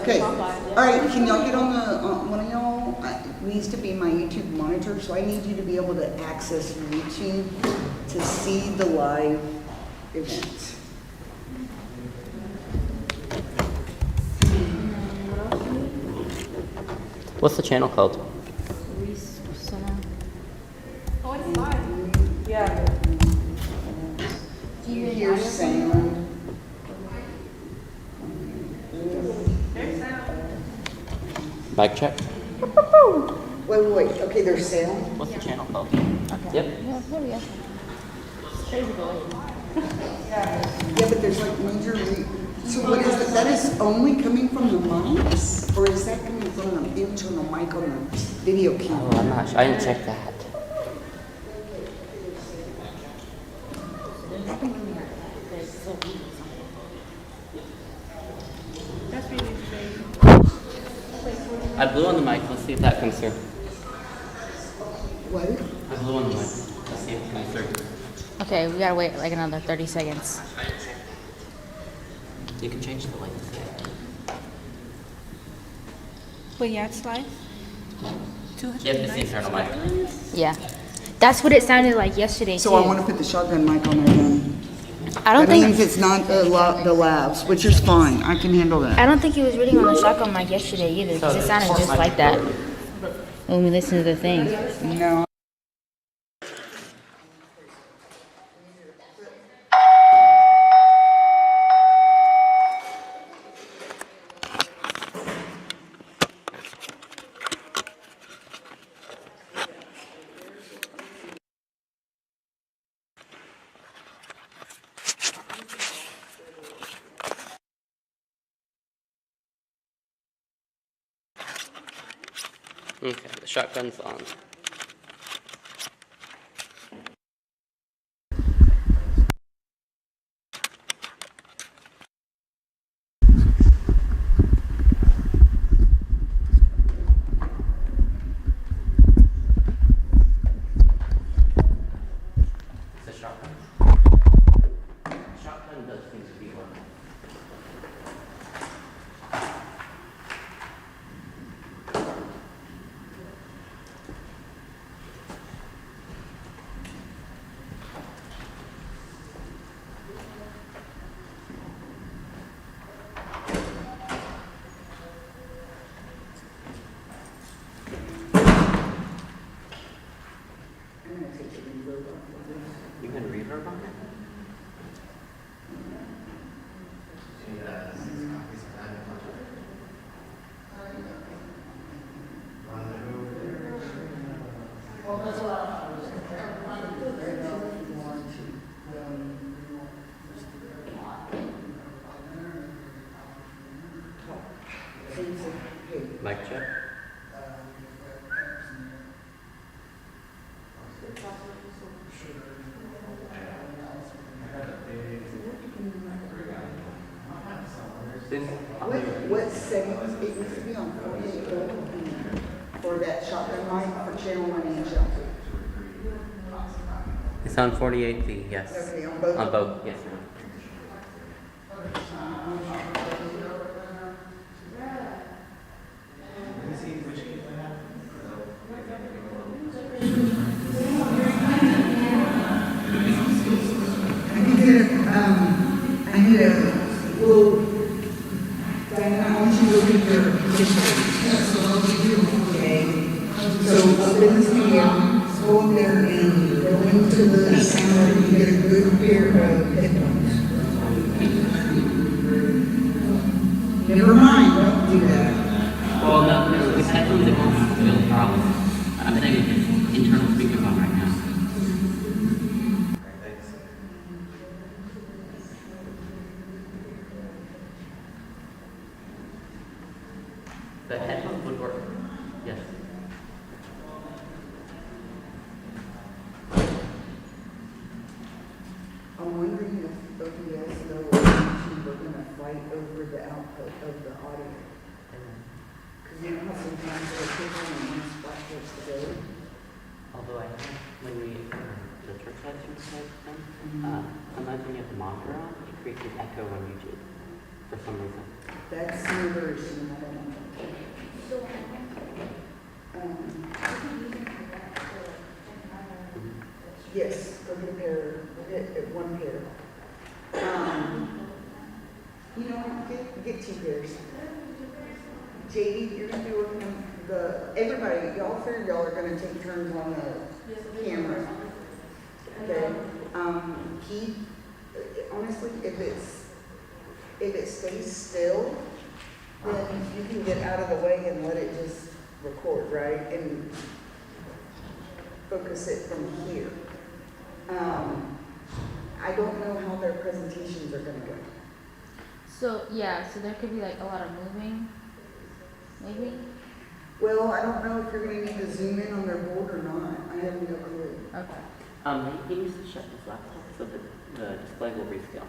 Okay. All right. Can y'all get on the one of y'all needs to be my YouTube monitor, so I need you to be able to access YouTube to see the live event. What's the channel called? Reese. Oh, it's live. Yeah. Do you hear sound? There's sound. Mic check. Wait. Okay, there's sound. What's the channel called? Okay. Yep. Yeah, there we go. It's crazy boy. Yeah, but there's like major. So what is it? That is only coming from the mics, or is that coming from an internal mic on the video camera? Oh, I'm not sure. I didn't check that. That's really great. I blew on the mic. Let's see if that comes through. What? I blew on the mic. Let's see if it comes through. Okay, we gotta wait like another 30 seconds. You can change the length. But yeah, it's live. Yep, it's the internal mic. Yeah. That's what it sounded like yesterday, So too. I want to put the shotgun mic on there then. I don't That think means it's not the labs, which is fine. I can handle that. I don't think he was reading on the shotgun mic yesterday either, because it sounded just like that when we listened to the thing. No. Okay, the shotgun's on. It's a shotgun. Shotgun does seem to be working. You can reverb on it? Mic check. What settings? It needs to be on 48 for that shotgun mic for channel 1 and channel 2. It's on 48V, yes. Okay, on both? On both, yes. I need a little, Diana, I want you to look at your history. So I'll give you so open this video, go in there and go into the sound and get a good pair of headphones. Never mind, don't do that. Well, no, it's headphones that won't feel the problem. I'm saying it's internal speakerphone right now. The headphones would work. Yes. I'm wondering if both of you guys know we're going to fight over the output of the audio. Because you know how sometimes they're people and one spot gets to go. Although I think when we, the church lights thing, sometimes when you have the monitor on, it creates an echo on YouTube. for some reason. That's my version, I don't know. Yes, go get a pair, get one pair. You know what, get 2 pairs. JD, you're gonna be working on everybody, y'all figure y'all are gonna take turns on the camera. Okay, keep, honestly, if it stays still, then you can get out of the way and let it just record, right? And focus it from here. I don't know how their presentations are gonna go. So yeah, so there could be like a lot of moving, maybe. Well, I don't know if you're gonna need to zoom in on their board or not. I have no clue. Okay. He needs to shut his laptop so that the display will rescale.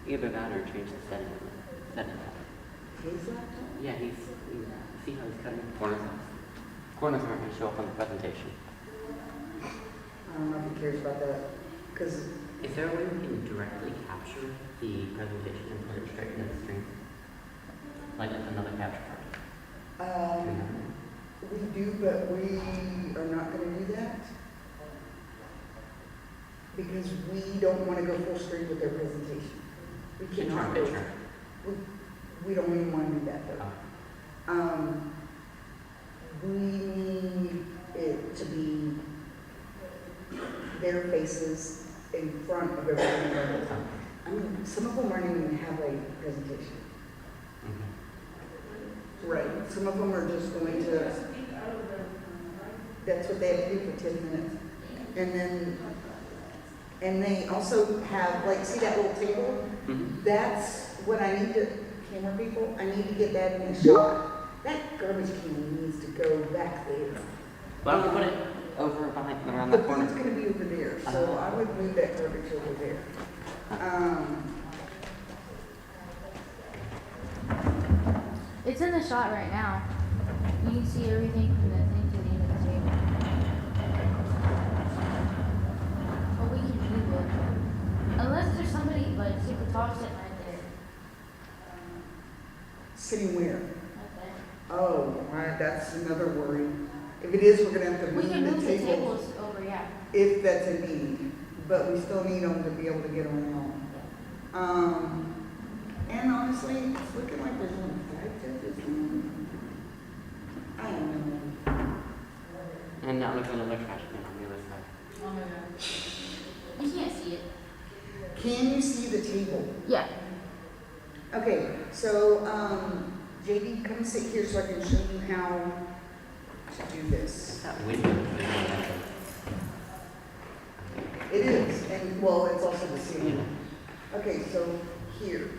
Either that or change the setting. His laptop? Yeah, see how he's cutting the corners off? Corners aren't going to show up on the presentation. I don't know if he cares about that. Because Is there a way we can directly capture the presentation and put it straight in the screen? Like another capture card? we do, but we are not gonna do that. Because we don't wanna go full screen with their presentation. We cannot go. Picture. We don't even wanna do that though. Oh. We need it to be their faces in front of everyone else. I mean, some of them aren't even gonna have a presentation. Right, some of them are just going to, that's what they have to do for 10 minutes. And they also have, like, see that little table? Mm-hmm. That's what I need to, camera people, I need to get that in a shot. That garbage can needs to go back there. Why don't we put it over behind, around The the corner? food's gonna be over there, so I would move that garbage over there. It's in the shot right now. You can see everything from the thing to the end of the table. But we can move it. Unless there's somebody like super tall sitting right there. Sitting where? Right there. Oh, right, that's another worry. If it is, we're gonna have to We move can move the the table. tables over, yeah. If that's a need, but we still need them to be able to get around. And honestly, it's looking like there's only 5 judges. I don't know. And now there's another trash can on the other side. Oh my god. You can't see it. Can you see the table? Yeah. Okay, so, JD, come sit here so I can show you how to do this. That window. It is, and well, it's also the same. Okay, so here,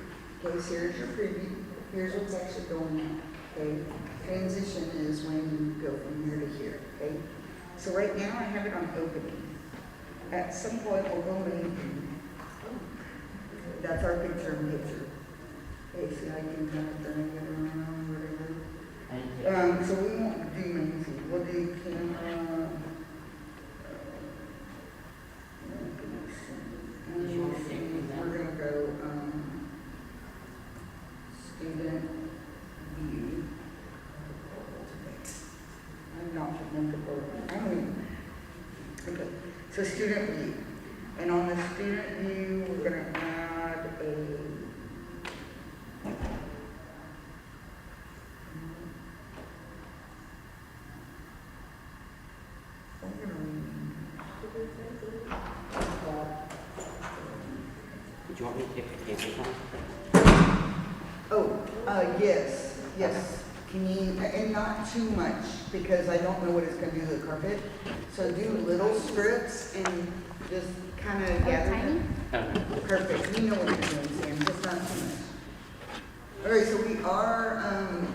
okay, so here's your preview. Here's what's actually going on, okay? Transition is when you go from here to here, okay? So right now I have it on opening. At some point we'll go main. That's our picture in picture. Okay, see, I can kind of turn it around, whatever. So we won't do main feed. We'll do camera. We're gonna go student view. I'm not comfortable. I don't even. Okay, so student view, and on the student view, we're gonna add a. Do you want me to take the tables off? Oh, yes. Can you, and not too much, because I don't know what it's gonna do to the carpet. So do little strips and just kind of gather them. Okay. Perfect, you know what you're doing, Sam, just not too much. All right, so we are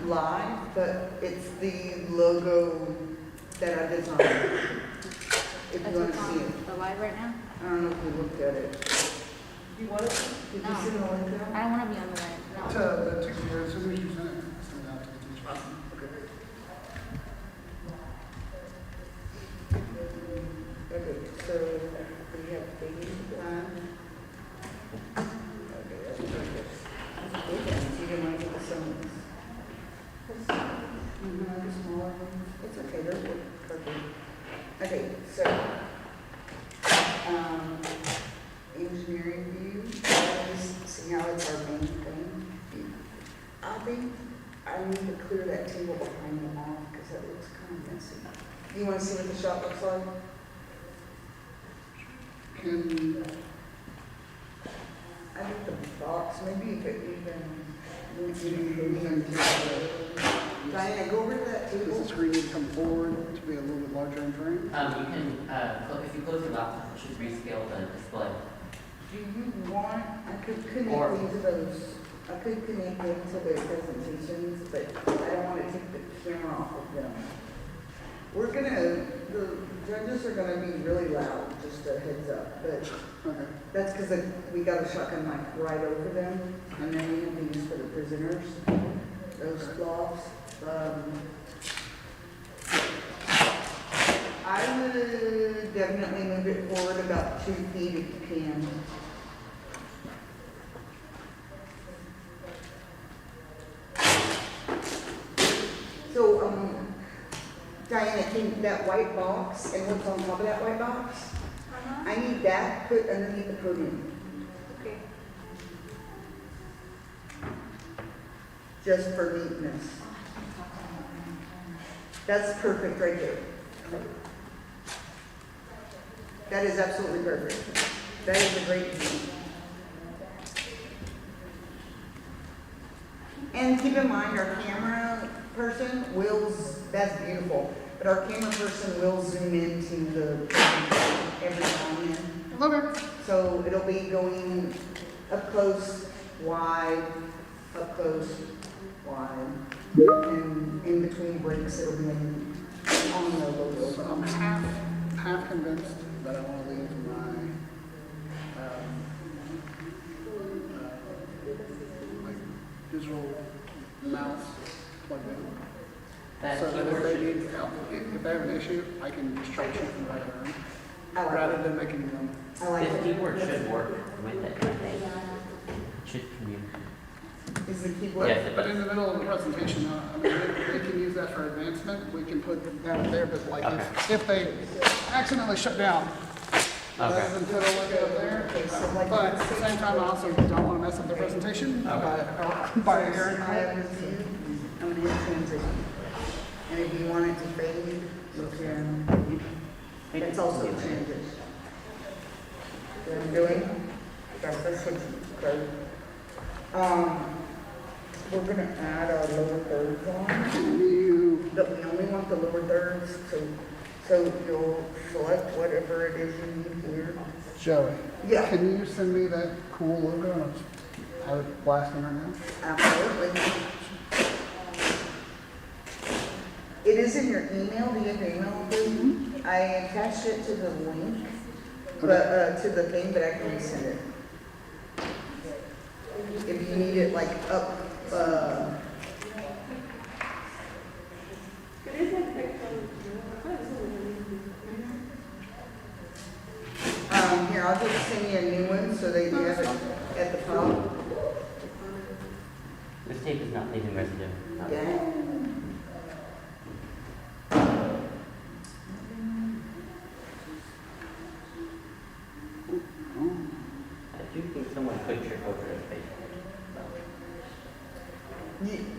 live, but it's the logo that I designed. If you want to see it. The live right now? I don't know if you looked at it. You want it? Did you No. see the link I there? don't want to be on the live. No. The teacher, as soon as you send it out to the teacher. Awesome, okay. Okay, so we have baby line. Okay, that's perfect. It's okay, there's one perfect. Okay, so, engineering view, just see how it's our main thing. I think I need to clear that table behind them off, because that looks kind of messy. You wanna see what the shop looks like? Can, I think the box, maybe if it anything to, Diana, go over to that does the table. screen need to come forward to be a little bit larger in frame? You can, if you close your laptop, it should rescale the display. Do you want, I could Or- connect into those, I could connect into their presentations, but I don't want to take the camera off of them. We're gonna, the judges are gonna be really loud, just a heads up, but Okay. that's because we got a shotgun mic right over them, and then we have these for the prisoners, those blocks. I would definitely move it forward about 2 feet if you can. So, Diana, can that white box and what's on top of that white box? I need that put underneath the podium. Okay. Just for neatness. That's perfect right there. That is absolutely perfect. That is a great view. And keep in mind, our camera person that's beautiful, but our camera person will zoom into the every now and then. Okay. So it'll be going up close, wide, up close, wide, and in between breaks, it'll be on the logo. So I'm half convinced that I want to leave my, like, digital mouse plugged in. That So that if keyboard they should, need help, if they have an issue, I can just troubleshoot from the right room, I like rather it. than making them. I like this it. keyboard should work with it, I think. It should communicate. Is the keyboard? Yes, it But in does. the middle of the presentation, I mean, they can use that for advancement. We can put that there, but like if they accidentally shut down, rather Okay. than put a look up there. Okay, so like. But at the same time, I also don't want to mess up their presentation by airing I it. have this view, I'm gonna hit transition. And if you want it to fade, you can, it's also transition. What I'm doing, that's switching, okay? We're gonna add our lower thirds on, Can you, but we only want the lower thirds, so you'll select whatever it is you need here. Joey, Yeah. can you send me that cool logo and I'll just have it blasting right now? Absolutely. It is in your email, do you have your email? I attached it to the link, but, to the thing, but I can resend it. If you need it like up, here, I'll just send you a new one so that you have it at the top. This tape is not leaving residue. Not- Yeah. I do think someone could trip over this page.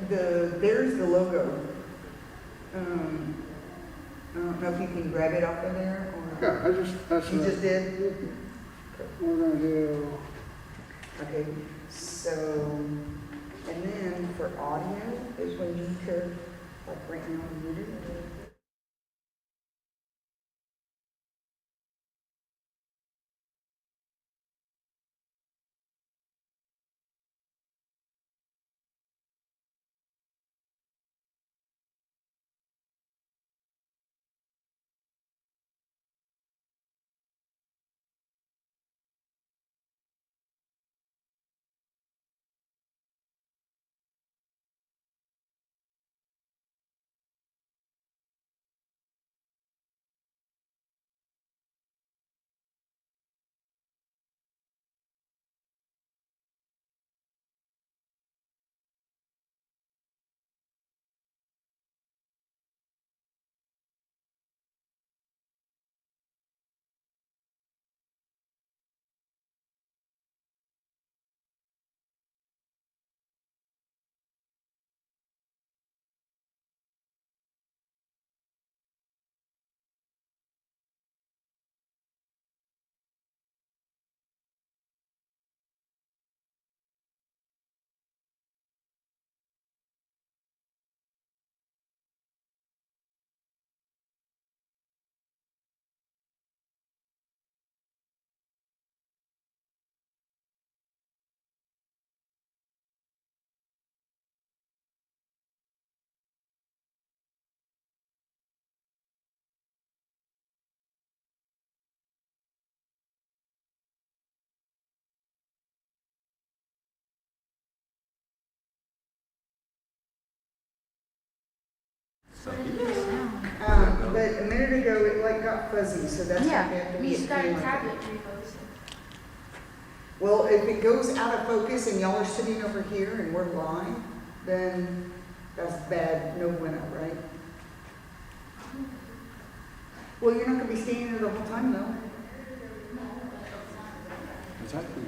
There's the logo. I don't know if you can grab it off of there or. Yeah, that's You the, just did? we're gonna do, Okay, so, and then for audio is when you could, like right now, mute it. a minute ago, it like got fuzzy, so that's what we have to We get. started like tablet that. refocusing. Well, if it goes out of focus and y'all are sitting over here and we're live, then that's bad, no bueno, right? Well, you're not gonna be standing there the whole time though. Exactly.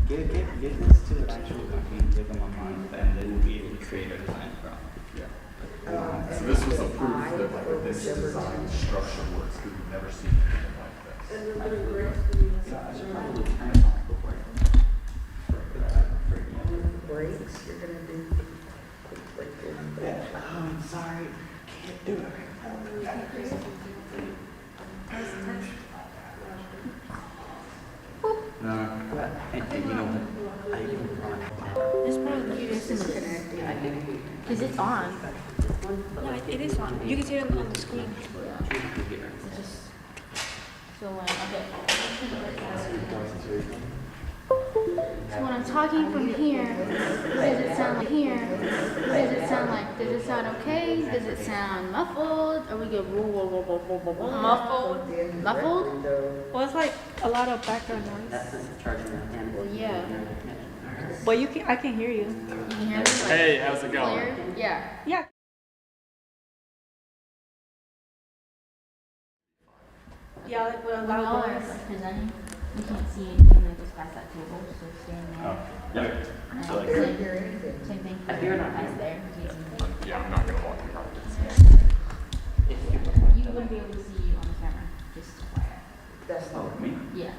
Give this to an actual company, give them a month, and they will be able to create a design from. So this was a proof that like this design structure works, because we've never seen anything like this. So I should probably kind of talk before. Breaks, you're gonna do quick break there. Yeah, I'm sorry, can't do it right now. No, and you know what? I even brought It's probably because it's on. Yeah, it is on. You can see it on the screen. It's just so okay. So when I'm talking from here, does it sound like here? Does it sound like? Does it sound okay? Does it sound muffled? Or we go Muffled. muffled? Well, it's like a lot of background noise. That's just charging the hand. Well, yeah. But I can hear you. You can hear me. Like, Hey, how's it going? clear? Yeah. Yeah. Yeah, like with a When loud y'all are voice. presenting, you can't see anything that goes past that table, so stand there. Yeah. And So like, same, Hear anything? same thing. I hear it on Past there. in case anything. yeah, I'm not gonna walk you around this. You wouldn't be able to see you on the camera, just FYI. That's Oh, not. me? Yeah.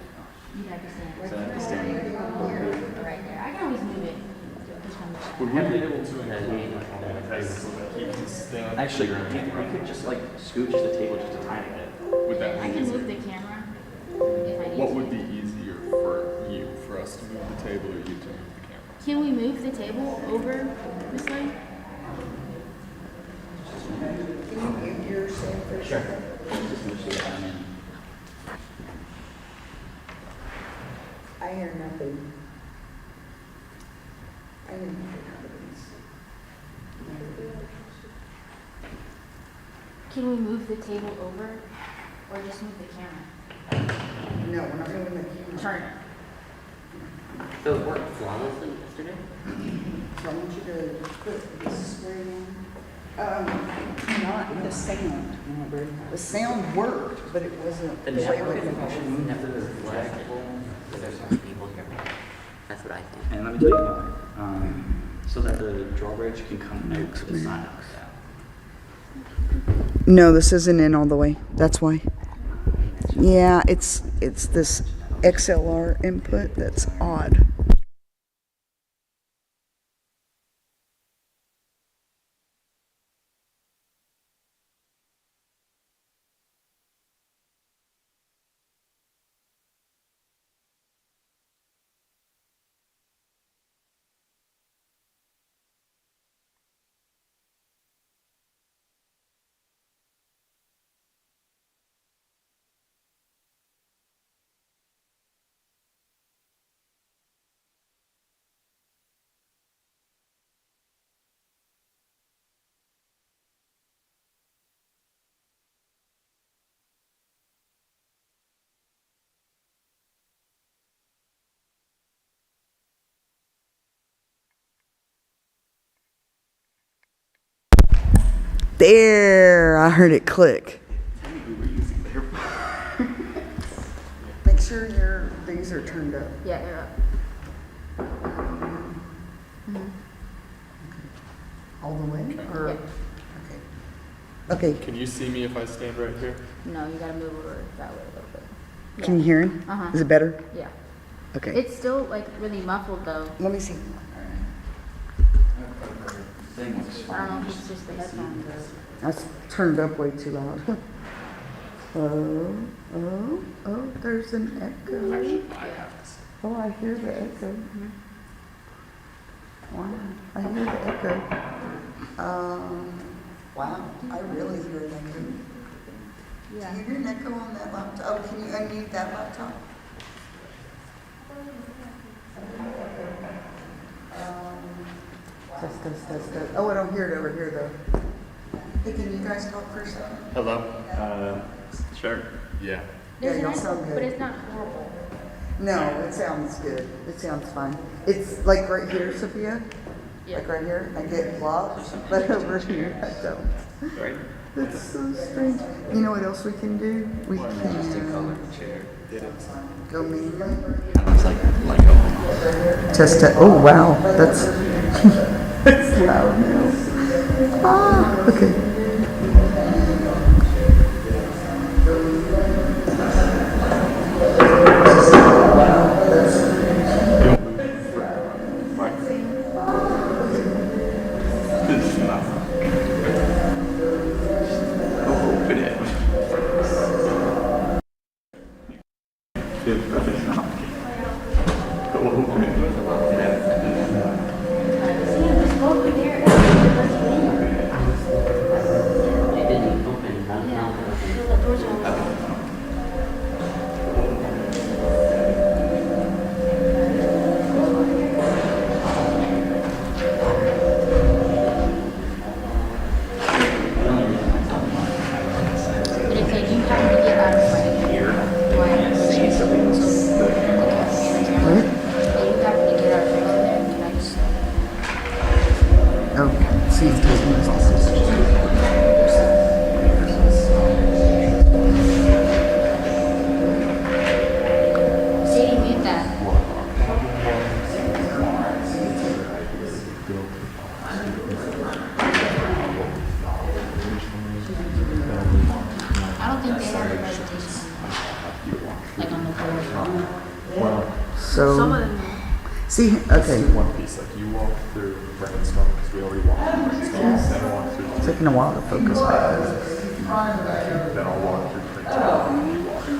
You'd have to stand. So I have to stand Right there. I can always move it. Just from the side. Would we be able to include this so that he can stand? Actually, you could just like scooch the table just a tiny bit. Would that I be can easy? move the camera if I need What to. would be easier for you, for us to move the table or you to move the camera? Can we move the table over this way? Can you mute yourself for a second? Just move it down in. I hear nothing. I hear nothing. Can we move the table over or just move the camera? No, we're not moving the camera. Turn it. So it worked flawlessly yesterday? So I want you to put this square in. Not the sound. The sound worked, but it wasn't The the way network we is wanted. never flexible, because there's so many people here. That's what I think. And let me tell you why. So that the drawbridge can come out to the side. No, this isn't in all the way. That's why. Yeah, it's this XLR input that's odd. There, I heard it click. Make sure these are turned up. Yeah, they're up. All the way? Or, Yeah. okay. Can you see me if I stand right here? No, you gotta move over that way a little bit. Can you hear him? Uh-huh. Is it better? Yeah. Okay. It's still like really muffled though. Let me see. Thing looks I don't know fine. if it's just the headphones or. That's turned up way too loud. Oh, there's an echo. Oh, I hear the echo. Wow, I hear the echo. Wow, I really hear an echo. Yeah. Do you hear an echo on that laptop? Oh, can you unmute that laptop? Test. Oh, I don't hear it over here though. Hey, can you guys talk for a second? Hello? Sure. Yeah. There's y'all an sound echo, good. but it's not horrible. No, it sounds good. It sounds fine. It's like right here, Sophia. Yeah. Like right here, I get blocks, but over here I don't. Right? That's so strange. You know what else we can do? We Just to color can the chair. Did it? go mean. It's like Lego. Test it. Oh wow, that's that's loud now. Ah, okay. It's not. Open it. It's not. Open it. It didn't open, not But it said you have to get out of my Here. way. See something else. What? You have to get out of there. Can I just? Oh, see, it doesn't make sense. Sadie, mute that. I don't think they have a presentation. Like on the board. So, Some of them. see, Let's okay, do one piece, like you walk through brainstorm, because we already walked through brainstorm, then I'll walk through, it's taking a while to focus back. then I'll walk through brainstorm, and you walk through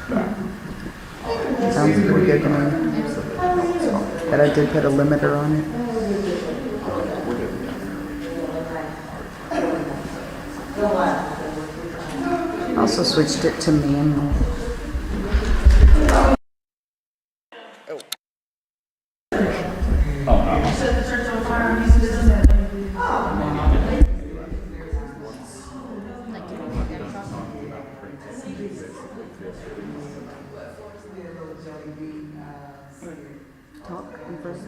that. Sounds pretty good to me. But I did put a limiter on it. Also switched it to manual. Talk in first.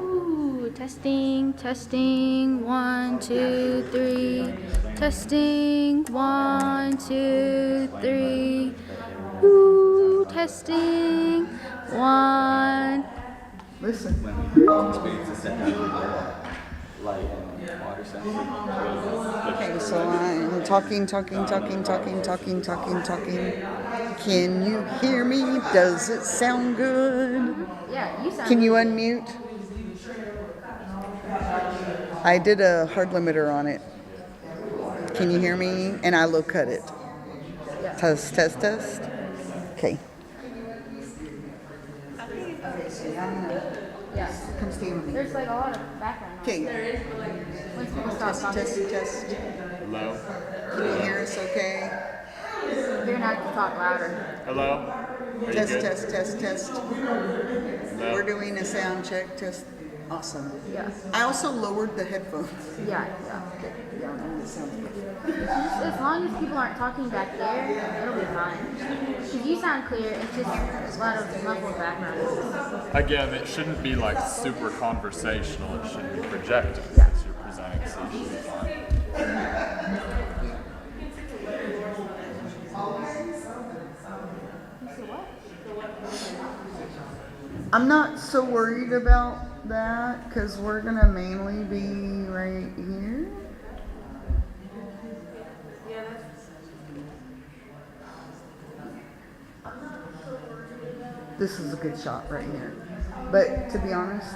Ooh, testing, testing, 1, 2, 3. Testing, 1, 2, 3. Ooh, testing, 1. Listen. Experience to set down light and water sensor. Okay, so I'm talking. Can you hear me? Does it sound good? Yeah, you sound. Can you unmute? I did a hard limiter on it. Can you hear me? And I low cut it. Test, test, test. Okay. Yeah. Come stand with me. There's like a lot of background noise. Okay. Once people stop Test, talking, test, test. Hello? Can you hear us okay? they're gonna have to talk louder. Hello? Are you Test, good? test, test, test. Hello? We're doing a sound check test. Awesome. Yeah. I also lowered the headphones. Yeah. Yeah, no, it sounds good. Just as long as people aren't talking back there, it'll be fine. Because you sound clear, it's just a lot of muffled background noise. Again, it shouldn't be like super conversational, it should be projected since you're presenting, so you should be fine. I'm not so worried about that because we're gonna mainly be right here. This is a good shot right here. But to be honest,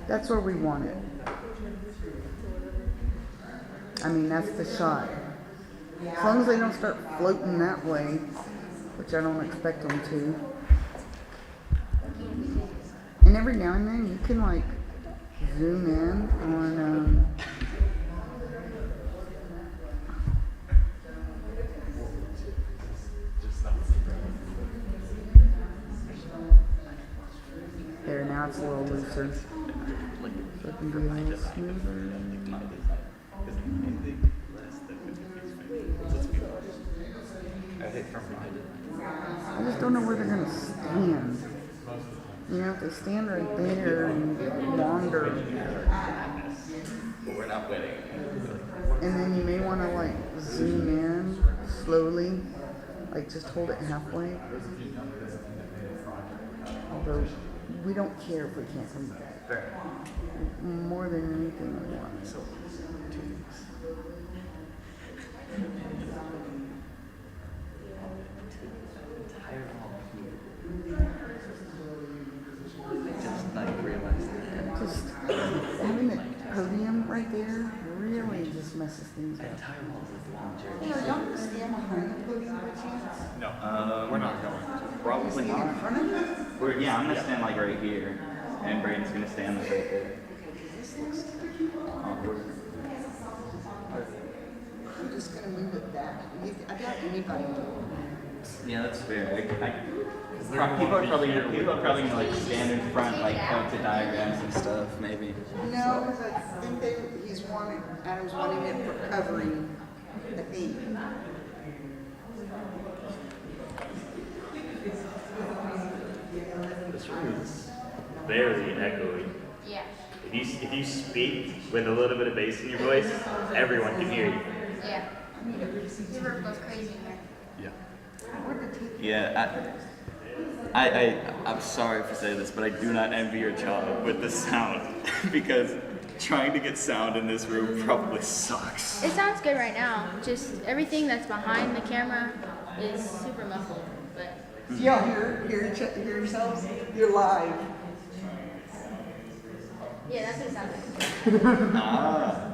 that's where we want it. I mean, that's the shot. As long as they don't start floating that way, which I don't expect them to. And every now and then you can like zoom in on there, now it's a little looser. So it can be a little smoother. I just don't know where they're gonna stand. You know, if they stand right there and wander. but we're not winning. And then you may want to like zoom in slowly, like just hold it halfway. Although we don't care if we can't read that. More than anything we want. So, Just not realized that. just having the podium right there really just messes things up. Hey, are y'all gonna stand behind the podium by chance? No, we're not going to. Probably Stand in not. front of it? Yeah, I'm gonna stand like right here, and Braden's gonna stand like right there. This looks Awkward. I'm just gonna move it back. I doubt anybody will. Yeah, that's fair. People are probably gonna like stand in front, like point to diagrams and stuff, maybe. No, because I think Adam's wanting it for covering the theme. This room is very echoey. Yeah. If you speak with a little bit of bass in your voice, everyone can hear you. Yeah. Reverb goes crazy in there. Yeah, I'm sorry for saying this, but I do not envy your job with the sound because trying to get sound in this room probably sucks. It sounds good right now. Just everything that's behind the camera is super muffled. But Do y'all hear yourselves? You're live. yeah, that's what it sounds like. Ah,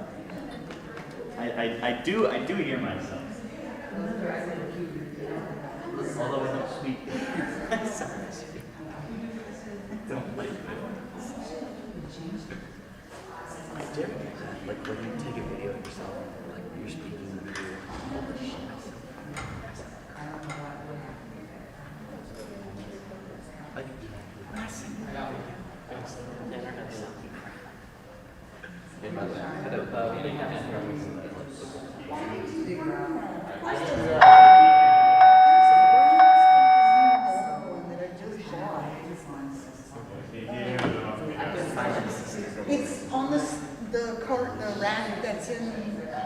I do hear myself. Although I don't speak. I don't like it. Like when you take a video of yourself, like you're speaking in the video, holy shit. Like, It's on the rack that's in the room. You know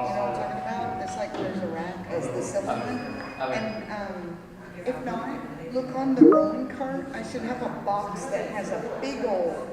what I'm talking about? It's like there's a rack as the supplement. And if not, look on the rolling cart. I should have a box that has a big wall.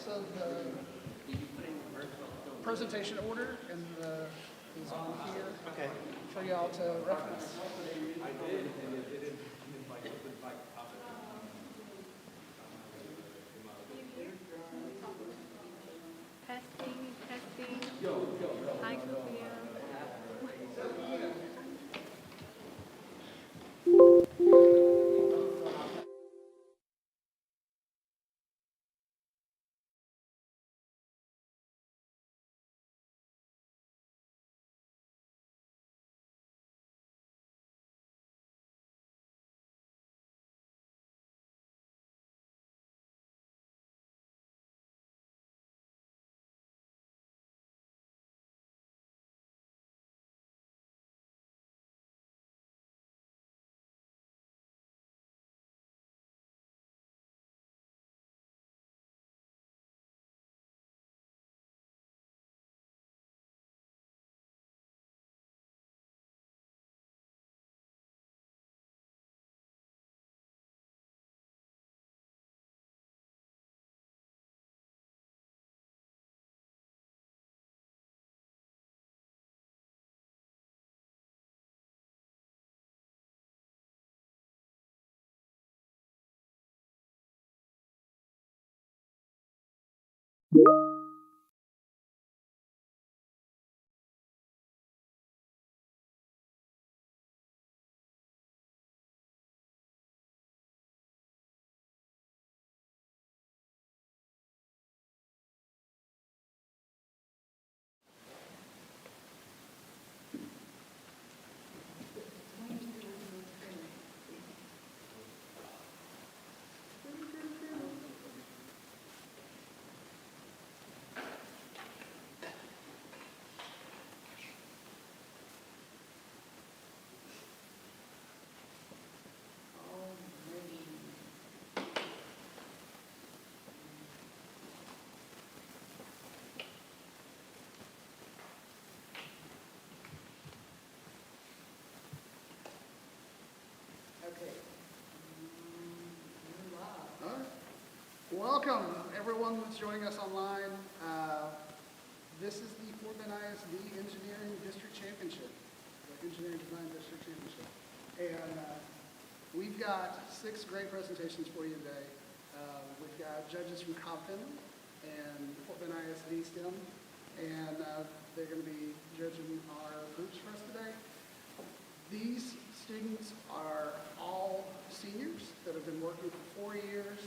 So the presentation order and is on here. Okay. For y'all to reference. Testing, testing. Hi, Sophia. everyone that's joining us online. This is the Fort Bend ISD Engineering District Championship, the Engineering Design District Championship. And we've got 6 great presentations for you today. We've got judges from Compton and Fort Bend ISD STEM, and they're going to be judging our groups for us today. These students are all seniors that have been working for 4 years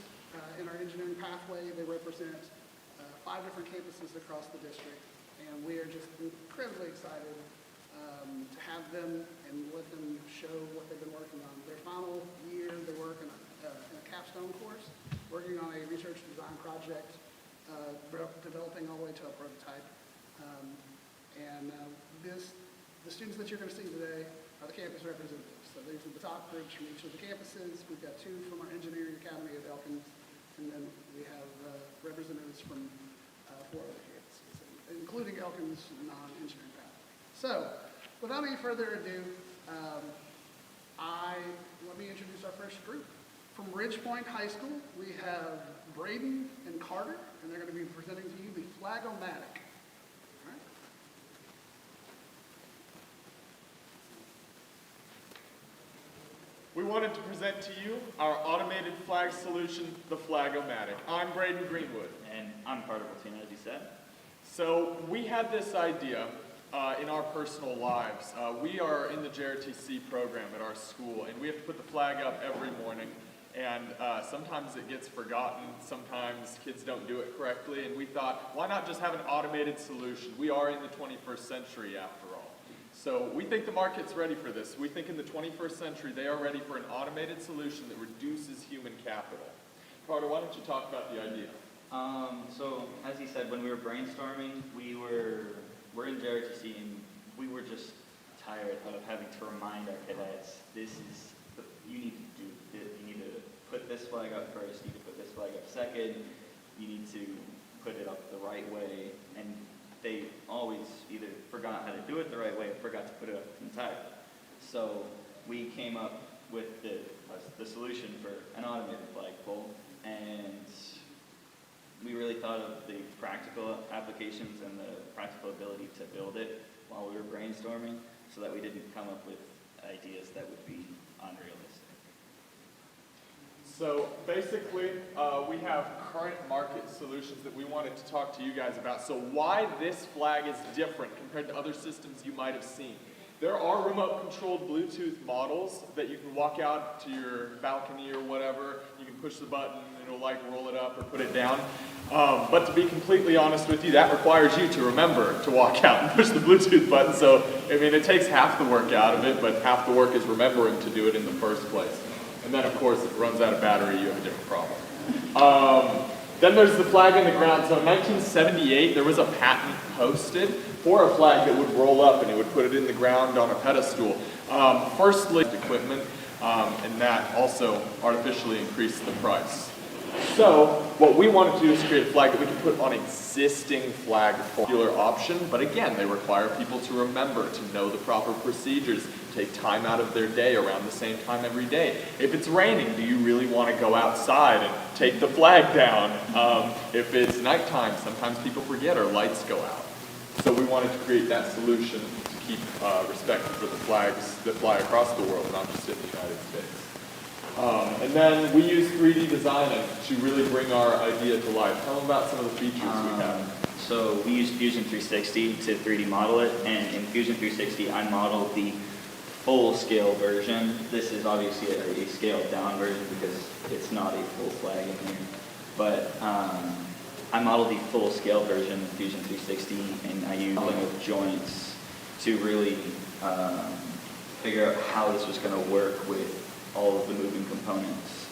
in our engineering pathway. They represent 5 different campuses across the district, and we are just incredibly excited to have them and let them show what they've been working on. Their final year, they work in a capstone course, working on a research design project, developing all the way to a prototype. The students that you're going to see today are the campus representatives. So these are the top groups from each of the campuses. We've got 2 from our engineering academy at Elkins, and then we have representatives from 4 other campuses, including Elkins non-engineering pathway. So, without any further ado, let me introduce our first group. From Ridge Point High School, we have Braden and Carter, and they're going to be presenting to you the Flag-O-Matic. All right. We wanted to present to you our automated flag solution, the Flag-O-Matic. I'm Braden Greenwood. And I'm Carter Martina, as you said. So we had this idea in our personal lives. We are in the JRTC program at our school, and we have to put the flag up every morning. And sometimes it gets forgotten, sometimes kids don't do it correctly, and we thought, why not just have an automated solution? We are in the 21st century after all. So we think the market's ready for this. We think in the 21st century they are ready for an automated solution that reduces human capital. Carter, why don't you talk about the idea? So, as he said, when we were brainstorming, we're in JRTC, and we were just tired of having to remind our cadets, you need to do this, you need to put this flag up first, you need to put this flag up second, you need to put it up the right way, and they always either forgot how to do it the right way or forgot to put it up entirely. So we came up with the solution for an automated flagpole, and we really thought of the practical applications and the practical ability to build it while we were brainstorming, so that we didn't come up with ideas that would be unrealistic. So basically, we have current market solutions that we wanted to talk to you guys about. So why this flag is different compared to other systems you might have seen. There are remote-controlled Bluetooth models that you can walk out to your balcony or whatever. You can push the button, and it'll like roll it up or put it down. But to be completely honest with you, that requires you to remember to walk out and push the Bluetooth button. So, I mean, it takes half the work out of it, but half the work is remembering to do it in the first place. And then, of course, if it runs out of battery, you have a different problem. Then there's the flag in the ground. So in 1978, there was a patent posted for a flag that would roll up, and it would put it in the ground on a pedestal. Firstly, equipment, and that also artificially increased the price. So what we wanted to do is create a flag that we could put on existing flag popular option, but again, they require people to remember, to know the proper procedures, take time out of their day around the same time every day. If it's raining, do you really want to go outside and take the flag down? If it's nighttime, sometimes people forget or lights go out. So we wanted to create that solution to keep respect for the flags that fly across the world, not just in the United States. And then we use 3D designing to really bring our idea to life. Tell them about some of the features we have. So we use Fusion 360 to 3D model it, and in Fusion 360 I modeled the full-scale version. This is obviously a scaled-down version because it's not a full flag in here. But I modeled the full-scale version in Fusion 360, and I used modeling with joints to really figure out how this was going to work with all of the moving components.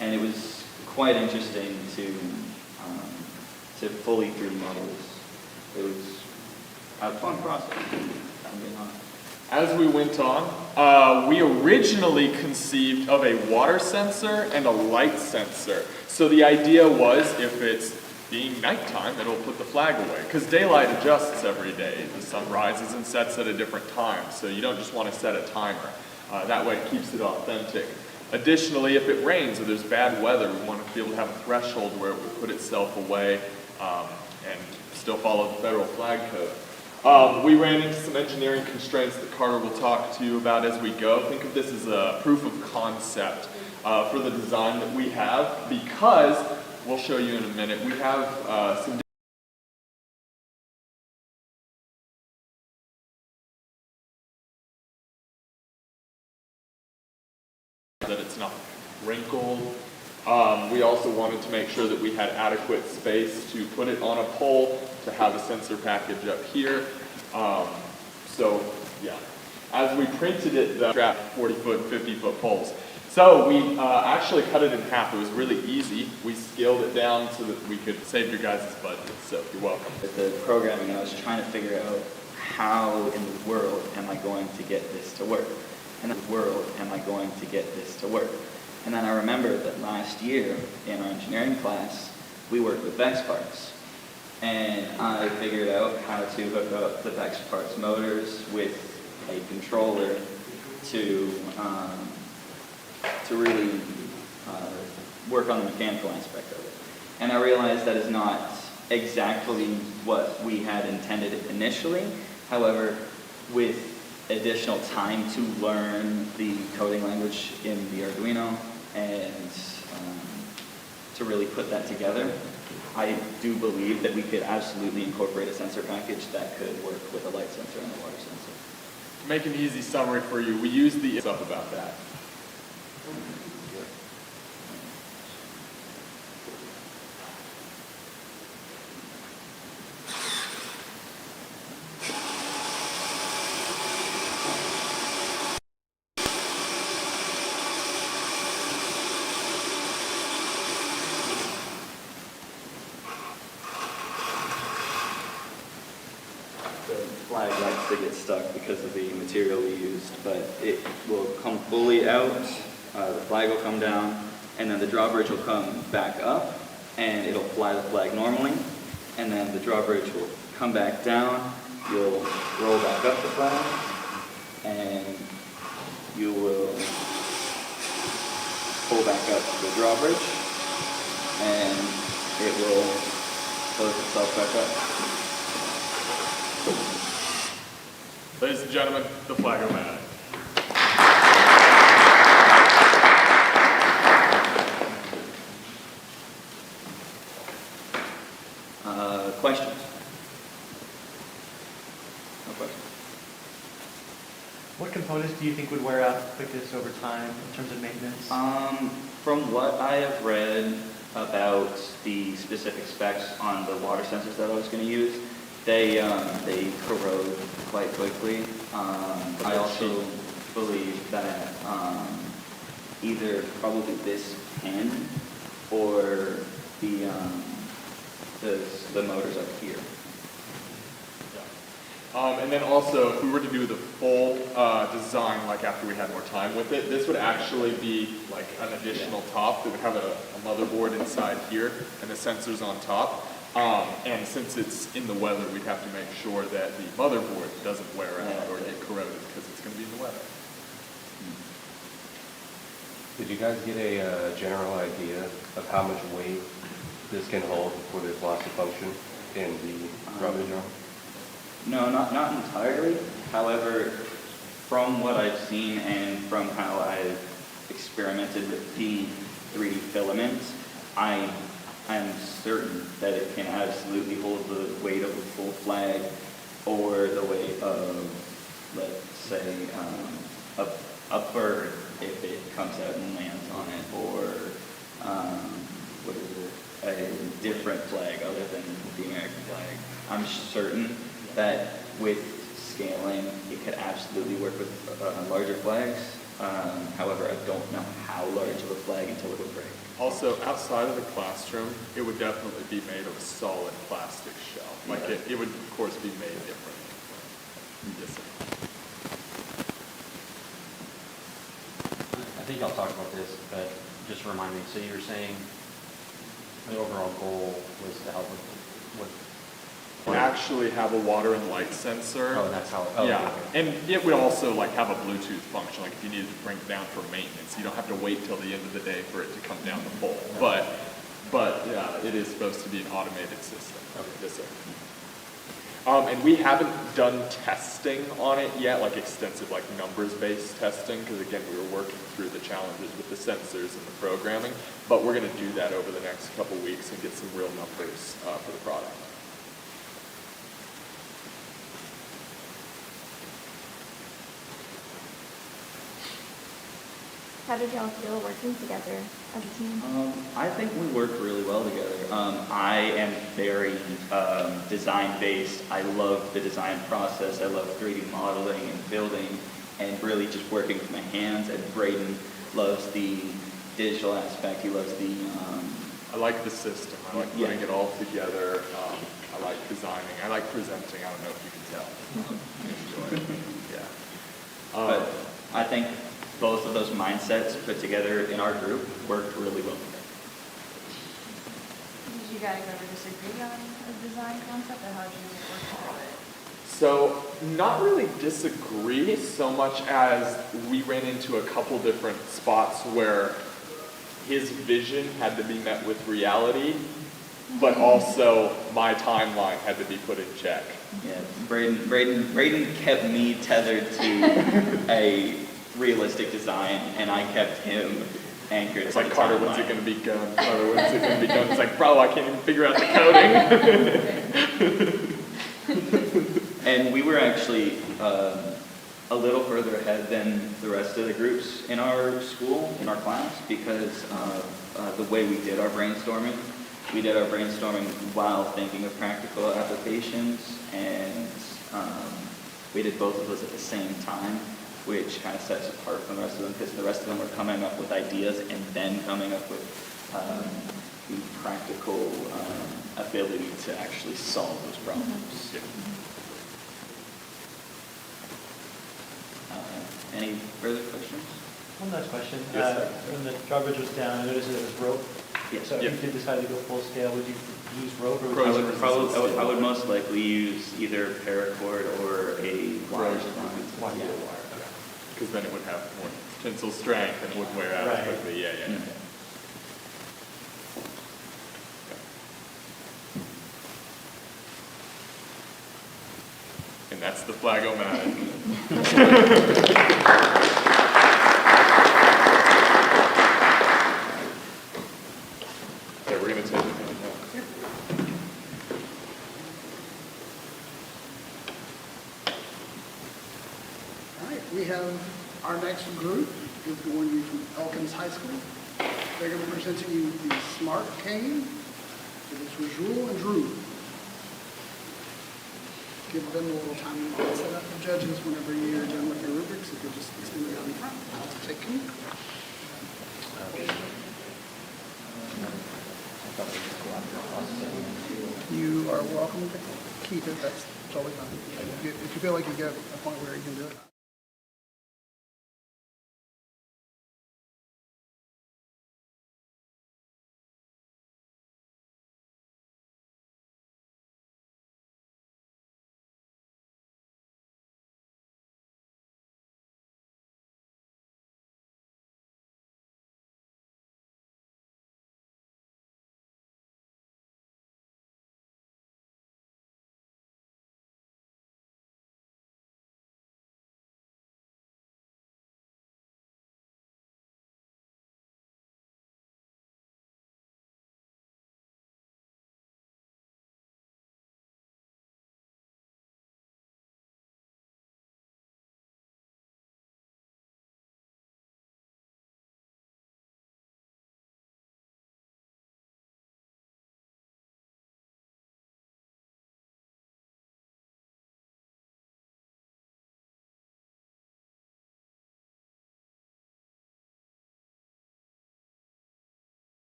And it was quite interesting to fully 3D model this. It was a fun process, I'm being honest. As we went on, we originally conceived of a water sensor and a light sensor. So the idea was, if it's being nighttime, it'll put the flag away. Because daylight adjusts every day. The sun rises and sets at a different time. So you don't just want to set a timer. That way it keeps it authentic. Additionally, if it rains or there's bad weather, we want to be able to have a threshold where it will put itself away and still follow the federal flag code. We ran into some engineering constraints that Carter will talk to you about as we go. Think of this as a proof of concept for the design that we have, because we'll show you in a minute, we have some that it's not wrinkled. We also wanted to make sure that we had adequate space to put it on a pole, to have a sensor package up here. So yeah, as we printed it, the strap 40-foot and 50-foot poles. So we actually cut it in half. It was really easy. We scaled it down so that we could save your guys' budget. So you're welcome. With the programming, I was trying to figure out how in the world am I going to get this to work? And in the world am I going to get this to work? And then I remembered that last year in our engineering class, we worked with VEX parts. And I figured out how to hook up the VEX parts motors with a controller to really work on the mechanical aspect of it. And I realized that is not exactly what we had intended initially. However, with additional time to learn the coding language in the Arduino and to really put that together, I do believe that we could absolutely incorporate a sensor package that could work with a light sensor and a water sensor. To make an easy summary for you, we used the stuff about that. The flag likes to get stuck because of the material we used, but it will come fully out, the flag will come down, and then the drawbridge will come back up, and it'll fly the flag normally, and then the drawbridge will come back down, you'll roll back up the flag, and you will pull back up the drawbridge, and it will close itself back up. Ladies and gentlemen, the Flag-O-Matic. Questions? No questions? What components do you think would wear out quickest over time in terms of maintenance? From what I have read about the specific specs on the water sensors that I was going to use, they corrode quite quickly. I also believe that either probably this pin or the motors up here. And then also, if we were to do the full design, like after we had more time with it, this would actually be like an additional top. It would have a motherboard inside here and the sensors on top. And since it's in the weather, we'd have to make sure that the motherboard doesn't wear out or get corroded because it's going to be in the weather. Did you guys get a general idea of how much weight this can hold before there's loss of function in the rubber drum? No, not entirely. However, from what I've seen and from how I've experimented with the 3D filament, I'm certain that it can absolutely hold the weight of a full flag or the weight of, let's say, a bird if it comes out and lands on it, or what is it, a different flag other than the American flag. I'm certain that with scaling, it could absolutely work with larger flags. However, I don't know how large of a flag until it would break. Also, outside of the classroom, it would definitely be made of a solid plastic shell. Like it would, of course, be made differently. Yes, sir. I think I'll talk about this, but just remind me. So you were saying the overall goal was to help with actually have a water and light sensor. Oh, that's how, oh, Yeah, okay. and it would also like have a Bluetooth function, like if you needed to bring it down for maintenance, you don't have to wait till the end of the day for it to come down the pole. But yeah, it is supposed to be an automated system. Okay. Yes, sir. And we haven't done testing on it yet, like extensive like numbers-based testing, because again, we were working through the challenges with the sensors and the programming, but we're gonna do that over the next couple weeks and get some real numbers for the product. How did y'all feel working together as a team? I think we work really well together. I am very design-based. I love the design process. I love 3D modeling and building and really just working with my hands. And Braden loves the digital aspect. He loves the... I like the system. I like putting it all together. I like designing. I like presenting. I don't know if you can tell. I enjoy it. Yeah. But I think both of those mindsets put together in our group worked really well together. Did you guys ever disagree on a design concept, or how did you work through it? So, not really disagree so much as we ran into a couple different spots where his vision had to be met with reality, but also my timeline had to be put in check. Yeah, Braden kept me tethered to a realistic design, and I kept him anchored. It's to like, the Carter, timeline. when's it gonna be done? Carter, when's it gonna be done? It's like, bro, I can't even figure out the coding. And we were actually a little further ahead than the rest of the groups in our school, in our class, because of the way we did our brainstorming. We did our brainstorming while thinking of practical applications, and we did both of those at the same time, which kind of sets us apart from the rest of them, because the rest of them were coming up with ideas and then coming up with the practical ability to actually solve those problems. Any further questions? One last question. Yes, sir. When the drawbridge was down, I noticed it was rope. Yes. So if Yeah. you did decide to go full scale, would you use rope or would Corrosion you resistance. I would most likely use either paracord or a wire Corrosion line. Wire. Yeah. Because then it would have more tensile strength and wouldn't wear out as Right. quickly. Yeah, yeah, yeah. Mhm. And that's the Flag-O-Matic. Okay, we're gonna take it. All right, we have our next group is going to be from Elkins High School. They're going to be presenting you the Smart Cane. It is Rajul and Drew. Give them a little time to set up the judges whenever you're done with your rubrics. If you'll just extend it out in front, I'll take them. You are welcome to keep it. That's totally fine. If you feel like you get a point where you can do it.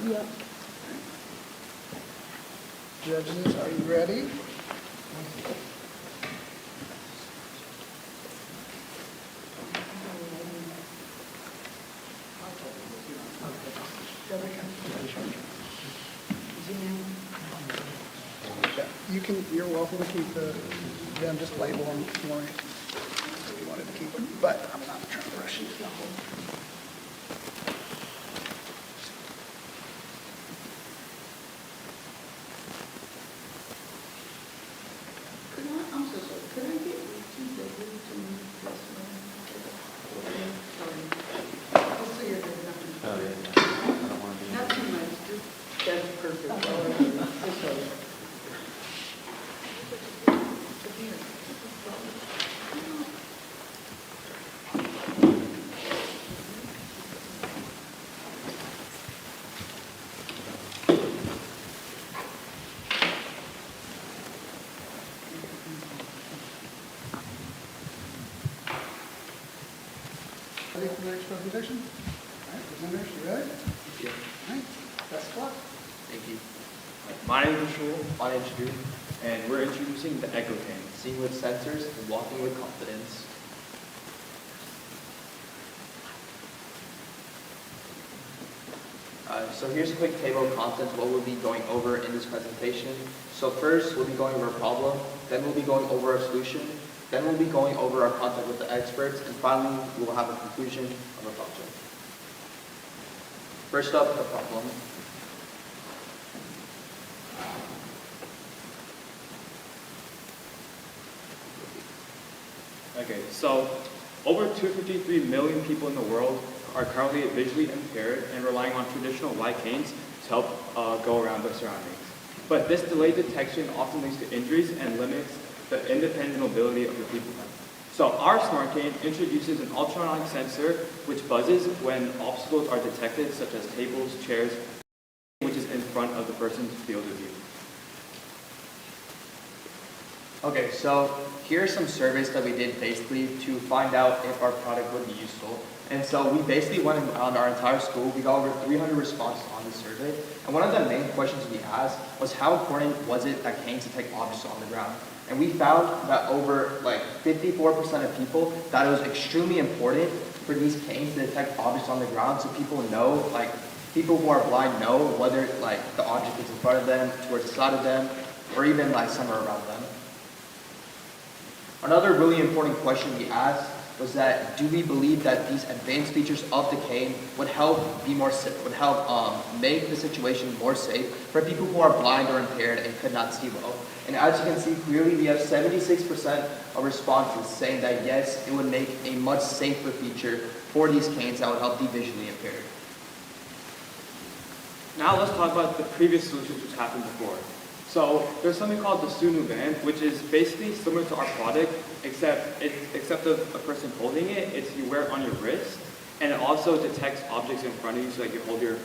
Yep. Judges, are you ready? You're welcome to keep them, just label them if you wanted to keep them, but I'm not trying to rush you. I'm so sorry, could I get Reese to move this one? Sorry. Just so you're nothing. Oh, yeah. I don't want to be. Not too much, just, that's perfect. This way. Ready for the next presentation? All right, presenters, you ready? Yeah. All right, best of luck. Thank you. My name is Shul, my name is Drew, and we're introducing the Echo Cane, seeing with sensors and walking with confidence. So here's a quick table of contents, what we'll be going over in this presentation. So first, we'll be going over a problem, then we'll be going over a solution, then we'll be going over our contact with the experts, and finally, we'll have a conclusion of our project. First up, the problem. Okay, so over 253 million people in the world are currently visually impaired and relying on traditional light canes to help go around their surroundings. But this delayed detection often leads to injuries and limits the independent mobility of the people. So our smart cane introduces an ultrasonic sensor which buzzes when obstacles are detected, such as tables, chairs, which is in front of the person's field of view. Okay, so here are some surveys that we did basically to find out if our product would be useful. And so we basically went around our entire school. We got over 300 responses on this survey. And one of the main questions we asked was how important was it that canes detect objects on the ground? And we found that over like 54% of people that it was extremely important for these canes to detect objects on the ground, so people know, like people who are blind know whether like the object is in front of them, towards the side of them, or even like somewhere around them. Another really important question we asked was that do we believe that these advanced features of the cane would help make the situation more safe for people who are blind or impaired and could not see well. And as you can see clearly, we have 76% of responses saying that yes, it would make a much safer feature for these canes that would help the visually impaired. Now let's talk about the previous solutions which happened before. So there's something called the Sunu band, which is basically similar to our product, except a person holding it, you wear it on your wrist, and it also detects objects in front of you, so like you hold your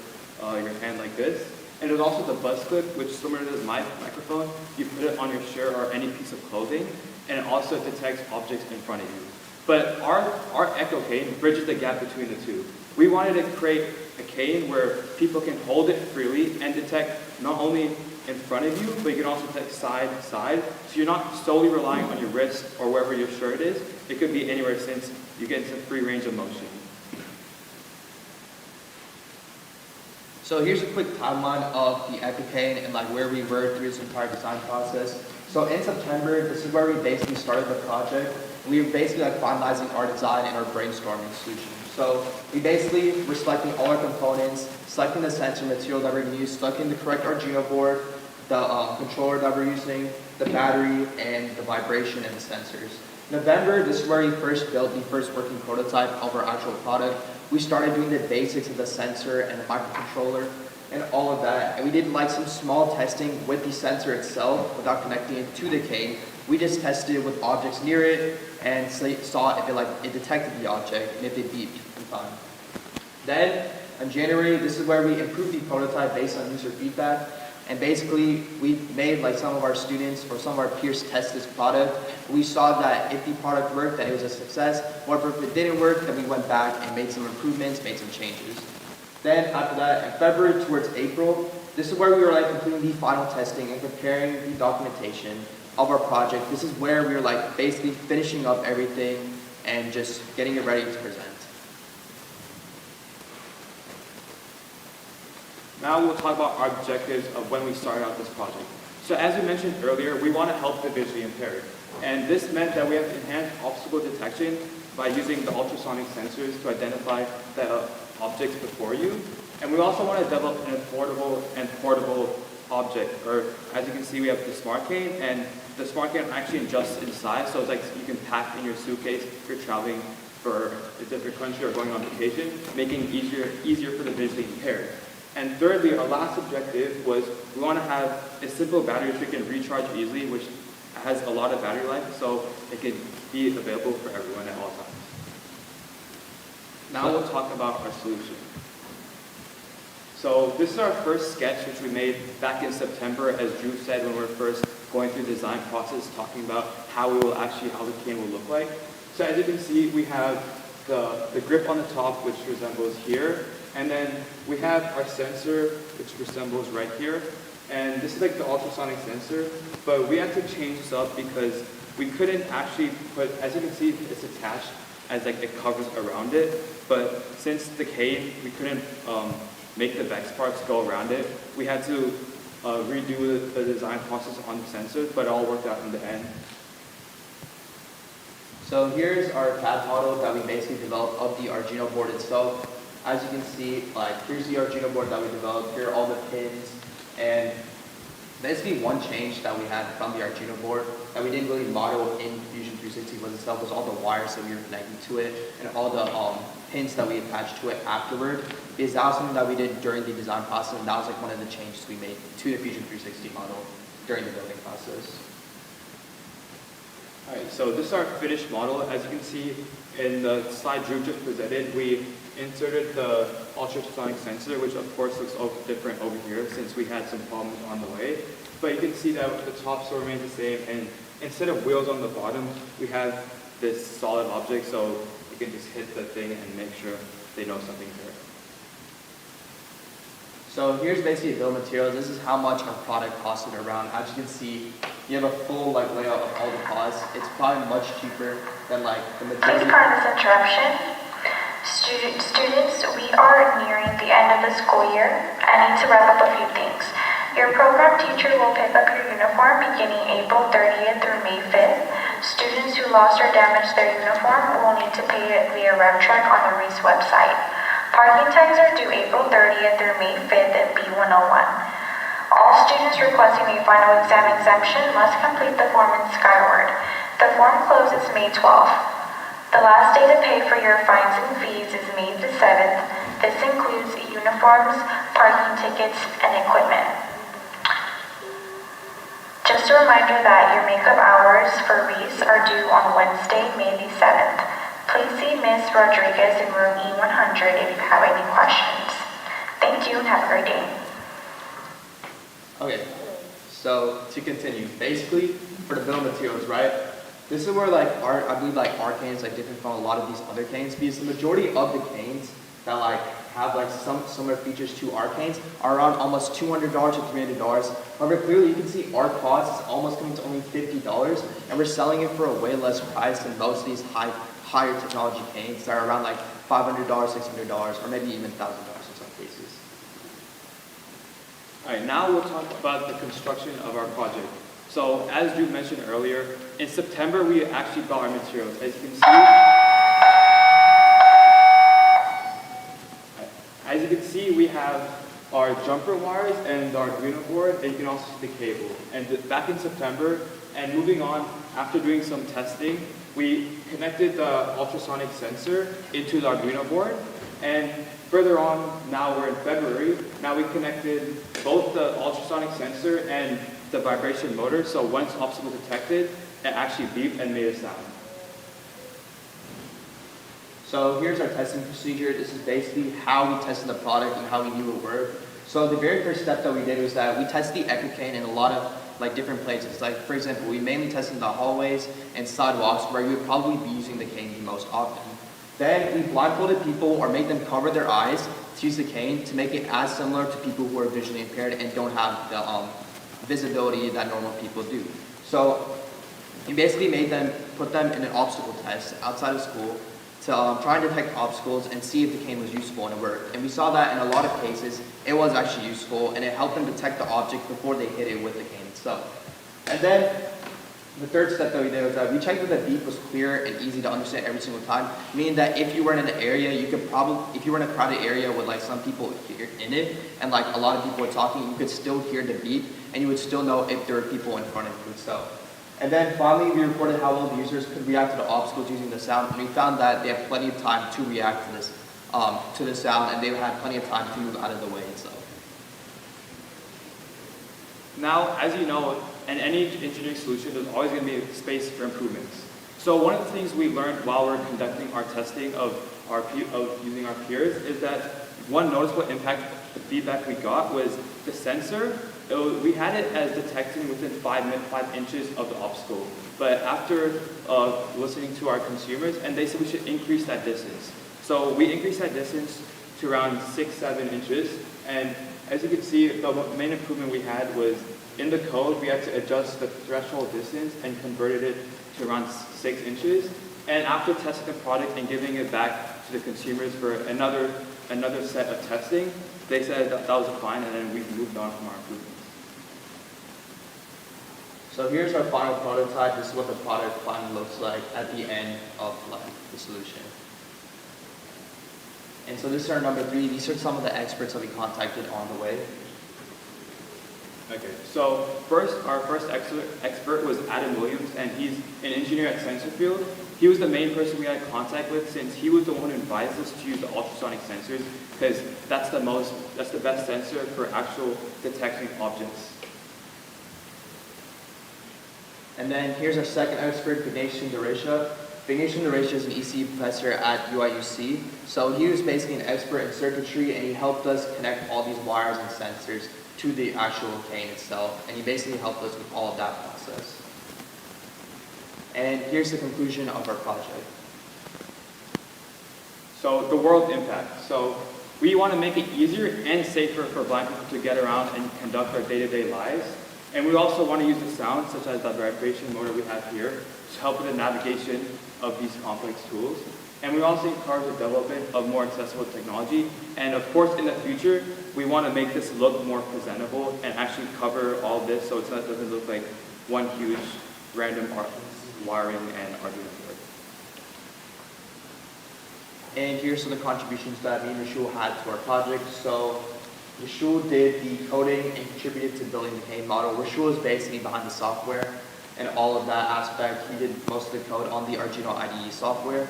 hand like this. And there's also the buzz clip, which is similar to the microphone. You put it on your shirt or any piece of clothing, and it also detects objects in front of you. But our Echo cane bridges the gap between the two. We wanted to create a cane where people can hold it freely and detect not only in front of you, but you can also detect side to side. So you're not solely relying on your wrist or wherever your shirt is. It could be anywhere since you get into free range of motion. So here's a quick timeline of the Echo cane and like where we were through this entire design process. So in September, this is where we basically started the project. We were basically like finalizing our design and our brainstorming solution. So we basically were selecting all our components, selecting the sensor material that we're going to use, selecting the correct Arduino board, the controller that we're using, the battery, and the vibration and the sensors. November, this is where we first built the first working prototype of our actual product. We started doing the basics of the sensor and the microcontroller and all of that. And we did like some small testing with the sensor itself without connecting it to the cane. We just tested it with objects near it and saw if it detected the object and if it beeped in time. Then in January, this is where we improved the prototype based on user feedback. And basically, we made like some of our students or some of our peers test this product. We saw that if the product worked, that it was a success. However, if it didn't work, then we went back and made some improvements, made some changes. Then after that, in February towards April, this is where we were like completing the final testing and preparing the documentation of our project. This is where we were like basically finishing up everything and just getting it ready to present. Now we'll talk about our objectives of when we started out this project. So as we mentioned earlier, we want to help the visually impaired. And this meant that we have enhanced obstacle detection by using the ultrasonic sensors to identify the objects before you. And we also want to develop an affordable and portable object, or as you can see, we have the smart cane, and the smart cane actually adjusts in size, so it's like you can pack in your suitcase if you're traveling for a different country or going on vacation, making it easier for the visually impaired. And thirdly, our last objective was we want to have a simple battery which we can recharge easily, which has a lot of battery life, so it can be available for everyone at all times. Now we'll talk about our solution. So this is our first sketch, which we made back in September, as Drew said, when we were first going through the design process, talking about how the cane will look like. So as you can see, we have the grip on the top, which resembles here, and then we have our sensor, which resembles right here. And this is like the ultrasonic sensor, but we had to change this up because we couldn't actually put, as you can see, it's attached as like it covers around it. But since the cane, we couldn't make the VEX parts go around it. We had to redo the design process on the sensors, but it all worked out in the end. So here's our CAD model that we basically developed of the Arduino board itself. As you can see, like here's the Arduino board that we developed. Here are all the pins, and basically one change that we had from the Arduino board that we didn't really model in Fusion 360 was itself was all the wires that we were connecting to it and all the pins that we attached to it afterward. Because that was something that we did during the design process, and that was like one of the changes we made to the Fusion 360 model during the building process. Alright, so this is our finished model. As you can see in the slide Drew just presented, we inserted the ultrasonic sensor, which of course looks different over here since we had some problems on the way. But you can see that the top still remains the same, and instead of wheels on the bottom, we have this solid object, so you can just hit the thing and make sure they know something's there. So here's basically a bill of materials. This is how much our product costed around. As you can see, you have a full like layout of all the costs. It's probably much cheaper than like the majority. Please pardon this interruption. Students, we are nearing the end of the school year. I need to wrap up a few things. Your program teacher will pick up your uniform beginning April 30th through May 5th. Students who lost or damaged their uniform will need to pay it via RevTrack on the Reese website. Parking tags are due April 30th through May 5th at B101. All students requesting a final exam exemption must complete the form in Skyward. The form closes May 12th. The last day to pay for your fines and fees is May the 7th. This includes uniforms, parking tickets, and equipment. Just a reminder that your makeup hours for Reese are due on Wednesday, May the 7th. Please see Ms. Rodriguez in room E100 if you have any questions. Thank you and have a great day. Okay, so to continue, basically for the bill of materials, right? This is where like I believe like our canes like different from a lot of these other canes, because the majority of the canes that like have like some similar features to our canes are around almost $200 to $300. However, clearly you can see our cost is almost coming to only $50, and we're selling it for a way less price than most of these higher technology canes that are around like $500, $600, or maybe even $1,000 in some cases. Alright, now we'll talk about the construction of our project. So as Drew mentioned earlier, in September we actually bought our materials. As you can see, we have our jumper wires and our Arduino board, and you can also see the cable. And back in September, and moving on, after doing some testing, we connected the ultrasonic sensor into the Arduino board, and further on, now we're in February, now we connected both the ultrasonic sensor and the vibration motor, so once obstacle detected, it actually beeped and made a sound. So here's our testing procedure. This is basically how we tested the product and how we knew it worked. So the very first step that we did was that we tested the EcoCane in a lot of like different places. Like for example, we mainly tested the hallways and sidewalks where you would probably be using the cane the most often. Then we blindfolded people or made them cover their eyes to use the cane to make it as similar to people who are visually impaired and don't have the visibility that normal people do. So he basically put them in an obstacle test outside of school to try and detect obstacles and see if the cane was useful, and it worked. And we saw that in a lot of cases, it was actually useful, and it helped them detect the object before they hit it with the cane itself. And then the third step that we did was that we checked that the beep was clear and easy to understand every single time, meaning that if you were in an area, you could probably, if you were in a crowded area with like some people here in it, and like a lot of people were talking, you could still hear the beep, and you would still know if there were people in front of you itself. And then finally, we recorded how well the users could react to the obstacles using the sound, and we found that they had plenty of time to react to this, to the sound, and they had plenty of time to move out of the way itself. Now, as you know, in any engineering solution, there's always going to be space for improvements. So one of the things we learned while we're conducting our testing of using our peers is that one noticeable impact, the feedback we got was the sensor. We had it as detecting within 5 inches of the obstacle. But after listening to our consumers, and they said we should increase that distance. So we increased that distance to around 6-7 inches. And as you can see, the main improvement we had was in the code, we had to adjust the threshold distance and converted it to around 6 inches. And after testing the product and giving it back to the consumers for another set of testing, they said that was fine, and then we moved on from our improvements. So here's our final prototype. This is what the product finally looks like at the end of the solution. And so this is our number 3. These are some of the experts that we contacted on the way. Okay, so our first expert was Adam Williams, and he's an engineer at SensorField. He was the main person we had contact with, since he was the one who advised us to use the ultrasonic sensors, because that's the best sensor for actual detecting objects. And then here's our second expert, Vignesh Sundaresha. Vignesh Sundaresha is an ECE professor at UIUC. So he was basically an expert in circuitry, and he helped us connect all these wires and sensors to the actual cane itself. And he basically helped us with all of that process. And here's the conclusion of our project. So the world impact. So we want to make it easier and safer for blind people to get around and conduct our day-to-day lives. And we also want to use the sound, such as the vibration motor we have here, to help with the navigation of these complex tools. And we also encourage the development of more accessible technology. And of course, in the future, we want to make this look more presentable and actually cover all this so it doesn't look like one huge random wiring and Arduino board. And here's some of the contributions that me and Rashul had to our project. So Rashul did the coding and contributed to building the cane model. Rashul is basically behind the software and all of that aspect. He did most of the code on the Arduino IDE software.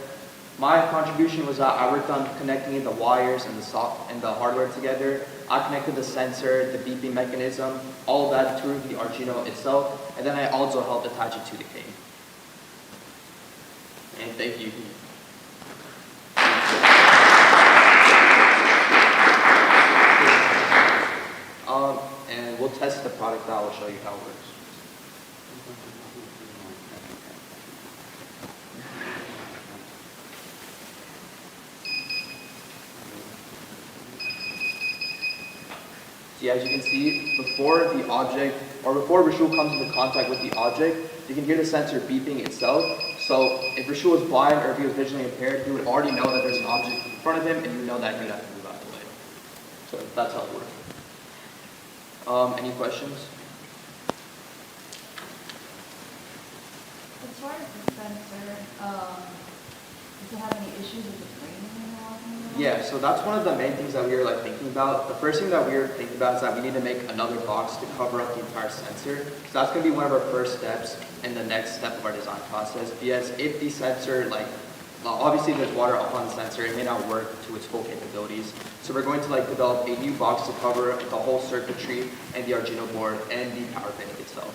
My contribution was that I worked on connecting the wires and the hardware together. I connected the sensor, the beeping mechanism, all of that through the Arduino itself, and then I also helped attach it to the cane. And thank you. And we'll test the product out. I'll show you how it works. See, as you can see, before the object, or before Rashul comes into contact with the object, you can hear the sensor beeping itself. So if Rashul was blind or if he was visually impaired, he would already know that there's an object in front of him, and he would know that he would have to move out of the way. So that's how it works. Any questions? As far as the sensor, does it have any issues with the training when you're walking around? Yeah, so that's one of the main things that we were thinking about. The first thing that we were thinking about is that we need to make another box to cover up the entire sensor. So that's going to be one of our first steps and the next step of our design process. Because if the sensor, obviously there's water up on the sensor, it may not work to its full capabilities. So we're going to develop a new box to cover the whole circuitry and the Arduino board and the power bank itself.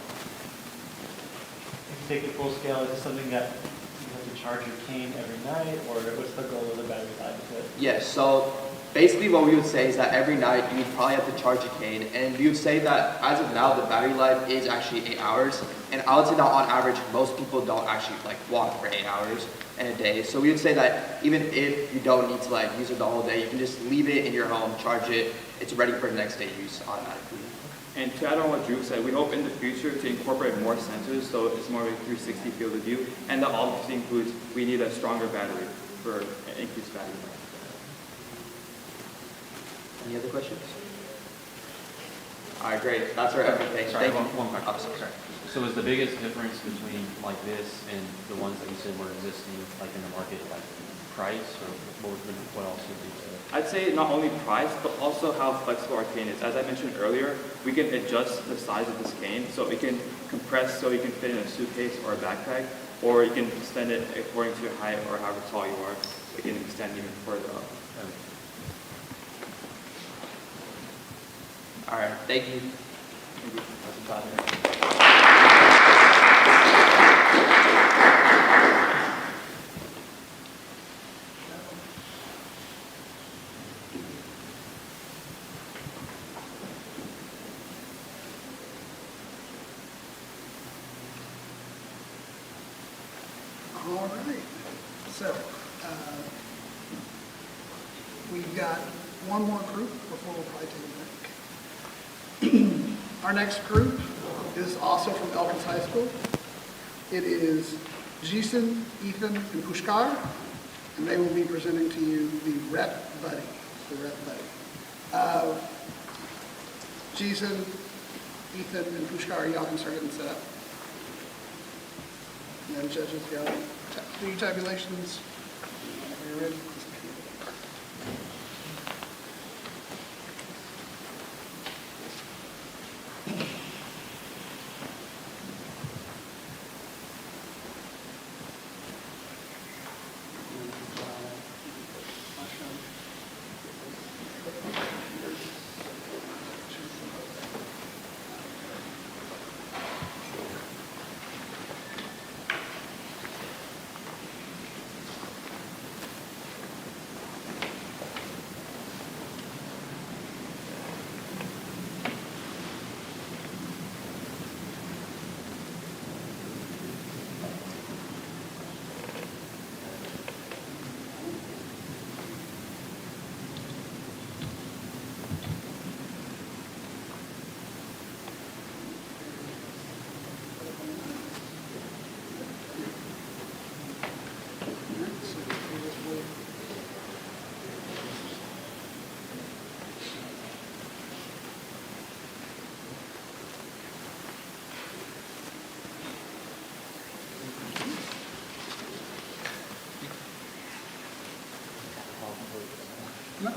If you take it full scale, is this something that you have to charge your cane every night, or what's the goal of the battery life of it? Yes, so basically what we would say is that every night you would probably have to charge a cane, and we would say that as of now the battery life is actually 8 hours, and I would say that on average most people don't actually like walk for 8 hours in a day. So we would say that even if you don't need to like use it the whole day, you can just leave it in your home, charge it, it's ready for the next day use automatically. And to add on what Drew said, we hope in the future to incorporate more sensors so it's more of a 360 field of view, and that obviously includes we need a stronger battery for increased battery life. Any other questions? All right, great. That's our everything. Sorry, Thank you. one question. Sorry. So is the biggest difference between like this and the ones that you said were existing like in the market, like price, or what else would you say? I'd say not only price, but also how flexible our cane is. As I mentioned earlier, we can adjust the size of this cane, so it can compress so you can fit in a suitcase or a backpack, or you can extend it according to your height or however tall you are. So you can extend even further up. All right, thank you. Thank you. That's a pleasure. All right, so we've got one more group before we'll probably take a break. Our next group is also from Elkins High School. It is Jason, Ethan, and Pushkar, and they will be presenting to you the Rep Buddy. The Rep Buddy. Jason, Ethan, and Pushkar, y'all can start getting set up. And then judges go do your tabulations. Are you ready?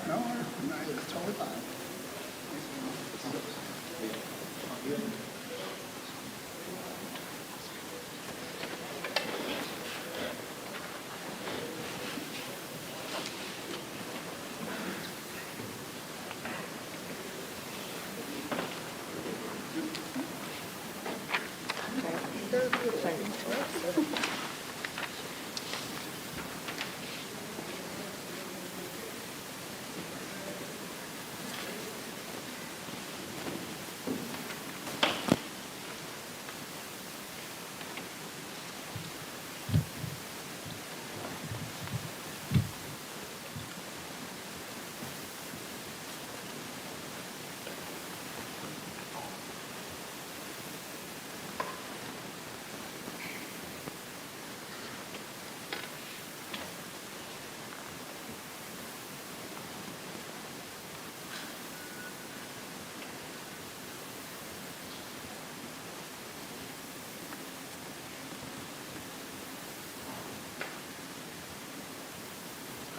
No, it's totally fine.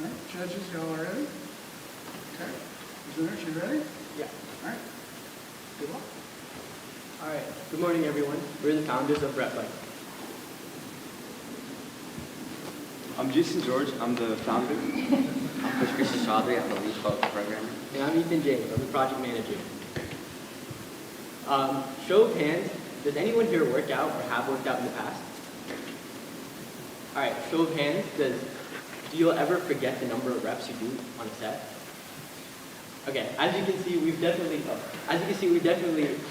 All right, judges, y'all are ready? Okay. Presenters, you ready? Yeah. All right. Good luck. All right. Good morning, everyone. We're the founders of Rep Bike. I'm Jason George. I'm the founder. I'm Chris Chaudhry. I'm the lead development programmer. And I'm Ethan James. I'm the project manager. Show of hands, does anyone here work out or have worked out in the past? All right, show of hands, do you ever forget the number of reps you do on a set? Okay, as you can see, we definitely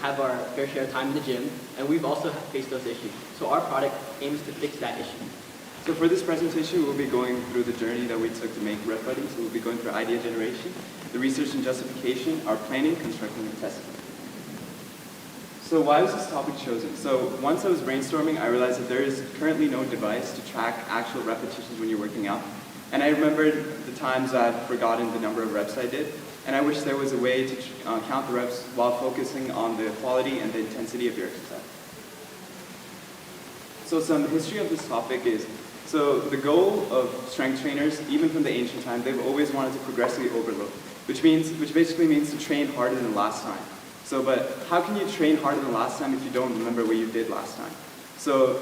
have our fair share of time in the gym, and we've also faced those issues. So our product aims to fix that issue. So for this presentation, we'll be going through the journey that we took to make Rep Buddy. So we'll be going through idea generation, the research and justification, our planning, constructing, and testing. So why was this topic chosen? So once I was brainstorming, I realized that there is currently no device to track actual repetitions when you're working out. And I remembered the times I've forgotten the number of reps I did. And I wish there was a way to count the reps while focusing on the quality and the intensity of your exercise. So some history of this topic is, so the goal of strength trainers, even from the ancient time, they've always wanted to progressively overload, which basically means to train harder than last time. So, but how can you train harder than last time if you don't remember what you did last time? So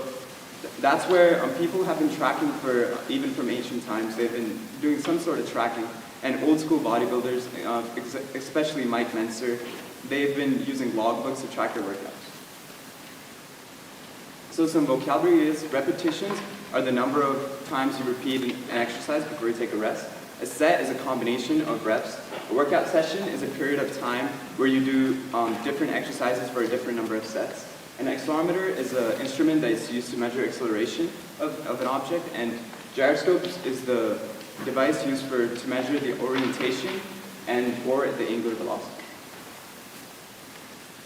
that's where people have been tracking for, even from ancient times, they've been doing some sort of tracking. And old school bodybuilders, especially Mike Menser, they've been using logbooks to track their workouts. So some vocabulary is, repetitions are the number of times you repeat an exercise before you take a rest. A set is a combination of reps. A workout session is a period of time where you do different exercises for a different number of sets. An accelerometer is an instrument that is used to measure acceleration of an object, and gyroscope is the device used to measure the orientation or the angular velocity.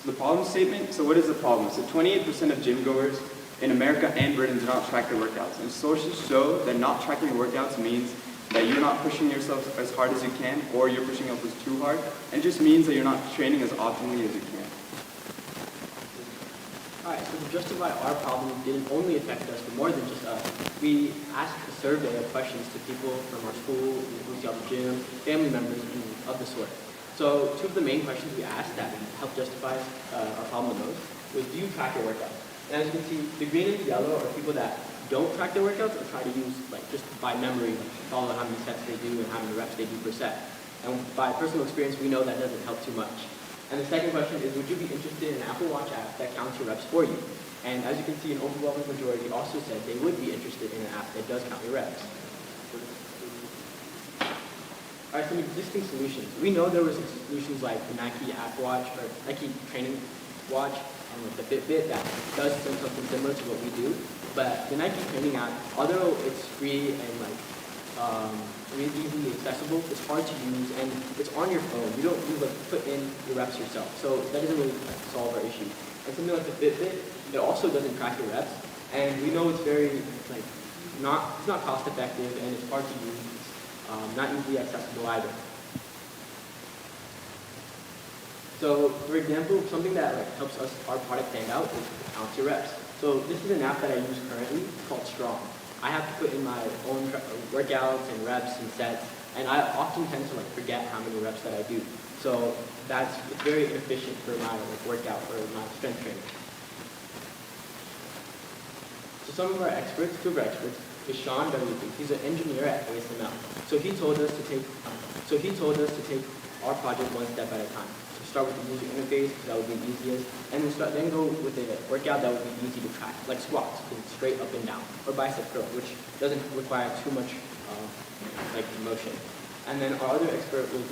So the problem statement, so what is the problem? So 28% of gym goers in America and Britain do not track their workouts. And sources show that not tracking your workouts means that you're not pushing yourself as hard as you can, or you're pushing yourself too hard. And it just means that you're not training as optimally as you can. Alright, so to justify our problem didn't only affect us, but more than just us. We asked a survey of questions to people from our school, the gym, family members, and of the sort. So two of the main questions we asked that helped justify our problem the most was, do you track your workouts? And as you can see, the green and the yellow are people that don't track their workouts or try to use, just by memory, follow how many sets they do and how many reps they do per set. And by personal experience, we know that doesn't help too much. And the second question is, would you be interested in an Apple Watch app that counts your reps for you? And as you can see, an overwhelming majority also said they would be interested in an app that does count your reps. Alright, some existing solutions. We know there were some solutions like the Nike Apple Watch or Nike Training Watch, like the Fitbit, that does something similar to what we do. But the Nike Training app, although it's free and really easily accessible, it's hard to use, and it's on your phone. You don't put in your reps yourself, so that doesn't really solve our issue. And something like the Fitbit, it also doesn't track your reps, and we know it's very it's not cost effective, and it's hard to use. Not easily accessible either. So, for example, something that helps our product stand out is count your reps. So this is an app that I use currently. It's called Strong. I have to put in my own workouts and reps and sets, and I often tend to forget how many reps that I do. So it's very inefficient for my workout, for my strength training. So some of our experts, two of our experts, is Sean W. He's an engineer at ASML. So he told us to take our project one step at a time. So start with the user interface, because that would be the easiest, and then go with a workout that would be easy to track, like squats, straight up and down, or bicep curl, which doesn't require too much motion. And then our other expert was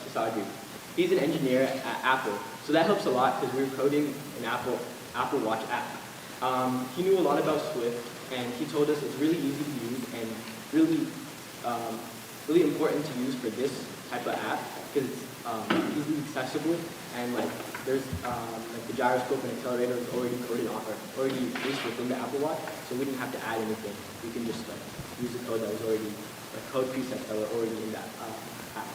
Sasadri. He's an engineer at Apple, so that helps a lot because we were coding an Apple Watch app. He knew a lot about Swift, and he told us it's really easy to use and really important to use for this type of app because it's easily accessible, and there's the gyroscope and accelerator is already used within the Apple Watch, so we didn't have to add anything. We can just use the code that was already code presets that were already in that app.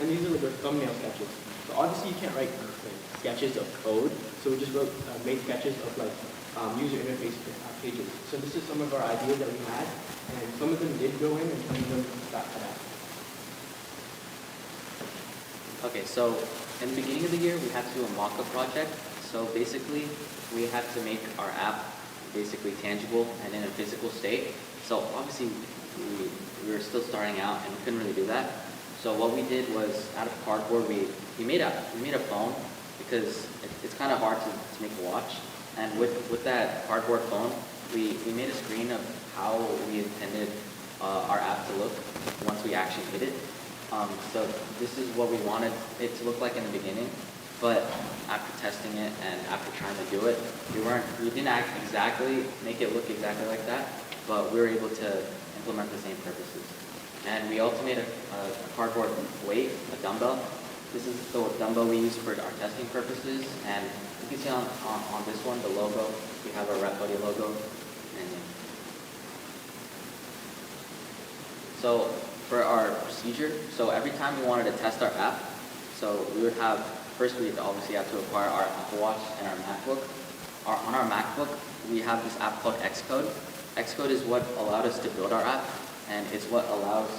And these are the thumbnail sketches. So obviously you can't write sketches of code, so we just made sketches of user interface pages. So this is some of our ideas that we had, and some of them did go in and some of them got cut out. Okay, so in the beginning of the year, we had to do a mock-up project. So basically, we had to make our app basically tangible and in a physical state. So obviously, we were still starting out and we couldn't really do that. So what we did was, out of cardboard, we made a phone because it's kind of hard to make a watch. And with that cardboard phone, we made a screen of how we intended our app to look once we actually hit it. So this is what we wanted it to look like in the beginning, but after testing it and after trying to do it, we didn't make it look exactly like that, but we were able to implement the same purposes. And we also made a cardboard weight, a dumbbell. This is the dumbbell we use for our testing purposes, and you can see on this one, the logo, we have our Rep Buddy logo. And so for our procedure, so every time we wanted to test our app, so we would have, first we obviously have to acquire our Apple Watch and our MacBook. On our MacBook, we have this app called Xcode. Xcode is what allowed us to build our app, and it's what allows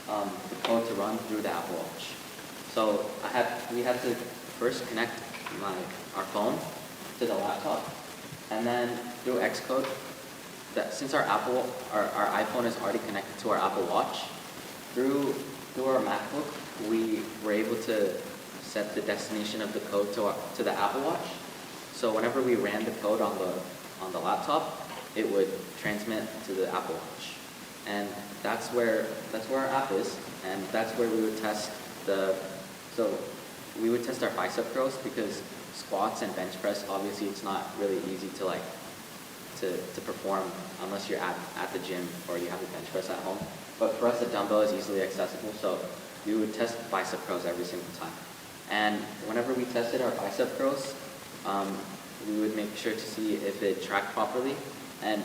the code to run through the Apple Watch. So we had to first connect our phone to the laptop, and then through Xcode, since our iPhone is already connected to our Apple Watch, through our MacBook, we were able to set the destination of the code to the Apple Watch. So whenever we ran the code on the laptop, it would transmit to the Apple Watch. And that's where our app is, and that's where we would test we would test our bicep curls, because squats and bench press, obviously it's not really easy to perform unless you're at the gym or you have a bench press at home. But for us, a dumbbell is easily accessible, so we would test bicep curls every single time. And whenever we tested our bicep curls, we would make sure to see if it tracked properly. And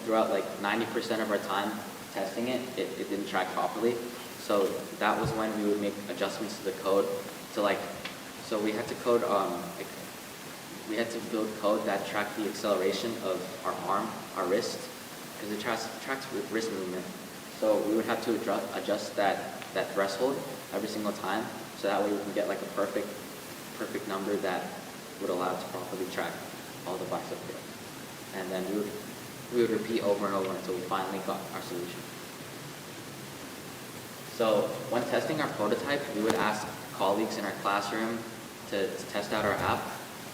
throughout like 90% of our time testing it didn't track properly. So that was when we would make adjustments to the code so we had to code, we had to build code that tracked the acceleration of our arm, our wrist, because it tracks wrist movement. So we would have to adjust that threshold every single time, so that way we can get like a perfect number that would allow it to properly track all the bicep curls. And then we would repeat over and over until we finally got our solution. So when testing our prototype, we would ask colleagues in our classroom to test out our app.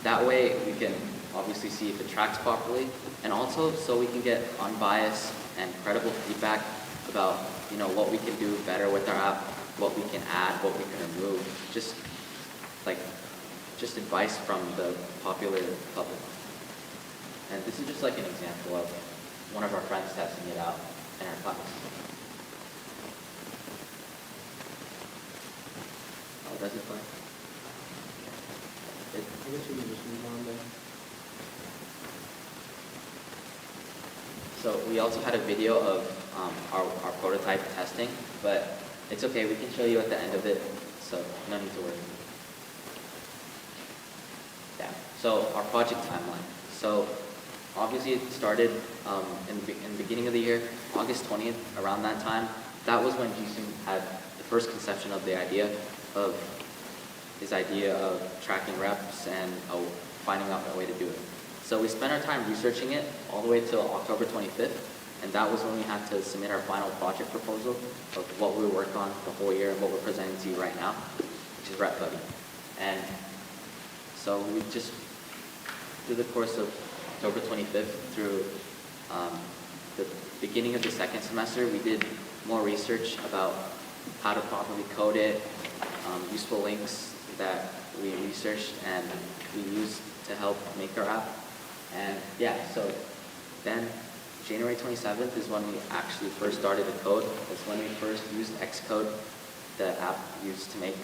That way we can obviously see if it tracks properly, and also so we can get unbiased and credible feedback about what we can do better with our app, what we can add, what we can remove, just advice from the popular public. And this is just like an example of one of our friends testing it out in our class. Oh, does it play? I guess we can just move on then. So we also had a video of our prototype testing, but it's okay, we can show you at the end of it, so no need to worry. Yeah, so our project timeline. So obviously it started in the beginning of the year, August 20th, around that time. That was when Jason had the first conception of his idea of tracking reps and finding out a way to do it. So we spent our time researching it all the way till October 25th, and that was when we had to submit our final project proposal of what we worked on the whole year and what we're presenting to you right now, which is Rep Buddy. And so we just, through the course of October 25th through the beginning of the second semester, we did more research about how to properly code it, useful links that we researched and we used to help make our app. And yeah, so then January 27th is when we actually first started the code. That's when we first used Xcode, the app used to make,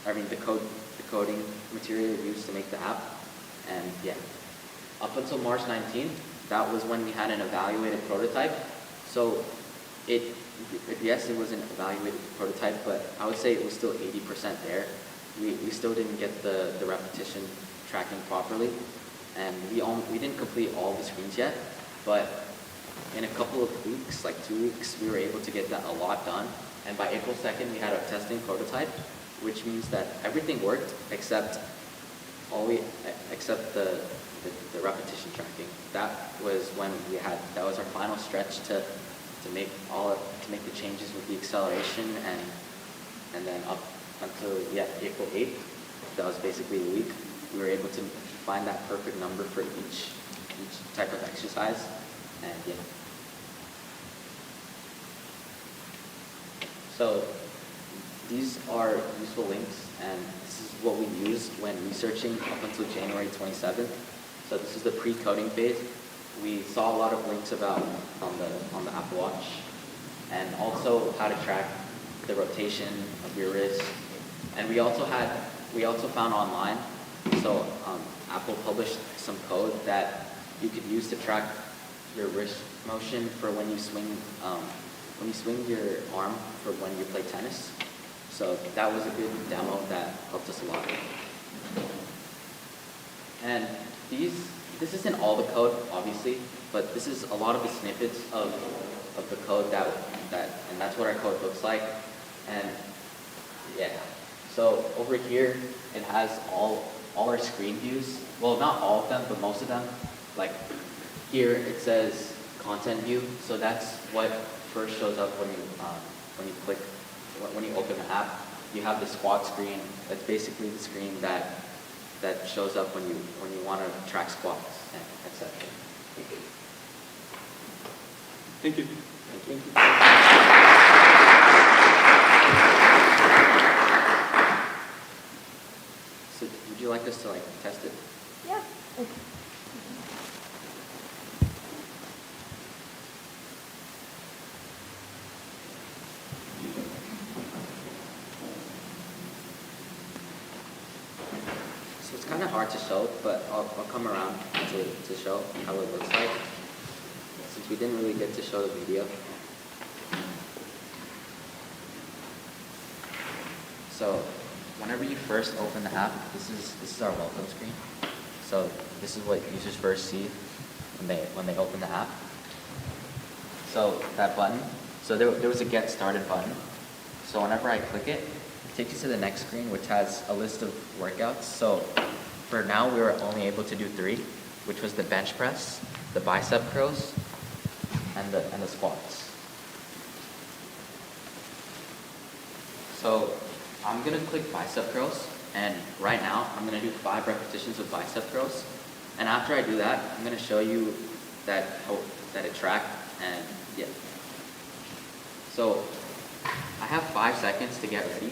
the coding material used to make the app. And yeah, up until March 19th, that was when we had an evaluated prototype. So yes, it was an evaluated prototype, but I would say it was still 80% there. We still didn't get the repetition tracking properly, and we didn't complete all the screens yet, but in a couple of weeks, like 2 weeks, we were able to get that a lot done. And by April 2nd, we had a testing prototype, which means that everything worked except the repetition tracking. That was when that was our final stretch to make the changes with the acceleration, and then up until April 8th, that was basically a week, we were able to find that perfect number for each type of exercise, and yeah. So these are useful links, and this is what we used when researching up until January 27th. So this is the pre-coding phase. We saw a lot of links about on the Apple Watch, and also how to track the rotation of your wrist. And we also found online. So Apple published some code that you could use to track your wrist motion for when you swing your arm for when you play tennis. So that was a good demo that helped us a lot. And this isn't all the code, obviously, but this is a lot of the snippets of the code and that's what our code looks like. And yeah, so over here it has all our screen views. Well, not all of them, but most of them. Like here it says content view, so that's what first shows up when you open the app. You have the squat screen. That's basically the screen that shows up when you want to track squats, and etc. Thank you. Thank you. So would you like us to test it? Yeah. So it's kind of hard to show, but I'll come around to show how it looks like, since we didn't really get to show the video. So whenever you first open the app, this is our welcome screen. So this is what users first see when they open the app. So that button, so there was a get started button. So whenever I click it, it takes you to the next screen, which has a list of workouts. So for now, we were only able to do 3, which was the bench press, the bicep curls, and the squats. So I'm gonna click bicep curls, and right now I'm gonna do 5 repetitions of bicep curls. And after I do that, I'm gonna show you that it tracked, and yeah. So I have 5 seconds to get ready.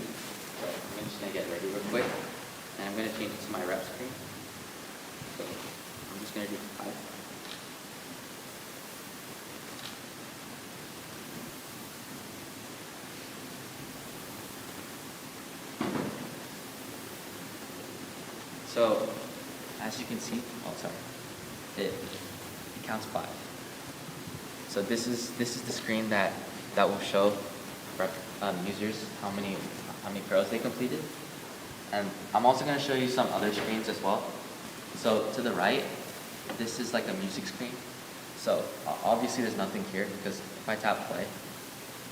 So I'm just gonna get ready real quick, and I'm gonna change it to my rep screen. So I'm just gonna do 5. So, as you can see, it counts 5. So this is the screen that will show users how many curls they completed. And I'm also going to show you some other screens as well. So to the right, this is like a music screen. So obviously there's nothing here, because if I tap play,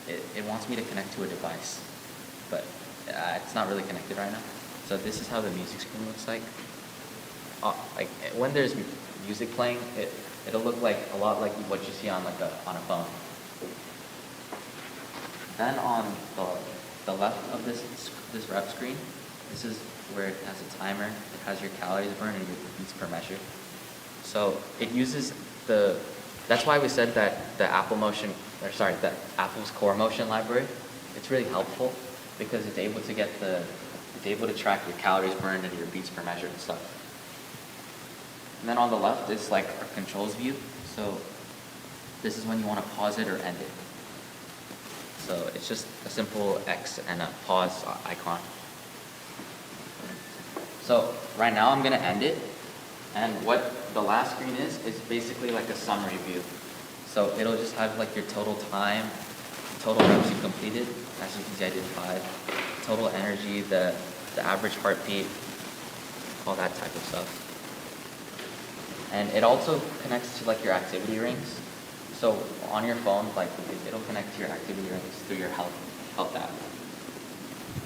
it wants me to connect to a device, but it's not really connected right now. So this is how the music screen looks like. Like when there's music playing, it'll look like a lot like what you see on a phone. Then on the left of this rep screen, this is where it has a timer. It has your calories burned and your beats per measure. So it uses that's why we said that the Apple's core motion library, it's really helpful, because it's able to track your calories burned and your beats per measure and stuff. And then on the left is like our controls view. So this is when you want to pause it or end it. So it's just a simple X and a pause icon. So right now I'm going to end it. And what the last screen is basically like a summary view. So it'll just have like your total time, total reps you completed. As you can see, I did 5. Total energy, the average heartbeat, all that type of stuff. And it also connects to like your activity rings. So on your phone, like it'll connect to your activity rings through your health app.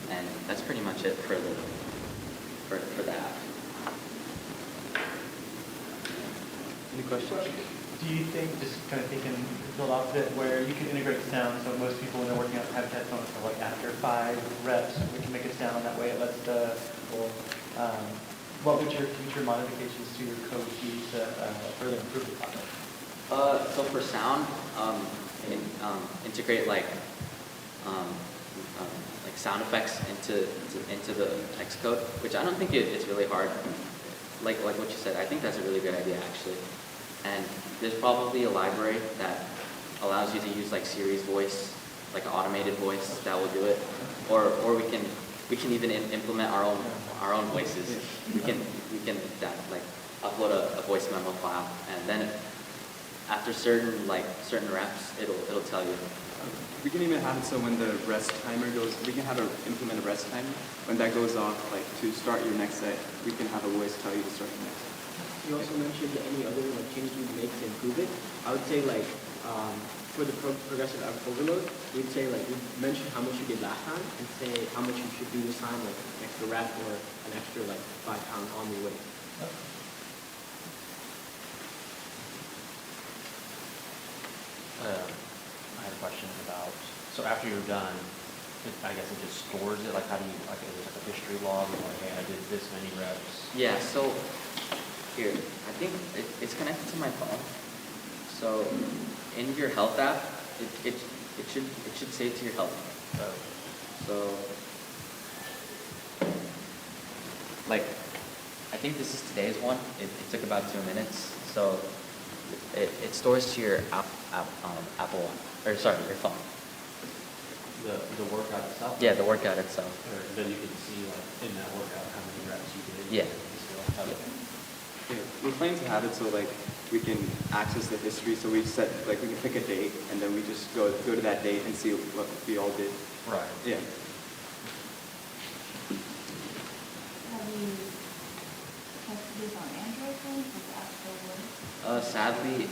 And that's pretty much it for the app. Any questions? Do you think, just kind of thinking, build off of it, where you can integrate sound, so most people when they're working out have headphones for like after 5 reps, we can make it sound that way, it lets the people, what would your future modifications to your code be to further improve the product? So for sound, integrate like sound effects into the text code, which I don't think it's really hard. Like what you said, I think that's a really good idea actually. And there's probably a library that allows you to use like Siri's voice, like an automated voice that will do it, or we can even implement our own voices. We can like upload a voice memo file, and then after certain reps, it'll tell you. We can even have it so when the rest timer goes, we can implement a rest timer. When that goes off, like to start your next set, we can have a voice tell you to start your next set. You also mentioned any other like changes we make to improve it. I would say like for the progressive overload, we'd say like we mentioned how much you did last time and say how much you should do this time, like an extra rep or an extra like 5 pound on the weight. I had a question about, so after you're done, I guess it just stores it, like how do you, like is it like a history log, or like, hey, I did this many reps? Yeah, so here, I think it's connected to my phone. So in your health app, it should save to your health. So like, I think this is today's one. It took about 2 minutes. So it stores to your Apple, or sorry, your phone. The workout itself? Yeah, the workout itself. Or then you can see like in that workout how many reps you did. Yeah. Yeah, we plan to have it so like we can access the history. So we set like we can pick a date and then we just go to that date and see what we all did. Right. Yeah. Have you tested this on Android phones? Does the app still work? Sadly,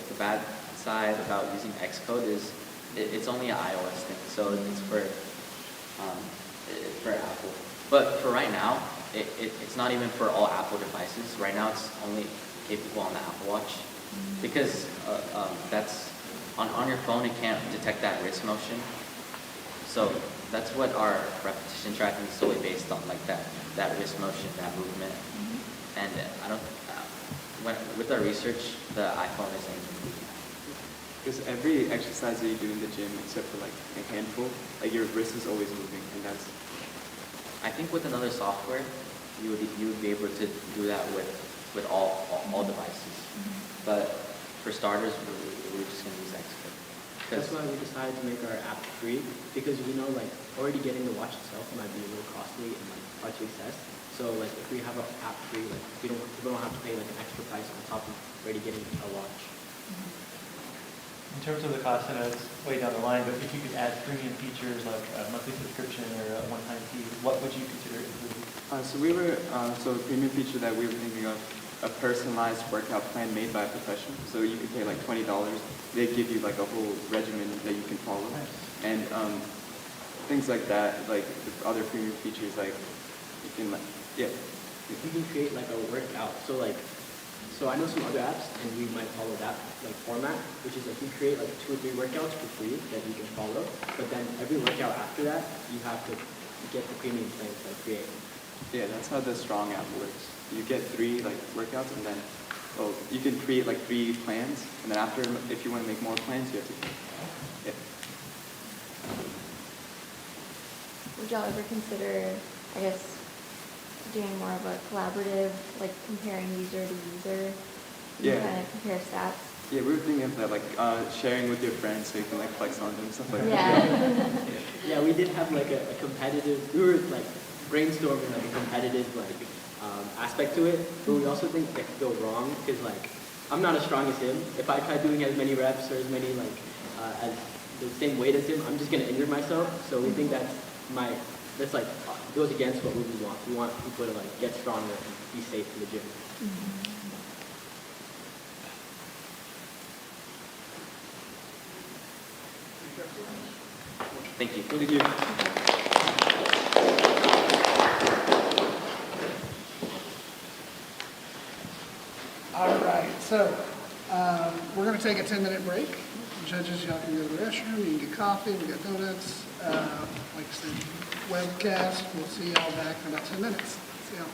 the bad side about using Xcode is it's only an iOS thing, so it's for Apple. But for right now, it's not even for all Apple devices. Right now, it's only capable on the Apple Watch because that's on your phone. It can't detect that wrist motion. So that's what our repetition tracking is solely based on, like that wrist motion, that movement. And I don't. With our research, the iPhone isn't. Because every exercise that you do in the gym, except for like a handful, like your wrist is always moving, and that's. I think with another software, you would be able to do that with all devices. But for starters, we're just gonna use Xcode. That's why we decided to make our app free, because we know like already getting the watch itself might be a little costly and like hard to access. So like if we have our app free, like we don't have to pay like an extra price on top of already getting a watch. In terms of the cost, I know it's way down the line, but if you could add premium features like a monthly subscription or a one-time fee, what would you consider included? So the premium feature that we were thinking of, a personalized workout plan made by a professional. So you could pay like $20. They give you like a whole regimen that you can follow. Nice. And things like that, like the other premium features, like you can yeah. If you can create like a workout, so I know some other apps, and we might follow that like format, which is like you create like 2 or 3 workouts for free that you can follow, but then every workout after that, you have to get the premium plan to like create. Yeah, that's how the Strong app works. You get 3 like workouts, and then you can create like 3 plans, and then after, if you want to make more plans, you have to. Yeah. Would y'all ever consider, I guess, doing more of a collaborative, like comparing user to user? Yeah. Kind of compare stats. Yeah, we were thinking of that, like sharing with your friends so you can like flex on them, stuff like Yeah. that. Yeah, we did have like a competitive. We were like brainstorming like a competitive like aspect to it, but we also think that could go wrong because like I'm not as strong as him. If I try doing as many reps or as many like as the same weight as him, I'm just gonna injure myself. So we think that's like goes against what we want. We want people to like get stronger and be safe in the gym. Thank you. Thank you. All right, so we're going to take a 10-minute break. Judges, y'all can go to the restroom, you can get coffee, we got donuts. Like I said, webcast, we'll see y'all back in about 10 minutes. See y'all.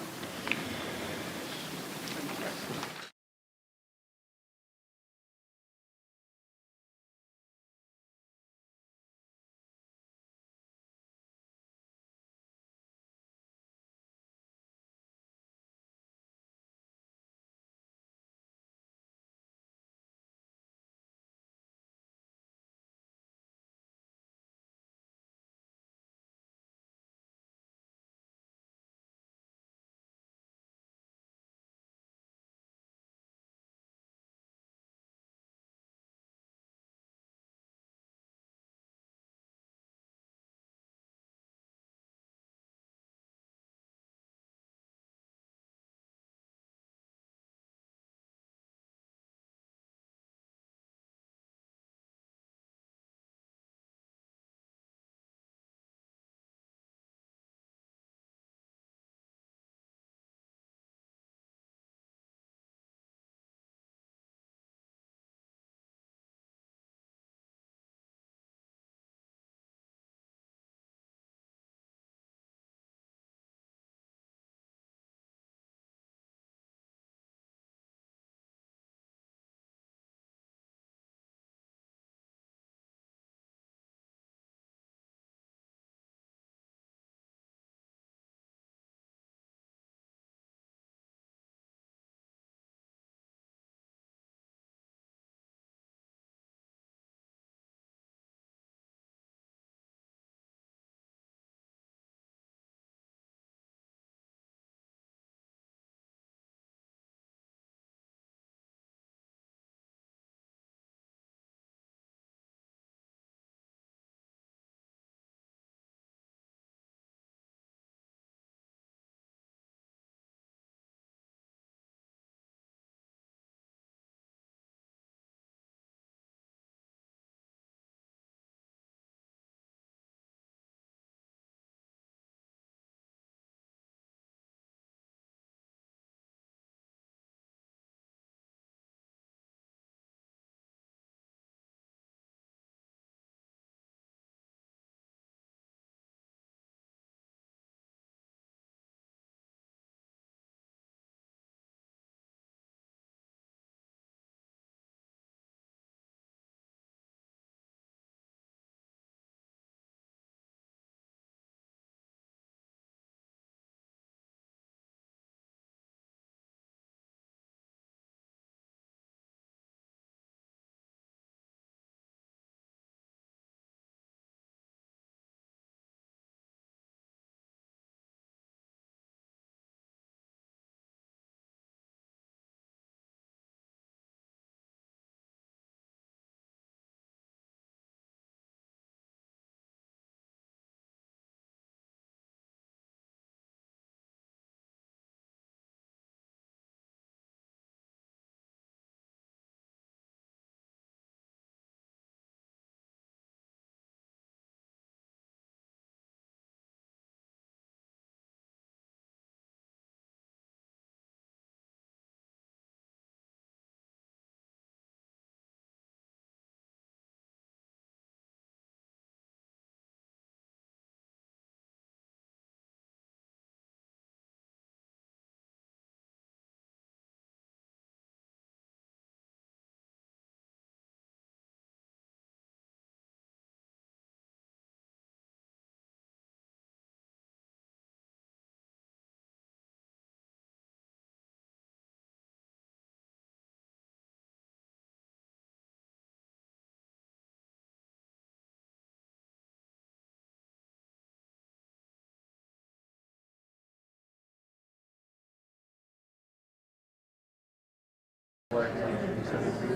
work, like,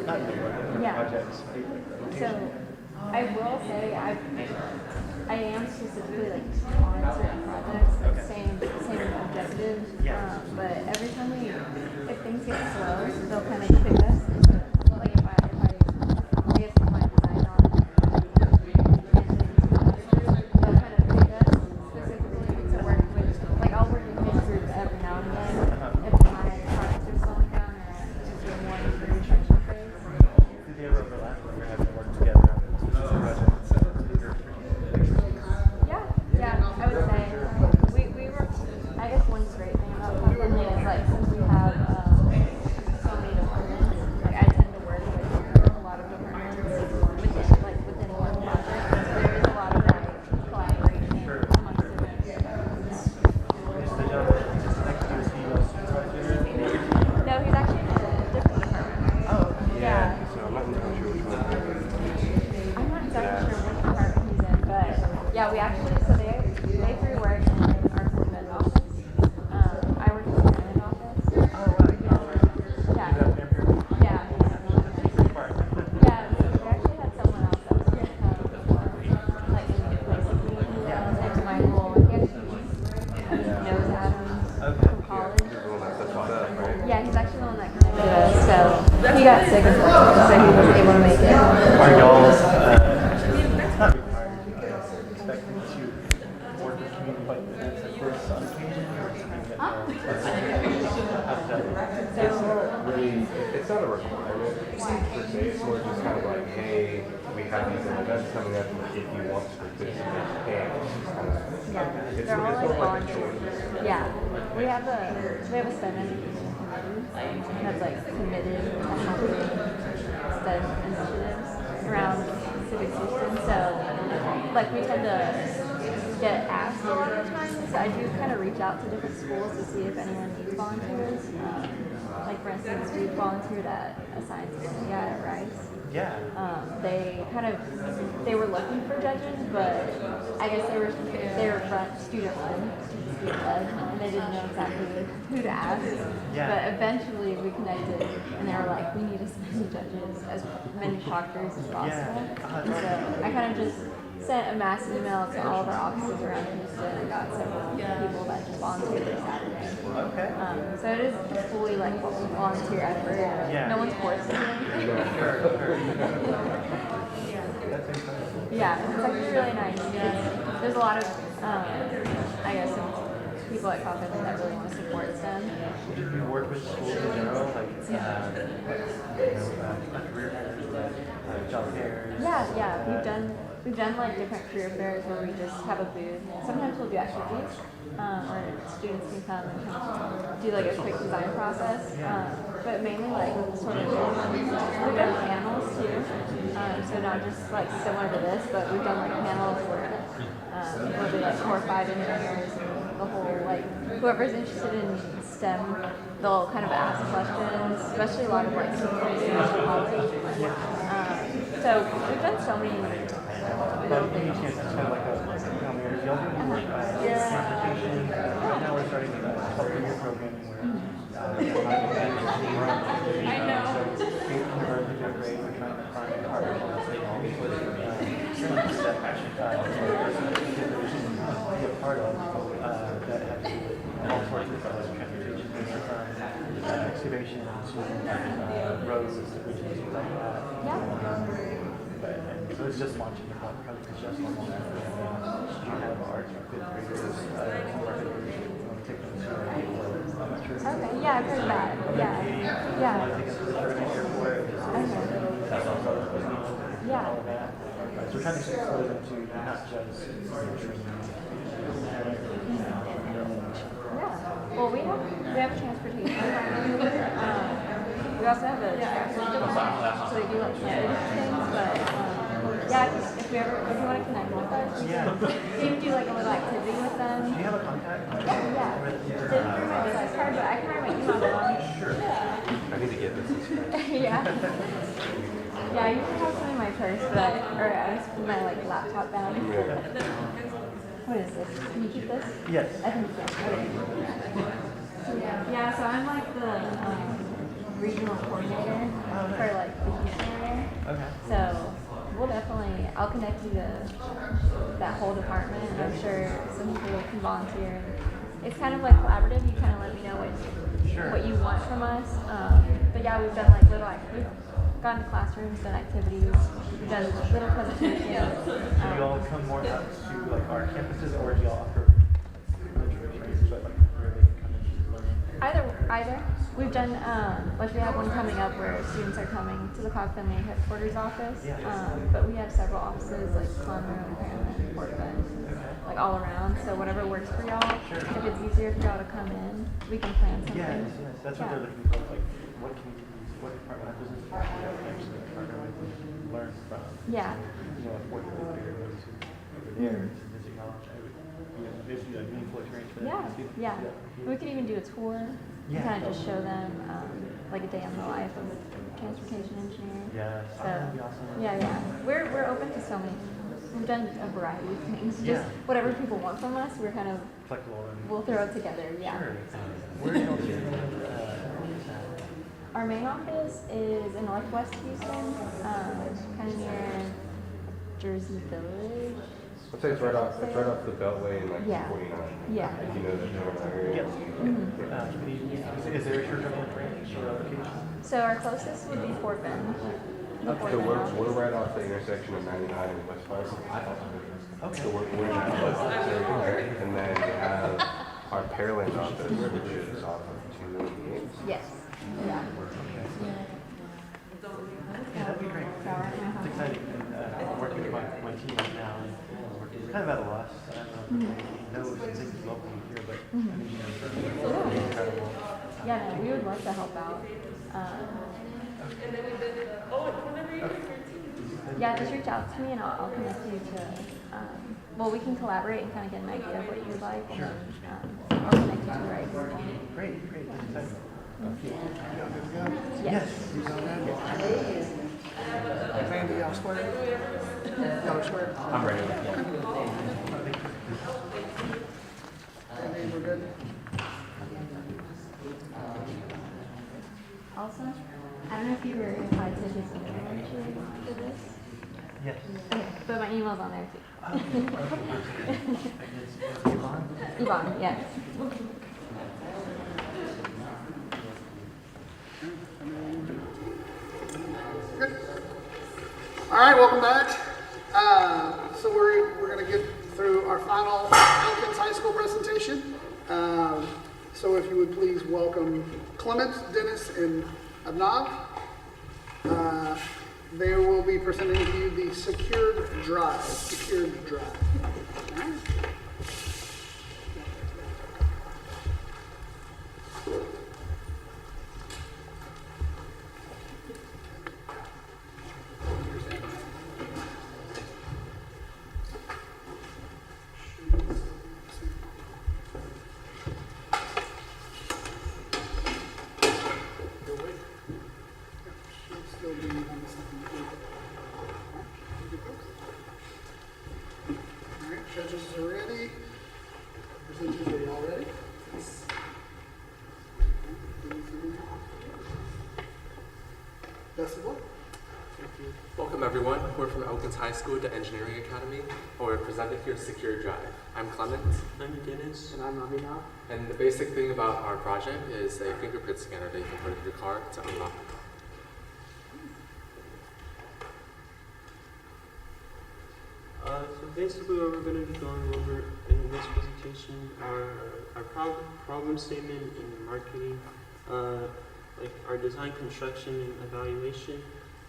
not your work, your Yeah. projects. So I will say I am specifically like on certain projects, like same objectives. Yeah. But every time if things get slow, they'll kind of pick us. Like if I guess if my design on it, they'll kind of pick us specifically to work with. Like I'll work in his group every now and then if my projects are slowing down or if we're more in the research phase. Did they ever overlap when you're having to work together on projects? Yeah, I would say we were. I guess one great thing about Coffin is like since we have so many departments, like I tend to work with a lot of departments within one project. So there is a lot of like collaboration amongst different departments. Is the job just next to the CEO supervisor? No, he's actually in a different department, right? Oh, yeah. So I'm not really sure which one. I'm not exactly sure which department he's in, but yeah, we actually, so they three work in our corporate office. I work in the Senate office. Oh, wow. Yeah. Yeah. Yeah, so we actually had someone else that was going to come before, like in place of me. His name's Michael. He actually knows Adams from college. Yeah, he's actually the one that connected us. So he got sick unfortunately, so he wasn't able to make it. Are y'all not required, expecting to work with community like events like this on occasion, or something that Really, it's not a requirement per se. It's more just kind of like, hey, we have these events coming up, and if you want to participate, you can. It's They're all more like like a volunteers. choice. Yeah, we have a STEM education committee that's like committed to helping STEM initiatives around civic systems. So like we tend to get asked a lot of the times. So I do kind of reach out to different schools to see if anyone needs volunteers. Like for instance, we volunteered at a science committee at Rice. Yeah. They were looking for judges, but I guess they were student run, and they didn't know exactly who to ask. Yeah. But eventually we connected, and they were like, we need as many judges, as many proctors as possible. Yeah. And so I kind of just sent a mass email to all of our offices around Houston and got several people that just volunteered this Saturday. Okay. So it is fully like volunteer effort. Yeah. No one's forced to do anything. That's incredible. Yeah, it's actually really nice. There's a lot of, I guess, people at Coffin that really want to support STEM. Do you work with schools in general, like career fairs, job fairs? Yeah. We've done like different career fairs where we just have a booth. Sometimes we'll do activities, or students can come and kind of do like a quick design process. But mainly like sort of, we've done panels too. So not just like similar to this, but we've done like panels where there'll be like 4 or 5 engineers and the whole like whoever's interested in STEM, they'll kind of ask questions, especially a lot of like students in college. So we've done so many little things. It's kind of like a transportation. Now we're starting with a couple-year programming where I know. So kindergarten to fifth grade, we're trying to find partnerships to be a part of that have to do with all sorts of transportation, from excavation to roads, bridges, things like that. So it's just launching the project. It's just launching it. You have our fifth graders, take them to Okay, yeah, I've heard that. Yeah. Take us to the airport. Yeah. So we're trying to expose them to not just training. Yeah. Well, we have transportation. We also have a traffic department, so they do like things, but yeah, if you want to connect with us, you can do like a little activity with them. Do you have a contact? Yeah. Didn't bring my business card, but I can write my email down. Sure. I need to get this. Yeah, you can have some in my purse, or I just put my like laptop down. What is this? Can you keep this? Yes. I think you can. Yeah, so I'm like the regional coordinator for like the Houston area. Okay. So we'll definitely, I'll connect you to that whole department, and I'm sure some people can volunteer. It's kind of like collaborative. You kind of let me know what you want from us. But yeah, we've done like we've gone to classrooms, done activities, we've done little presentations. Do you all come more out to like our campuses, or do you all offer virtual trainings like where they can come and learn? Either. We've done, like we have one coming up where students are coming to the Cog Family Headquarters office, but we have several offices like Conroe, Pearland, Fort Bend, like all around, so whatever works for y'all. If it's easier for y'all to come in, we can plan something. Yes, that's what they're looking for, like what can we use, what department of business can we actually partner with and learn from. Yeah. You know, afford to live here, those who over there to visit y'all. Basically like meaningful experience for them. Yeah. We could even do a tour. Kind of just show them like a day in the life of a transportation engineer. Yeah, so that'd be awesome. Yeah. We're open to so many. We've done a variety of things. Just whatever people want from us, we're kind of flexible. We'll throw it together. Yeah. Sure. Where do you Our main office is in Northwest Houston, kind of near Jersey Village. I'd say it's right off the Beltway in like 49. Yeah. If you know the general area. Is there a church on the range or location? So our closest would be Fort Bend. So we're right off the intersection of 99 and West 5. Okay. So we're in that place. And then we have our Pearland office, which is off of 288. Yes. Yeah. Yeah, that'd be great. It's exciting. And I'm working with my team right now. And we're kind of at a loss. I don't know if you know some things locally here, but I think you know, it's incredible. Yeah, no, we would love to help out. Yeah, just reach out to me and I'll connect you to, well, we can collaborate and kind of get an idea of what you'd like. And then I'll connect you to the right people. Great. That's exciting. Yes. Randy, y'all swear? Y'all swear? I'm ready. Randy, we're good? Also, I don't know if you were invited to his email entry for this. Yes. Okay, but my email's on there too. Yvonne? Yes. Good. All right, welcome back. So we're going to get through our final Elkins High School presentation. So if you would please welcome Clement, Dennis, and Abnav. They will be presenting to you the Secured Drive. All right. Judges are ready. Presenters, are you all ready? Yes. Best of luck. Thank you. Welcome everyone. We're from Elkins High School to Engineering Academy, and we're presented here Secure Drive. I'm Clement. I'm Dennis. And I'm Abhinav. And the basic thing about our project is a fingerprint scanner that you can put in your car to unlock the car. So basically what we're going to be going over in this presentation are our problem statement and marketing, like our design, construction, and evaluation,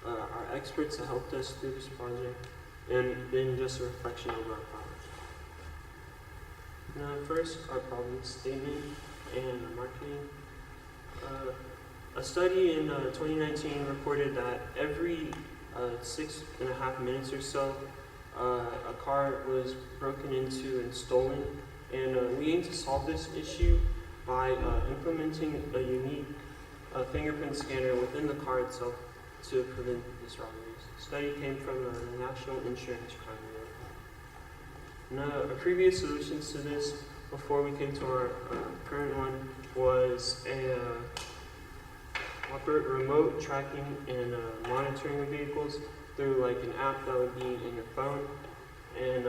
our experts that helped us through this project, and then just a reflection of our project. Now first, our problem statement and marketing. A study in 2019 reported that every 6.5 minutes or so, a car was broken into and stolen, and we aim to solve this issue by implementing a unique fingerprint scanner within the car itself to prevent these robberies. The study came from the National Insurance Crime Bureau. Now, our previous solutions to this, before we came to our current one, was offer remote tracking and monitoring of vehicles through like an app that would be in your phone, and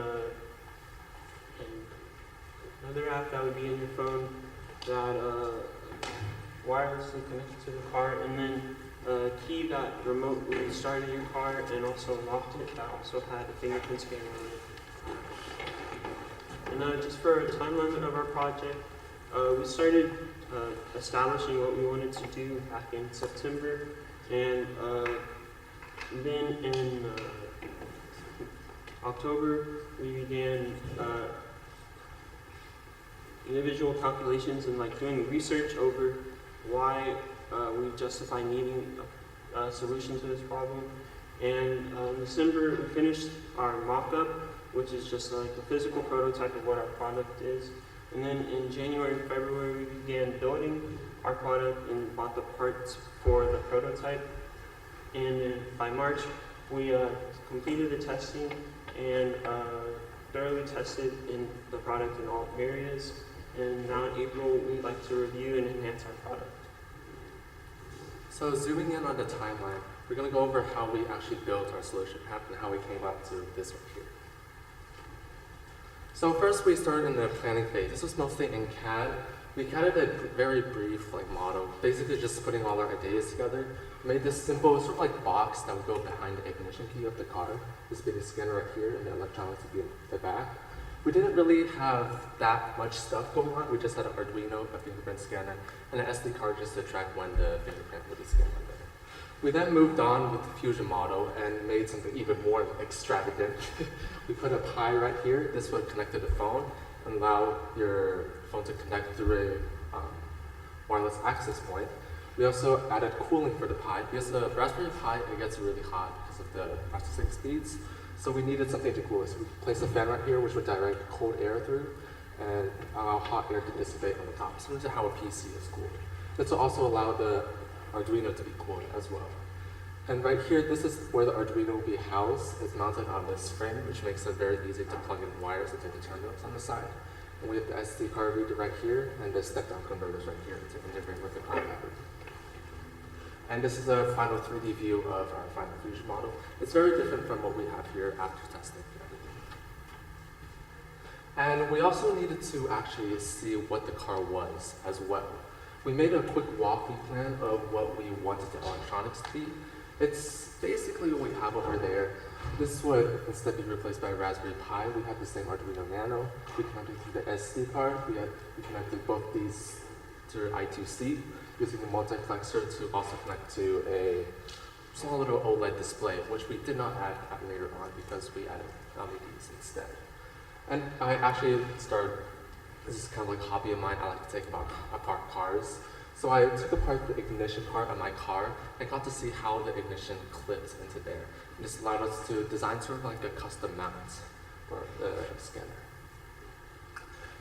another app that would be in your phone that wirelessly connected to the car, and then a key that remotely started your car and also locked it, that also had a fingerprint scanner on it. And just for a time limit of our project, we started establishing what we wanted to do back in September, and then in October we began individual calculations and like doing research over why we justify needing a solution to this problem. And in December we finished our mock-up, which is just like a physical prototype of what our product is. And then in January and February we began building our product and bought the parts for the prototype. And then by March we completed the testing and thoroughly tested in the product in all areas. And now in April, we'd like to review and enhance our product. So zooming in on the timeline, we're going to go over how we actually built our solution app and how we came up to this right here. So first we started in the planning phase. This was mostly in CAD. We CAD'd a very brief model, basically just putting all our ideas together. Made this simple sort of like box that would go behind the ignition key of the car. This big scanner right here and the electronics would be in the back. We didn't really have that much stuff going on. We just had an Arduino, a fingerprint scanner, and an SD card just to track when the fingerprint would be scanned on there. We then moved on with the Fusion model and made something even more extravagant. We put a Pi right here. This would connect to the phone and allow your phone to connect through a wireless access point. We also added cooling for the Pi. Because the Raspberry Pi, it gets really hot because of the processing speeds. So we needed something to cool it. So we placed a fan right here, which would direct cold air through and allow hot air to dissipate on the top, similar to how a PC is cooled. This will also allow the Arduino to be cooled as well. And right here, this is where the Arduino will be housed. It's mounted on this frame, which makes it very easy to plug in wires into the terminals on the side. And we have the SD card reader right here, and the step-down converters right here to integrate with the car battery. And this is a final 3D view of our final Fusion model. It's very different from what we have here after testing and everything. And we also needed to actually see what the car was as well. We made a quick walkthrough plan of what we wanted the electronics to be. It's basically what we have over there. This would instead be replaced by a Raspberry Pi. We have the same Arduino Nano. We connected through the SD card. We connected both these to I2C, using the multiplexer to also connect to a small little OLED display, which we did not add later on because we added LEDs instead. And I actually started, this is kind of like a hobby of mine, I like to take apart cars. So I took apart the ignition part of my car and got to see how the ignition clips into there. And this allowed us to design sort of like a custom mount for the scanner.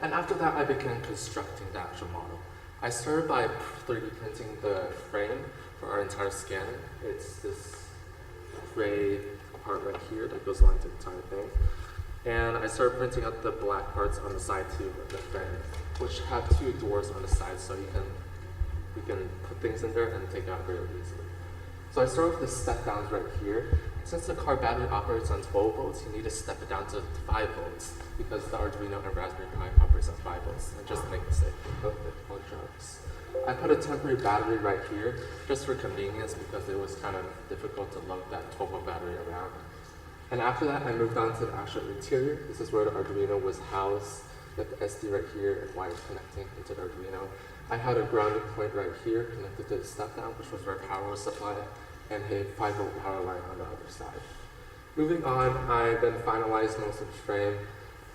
And after that, I began constructing the actual model. I started by 3D printing the frame for our entire scanner. It's this gray part right here that goes along the entire thing. And I started printing out the black parts on the side too of the frame, which have 2 doors on the side, so you can put things in there and take it out very easily. So I started with the step downs right here. Since the car battery operates on 12 volts, you need to step it down to 5 volts because the Arduino and Raspberry Pi operates on 5 volts, and just to make it safe with the electronics. I put a temporary battery right here just for convenience because it was kind of difficult to lug that 12 volt battery around. And after that, I moved on to the actual interior. This is where the Arduino was housed. You have the SD right here and wires connecting into the Arduino. I had a grounding point right here connected to the step down, which was where power was supplied, and a 5 volt power line on the other side. Moving on, I then finalized most of the frame.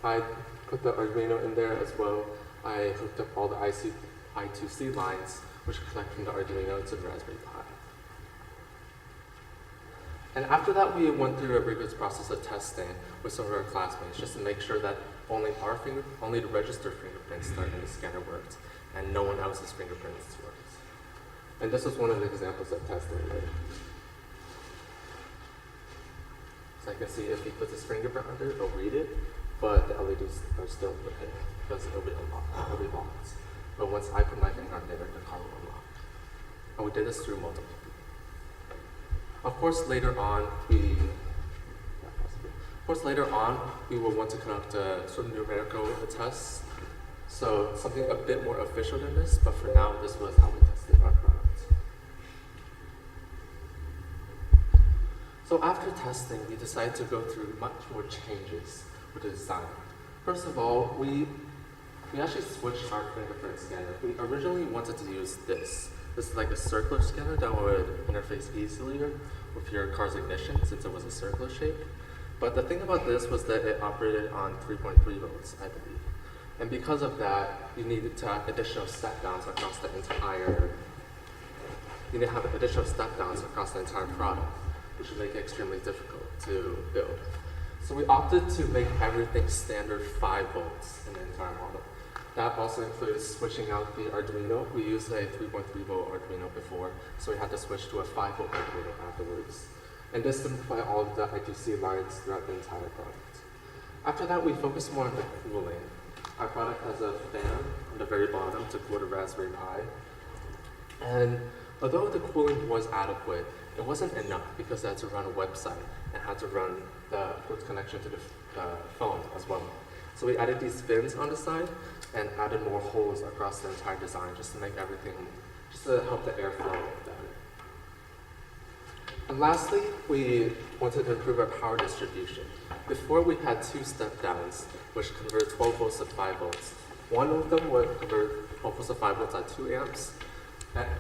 I put the Arduino in there as well. I hooked up all the I2C lines, which connect from the Arduino to the Raspberry Pi. And after that, we went through a rigorous process of testing with some of our classmates just to make sure that only the registered fingerprints starting the scanner worked, and no one else's fingerprints worked. And this is one of the examples of testing later. So I can see if he puts his fingerprint under it, it'll read it, but the LEDs are still red because it'll be unlocked, it'll be locked. But once I put my finger on there, the car will unlock. And we did this through multiple people. Of course, later on, we will want to conduct sort of numerical tests. So something a bit more official than this, but for now, this was how we tested our product. So after testing, we decided to go through much more changes with the design. First of all, we actually switched our fingerprint scanner. We originally wanted to use this. This is like a circular scanner that would interface easily with your car's ignition since it was a circular shape. But the thing about this was that it operated on 3.3 volts, I believe. And because of that, you needed to have additional step downs across the entire product, which would make it extremely difficult to build. So we opted to make everything standard 5 volts in the entire model. That also includes switching out the Arduino. We used a 3.3 volt Arduino before, so we had to switch to a 5 volt Arduino afterwards. And this simplified all of the I2C lines throughout the entire product. After that, we focused more on the cooling. Our product has a fan on the very bottom to cool the Raspberry Pi. And although the cooling was adequate, it wasn't enough because it had to run a website and had to run the port connection to the phone as well. So we added these fins on the side and added more holes across the entire design just to make everything, just to help the airflow better. And lastly, we wanted to improve our power distribution. Before we had 2 step downs, which convert 12 volts to 5 volts. One of them would convert 12 volts to 5 volts at 2 amps,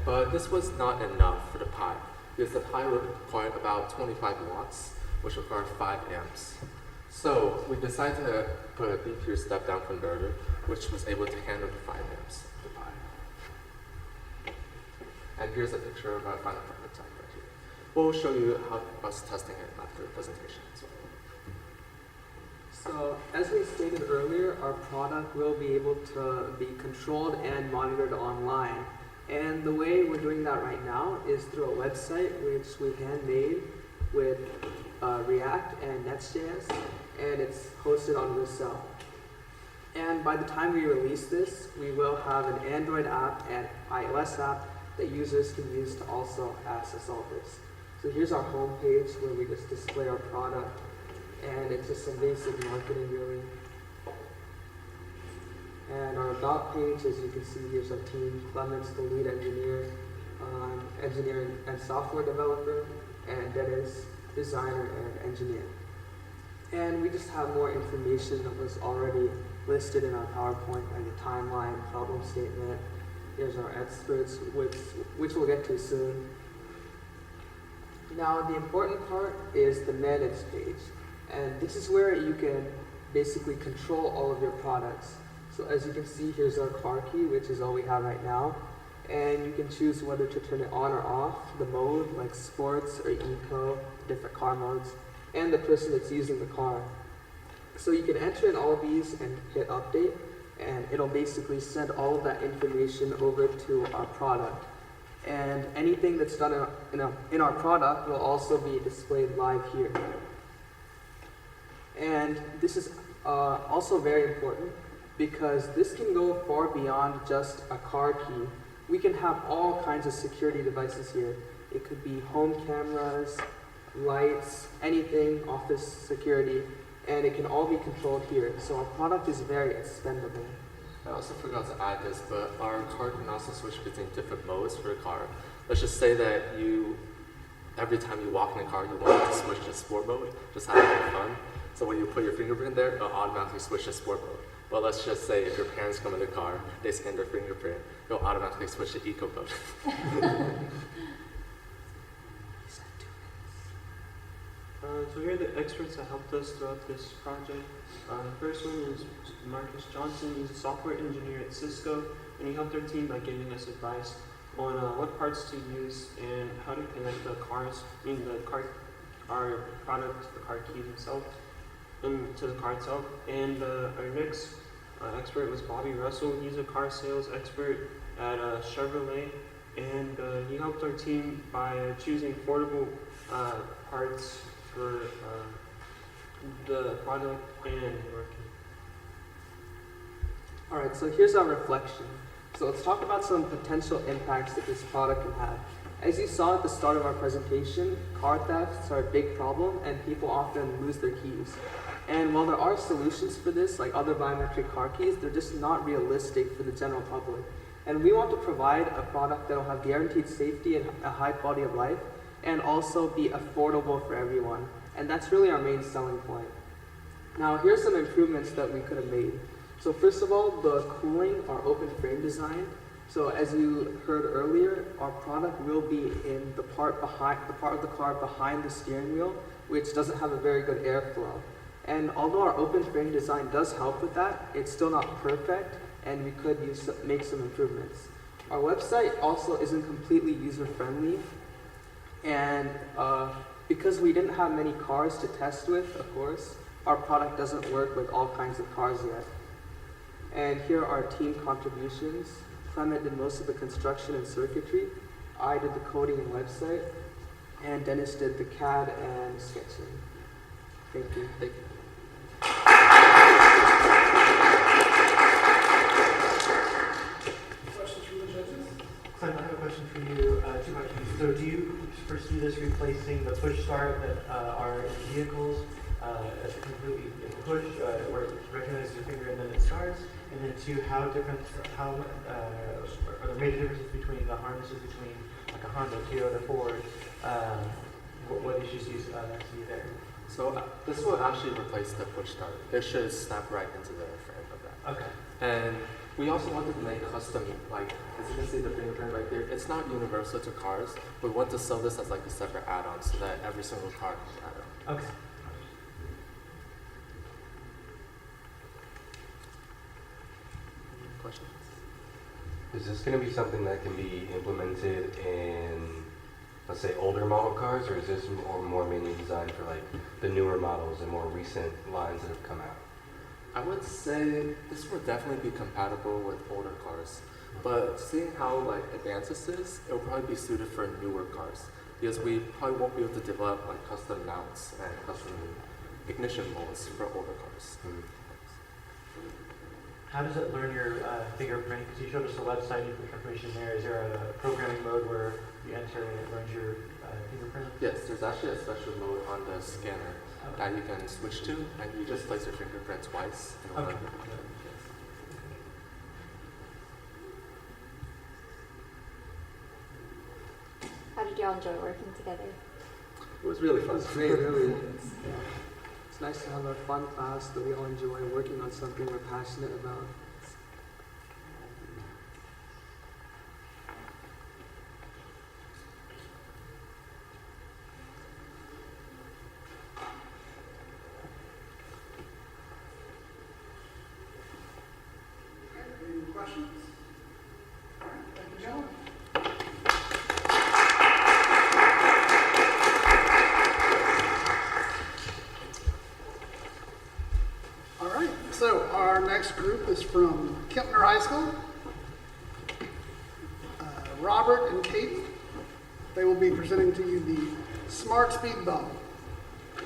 but this was not enough for the Pi, because the Pi required about 25 watts, which required 5 amps. So we decided to put a B-tier step down converter, which was able to handle the 5 amps of the Pi. And here's a picture of our final prototype right here. We'll show you us testing it after the presentation as well. So, as we stated earlier, our product will be able to be controlled and monitored online. And the way we're doing that right now is through a website which we handmade with React and Next.js, and it's hosted on Reese. And by the time we release this, we will have an Android app and iOS app that users can use to also access all this. So here's our homepage where we just display our product, and it's just some basic marketing really. And our about page, as you can see, here's our team. Clement's the lead engineer, engineering and software developer, and Dennis, designer and engineer. And we just have more information that was already listed in our PowerPoint, and the timeline, problem statement. Here's our experts, which we'll get to soon. Now, the important part is the manage page. And this is where you can basically control all of your products. So as you can see, here's our car key, which is all we have right now. And you can choose whether to turn it on or off, the mode, like sports or eco, different car modes, and the person that's using the car. So you can enter in all of these and hit update, and it'll basically send all of that information over to our product. And anything that's done in our product will also be displayed live here. And this is also very important because this can go far beyond just a car key. We can have all kinds of security devices here. It could be home cameras, lights, anything, office security, and it can all be controlled here. So our product is very expendable. I also forgot to add this, but our car can also switch between different modes for a car. Let's just say that every time you walk in a car, you want to switch to sport mode, just having fun. So when you put your fingerprint there, it'll automatically switch to sport mode. But let's just say if your parents come in the car, they scan their fingerprint, it'll automatically switch to eco mode. So here are the experts that helped us throughout this project. The first one is Marcus Johnson. He's a software engineer at Cisco, and he helped our team by giving us advice on what parts to use and how to connect the cars, our product, the car key themselves, to the car itself. And our next expert was Bobby Russell. He's a car sales expert at Chevrolet, and he helped our team by choosing affordable parts for the product and working. Alright, so here's our reflection. So let's talk about some potential impacts that this product can have. As you saw at the start of our presentation, car thefts are a big problem and people often lose their keys. And while there are solutions for this, like other biometric car keys, they're just not realistic for the general public. And we want to provide a product that will have guaranteed safety and a high quality of life, and also be affordable for everyone. And that's really our main selling point. Now, here's some improvements that we could have made. So first of all, the cooling, our open frame design. So as you heard earlier, our product will be in the part of the car behind the steering wheel, which doesn't have a very good airflow. And although our open frame design does help with that, it's still not perfect, and we could make some improvements. Our website also isn't completely user-friendly, and because we didn't have many cars to test with, of course, our product doesn't work with all kinds of cars yet. And here are our team contributions. Clement did most of the construction and circuitry. I did the coding and website, and Dennis did the CAD and sketching. Thank you. Thank you. Questions from the judges? Clem, I have a question for you, two questions. So do you foresee this replacing the push start that are in vehicles as a completely push, where it recognizes your finger and then it starts? And then two, are there major differences between the harnesses between like a Honda, Toyota, Ford? What issues do you see there? So this will actually replace the push start. It should snap right into the frame of that. Okay. And we also wanted to make custom, like, as you can see the fingerprint right there, it's not universal to cars. We want to sell this as like a separate add-on so that every single car can add on. Okay. Questions? Is this going to be something that can be implemented in, let's say, older model cars, or is this more mainly designed for like the newer models and more recent lines that have come out? I would say this will definitely be compatible with older cars, but seeing how like advanced this is, it will probably be suited for newer cars because we probably won't be able to develop like custom mounts and custom ignition molds for older cars. How does it learn your fingerprint? Because you showed us the website, you put information there. Is there a programming mode where you enter and it learns your fingerprint? Yes, there's actually a special mode on the scanner that you can switch to, and you just place your fingerprint twice. And Okay. How did y'all enjoy working together? It was really fun. It's really it's nice to have a fun class that we all enjoy working on something we're passionate about. Any questions? All right, thank you, gentlemen. All right, so our next group is from Kempner High School. Robert and Katie. They will be presenting to you the Smart Speed Bump. All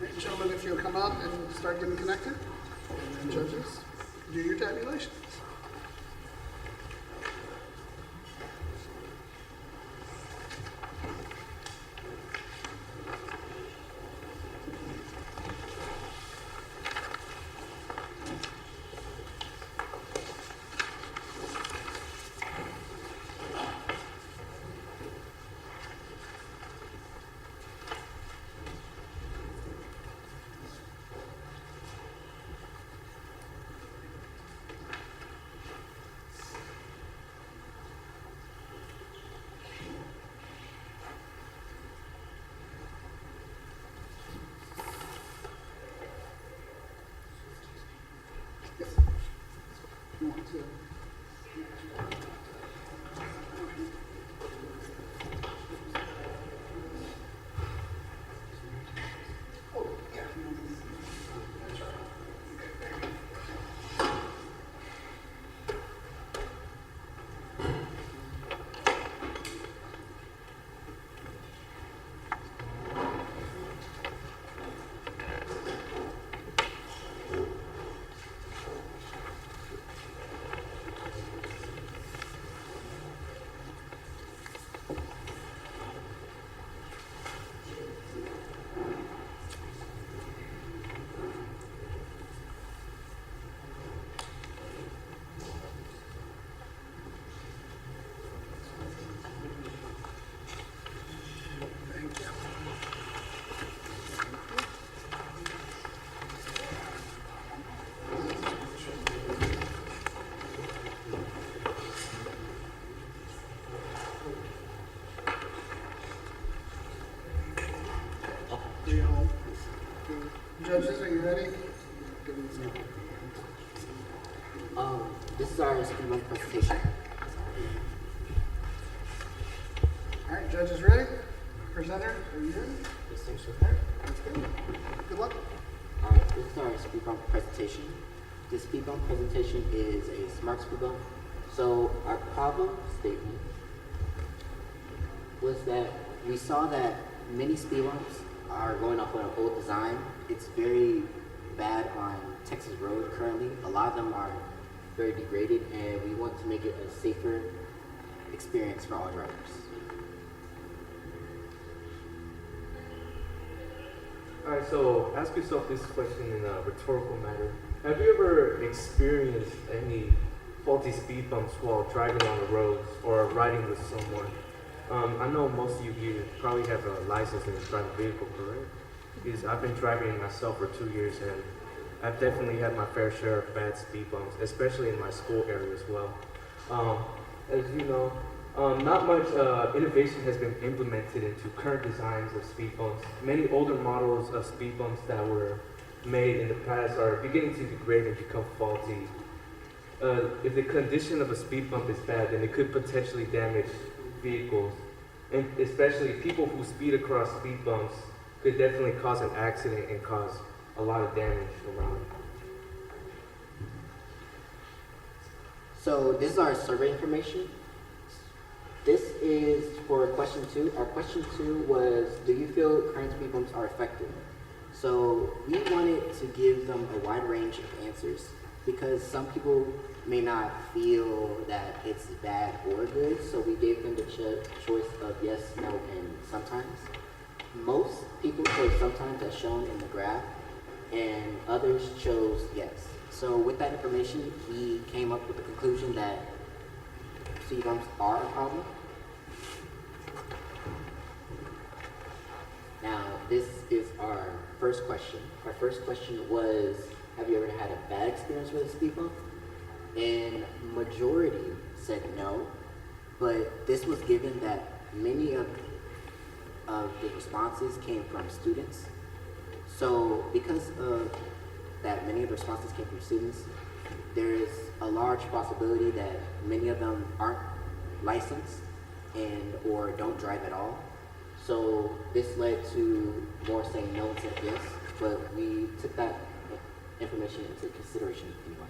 right, gentlemen, if you'll come up and start getting connected, and then judges, do your tabulations. You want to? Oh, yeah. That's right. Okay, there you go. Judges, are you ready? This is our speed bump presentation. All right, judges ready? Presenter, are you ready? Yes, sir. Let's go. Good luck. Alright, this is our speed bump presentation. This speed bump presentation is a smart speed bump. So our problem statement was that we saw that many speed bumps are going off on an old design. It's very bad on Texas Road currently. A lot of them are very degraded, and we want to make it a safer experience for all drivers. Alright, so ask yourself this question in a rhetorical matter. Have you ever experienced any faulty speed bumps while driving on the roads or riding with someone? I know most of you here probably have a license and drive a vehicle, correct? Because I've been driving myself for 2 years, and I've definitely had my fair share of bad speed bumps, especially in my school area as well. As you know, not much innovation has been implemented into current designs of speed bumps. Many older models of speed bumps that were made in the past are beginning to degrade and become faulty. If the condition of a speed bump is bad, then it could potentially damage vehicles, and especially people who speed across speed bumps could definitely cause an accident and cause a lot of damage around. So this is our survey information. This is for question 2. Our question 2 was, do you feel current speed bumps are effective? So we wanted to give them a wide range of answers because some people may not feel that it's bad or good, so we gave them the choice of yes, no, and sometimes. Most people chose sometimes as shown in the graph, and others chose yes. So with that information, we came up with the conclusion that speed bumps are a problem. Now, this is our first question. Our first question was, have you ever had a bad experience with a speed bump? And majority said no, but this was given that many of the responses came from students. So because of that many of the responses came from students, there's a large possibility that many of them aren't licensed and or don't drive at all. So this led to more saying no and said yes, but we took that information into consideration anyway.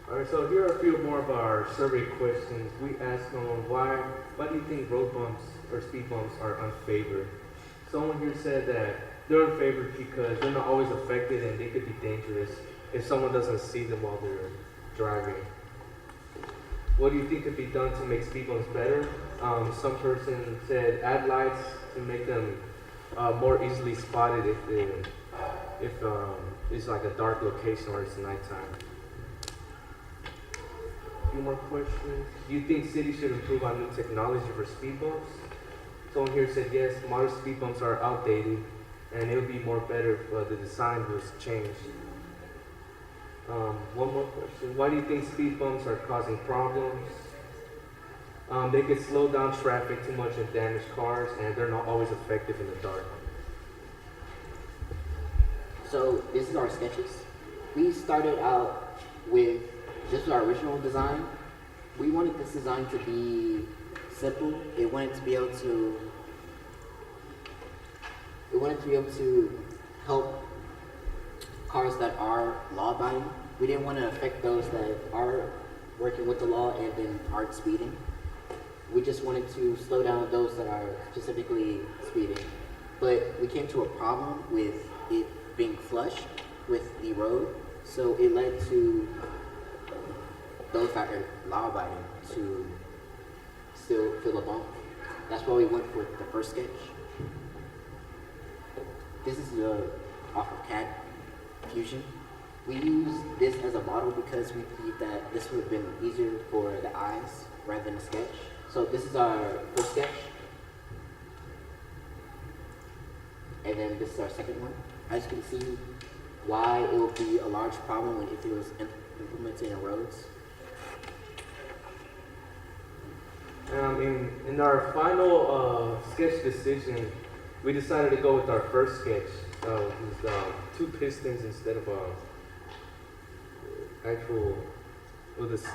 Alright, so here are a few more of our survey questions. We asked someone, why do you think road bumps or speed bumps are unfavored? Someone here said that they're unfavored because they're not always affected and they could be dangerous if someone doesn't see them while they're driving. What do you think could be done to make speed bumps better? Some person said add lights to make them more easily spotted if it's like a dark location or it's nighttime. A few more questions. Do you think cities should improve on new technology for speed bumps? Someone here said yes, modern speed bumps are outdated and it would be more better if the design was changed. One more question. Why do you think speed bumps are causing problems? They could slow down traffic too much and damage cars, and they're not always effective in the dark. So this is our sketches. We started out with, this was our original design. We wanted this design to be simple. It wanted to be able to help cars that are law-abiding. We didn't want to affect those that are working with the law and then aren't speeding. We just wanted to slow down those that are specifically speeding. But we came to a problem with it being flush with the road, so it led to those that are law-abiding to still feel a bump. That's why we went for the first sketch. This is off of CAD Fusion. We use this as a model because we believe that this would have been easier for the eyes rather than a sketch. So this is our first sketch. And then this is our second one. As you can see, why it will be a large problem if it was implemented in roads. In our final sketch decision, we decided to go with our first sketch. With 2 pistons instead of actual, with this.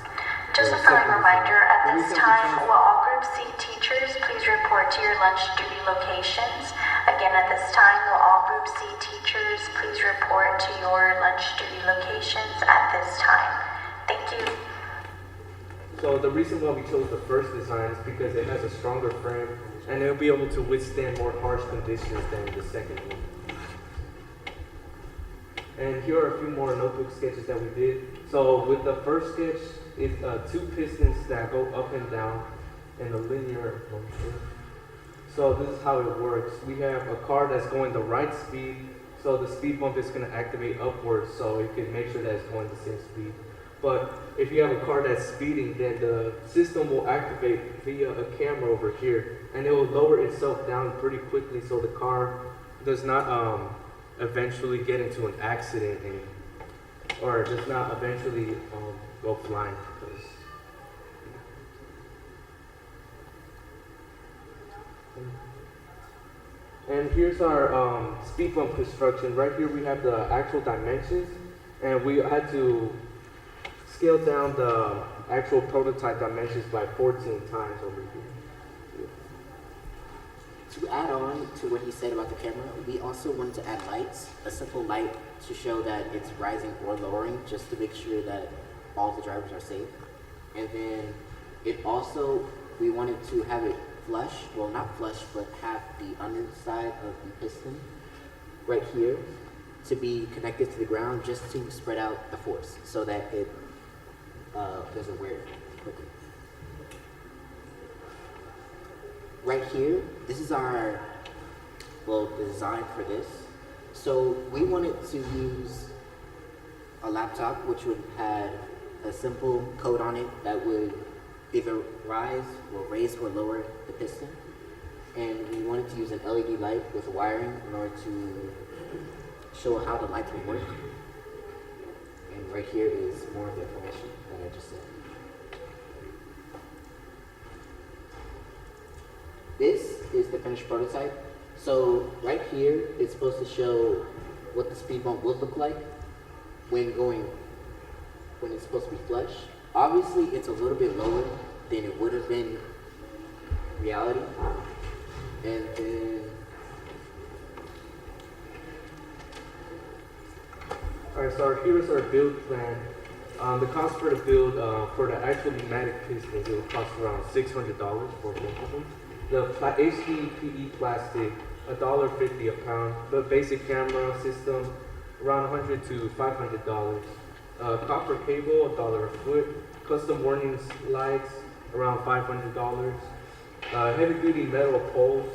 Just a friendly reminder, at this time, will all Group C teachers please report to your lunch duty locations? Again, at this time, will all Group C teachers please report to your lunch duty locations at this time? Thank you. So the reason why we chose the first design is because it has a stronger frame and it'll be able to withstand more harsh conditions than the second one. And here are a few more notebook sketches that we did. So with the first sketch, it's 2 pistons that go up and down in a linear motion. So this is how it works. We have a car that's going the right speed, so the speed bump is going to activate upwards, so it can make sure that it's going the same speed. But if you have a car that's speeding, then the system will activate via a camera over here, and it will lower itself down pretty quickly so the car does not eventually get into an accident or does not eventually go flying. And here's our speed bump construction. Right here we have the actual dimensions, and we had to scale down the actual prototype dimensions by 14 times over here. To add on to what he said about the camera, we also wanted to add lights, a simple light to show that it's rising or lowering, just to make sure that all the drivers are safe. And then it also, we wanted to have it flush, well not flush, but have the underside of the piston right here to be connected to the ground, just to spread out the force so that it doesn't wear quickly. Right here, this is our, well, the design for this. So we wanted to use a laptop which would have a simple code on it that would either raise or lower the piston. And we wanted to use an LED light with wiring in order to show how the lights would work. And right here is more of the information that I just said. This is the finished prototype. So right here, it's supposed to show what the speed bump would look like when it's supposed to be flush. Obviously, it's a little bit lower than it would have been reality. And then, alright, so here's our build plan. The cost for the build, for the actual pneumatic pistons, it would cost around $600 for both of them. The HDPE plastic, $1.50 a pound. The basic camera system, around $100 to $500. Copper cable, $1 a foot. Custom warning lights, around $500. Heavy duty metal poles,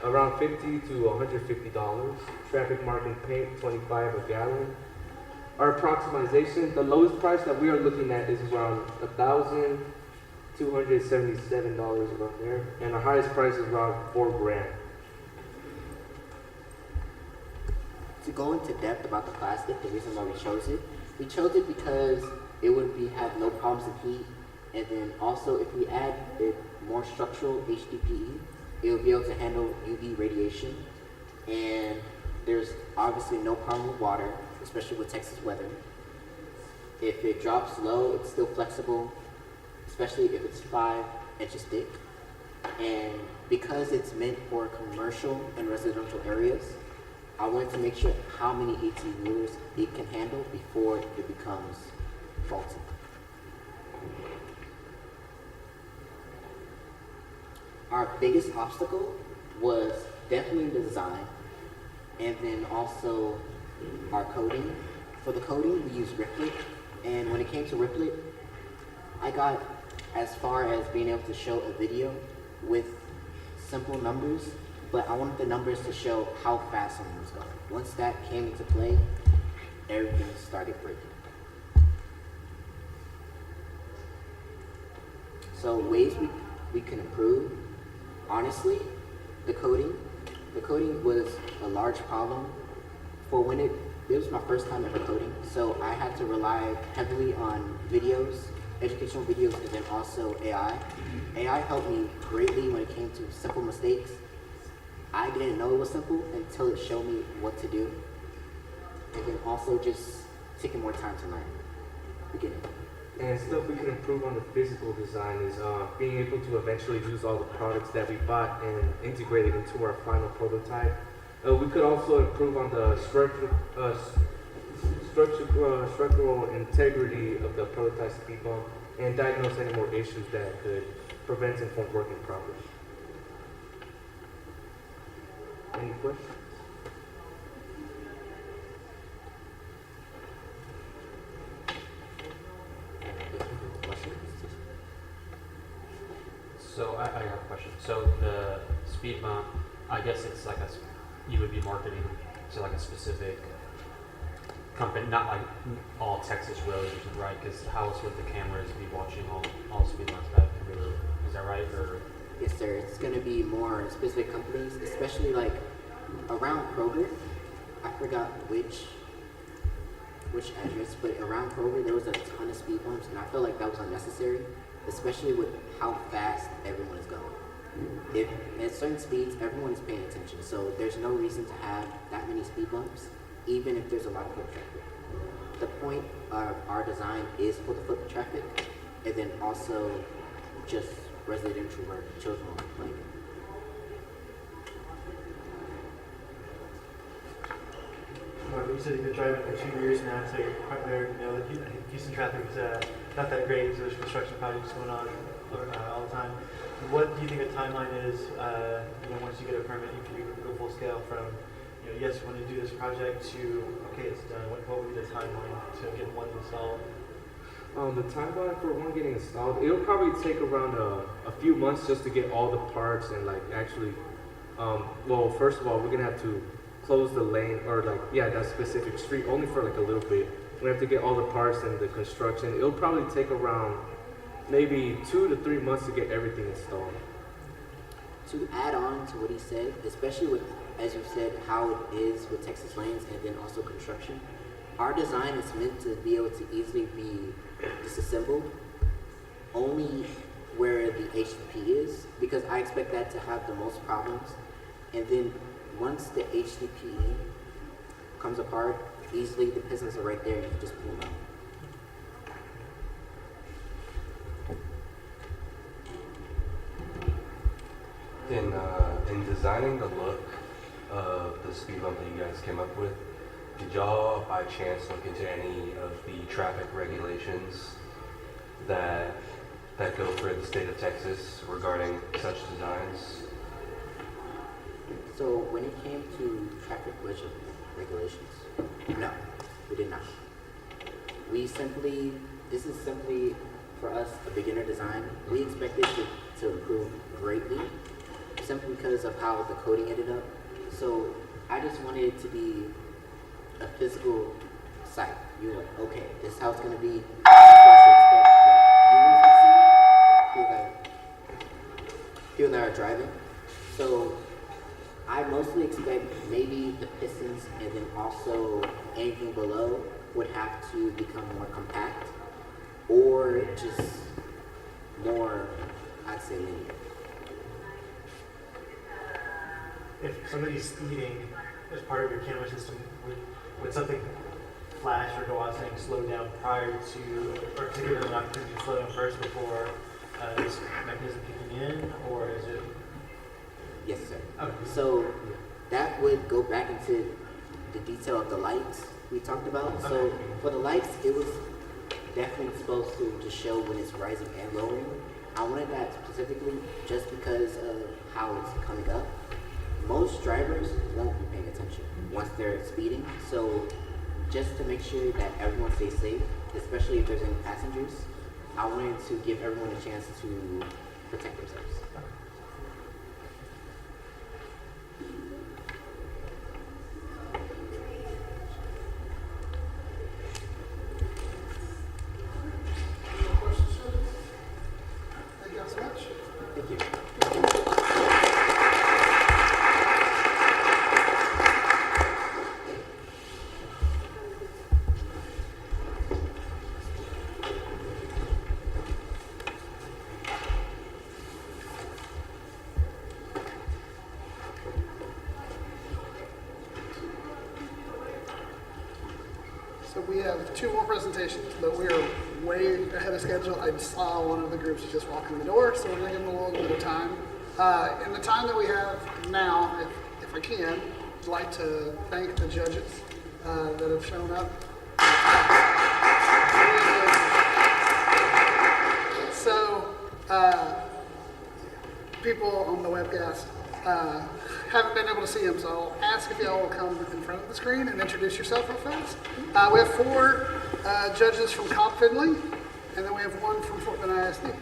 around $50 to $150. Traffic marking paint, $25 a gallon. Our approximation, the lowest price that we are looking at is around $1,277 around there, and our highest price is around $4,000. To go into depth about the plastic, the reason why we chose it because it would have no problems with heat, and then also if we add it more structural HDPE, it will be able to handle UV radiation, and there's obviously no problem with water, especially with Texas weather. If it drops low, it's still flexible, especially if it's 5 inches thick. And because it's meant for commercial and residential areas, I wanted to make sure how many 18-wheelers it can handle before it becomes faulty. Our biggest obstacle was definitely the design, and then also our coding. For the coding, we used Riplet, and when it came to Riplet, I got as far as being able to show a video with simple numbers, but I wanted the numbers to show how fast someone was going. Once that came into play, everything started breaking. So ways we can improve, honestly, the coding was a large problem. For when it was my first time ever coding, so I had to rely heavily on videos, educational videos, and then also AI. AI helped me greatly when it came to simple mistakes. I didn't know it was simple until it showed me what to do. And then also just taking more time to learn. Beginning. And stuff we could improve on the physical design is being able to eventually use all the products that we bought and integrate it into our final prototype. We could also improve on the structural integrity of the prototype speed bump and diagnose any more issues that could prevent it from working properly. Any questions? So I have a question. So the speed bump, I guess it's like you would be marketing to like a specific company, not like all Texas roads, right? Because how else would the cameras be watching all speed bumps back to the road? Is that right? Or Yes, sir. It's going to be more specific companies, especially like around Kroger. I forgot which address, but around Kroger there was a ton of speed bumps, and I felt like that was unnecessary, especially with how fast everyone is going. If at certain speeds, everyone is paying attention, so there's no reason to have that many speed bumps, even if there's a lot of foot traffic. The point of our design is for the foot traffic, and then also just residential where children are playing. You said you've been driving for 2 years now, so you're quite aware, that Houston traffic is not that great because there's construction projects going on all the time. What do you think the timeline is, once you get a permit, if you go full scale from, yes, we want to do this project to, okay, it's done. What would be the timeline to get one installed? The timeline for one getting installed, it'll probably take around a few months just to get all the parts and actually, well, first of all, we're gonna have to close the lane or that specific street only for a little bit. We have to get all the parts and the construction. It'll probably take around maybe 2 to 3 months to get everything installed. To add on to what he said, especially with, as you said, how it is with Texas lanes and then also construction, our design is meant to be able to easily be disassembled only where the HDP is, because I expect that to have the most problems. And then once the HDP comes apart, easily the pistons are right there and you just pull them out. In designing the look of the speed bump that you guys came up with, did y'all by chance look into any of the traffic regulations that go for the state of Texas regarding such designs? So when it came to traffic regulations, no, we did not. This is simply for us a beginner design. We expect it to improve greatly, simply because of how the coding ended up. So I just wanted it to be a physical site. You're like, okay, this is how it's gonna be. This is what you expect. People that are driving. So I mostly expect maybe the pistons and then also anything below would have to become more compact or just more, I'd say, linear. If somebody's speeding as part of your camera system, would something flash or go out saying slow down prior to, or particularly not to slow down first before this mechanism kicking in, or is it? Yes, sir. Okay. So that would go back into the detail of the lights we talked about. Okay. So for the lights, it was definitely supposed to show when it's rising and lowering. I wanted that specifically just because of how it's coming up. Most drivers won't be paying attention once they're speeding. So just to make sure that everyone stays safe, especially if there's any passengers, I wanted to give everyone a chance to protect themselves. Thank you so much. Thank you. So we have 2 more presentations, but we are way ahead of schedule. I saw one of the groups just walk in the door, so we're going to give them a little bit of time. In the time that we have now, if I can, I'd like to thank the judges that have shown up. So, people on the webcast haven't been able to see them, so I'll ask if y'all will come in front of the screen and introduce yourself real fast. We have 4 judges from Cobb Finley, and then we have 1 from Fort Bend ISD.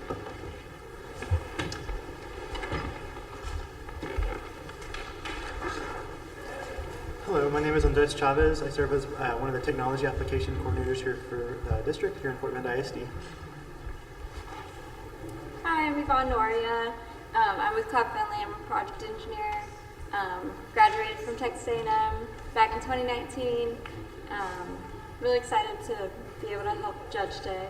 Hello, my name is Andres Chavez. I serve as one of the technology application coordinators here for the district here in Fort Bend ISD. Hi, I'm Yvonne Noria. I'm with Cobb Finley. I'm a project engineer. Graduated from Texas A&M back in 2019. Really excited to be able to help Judge Day.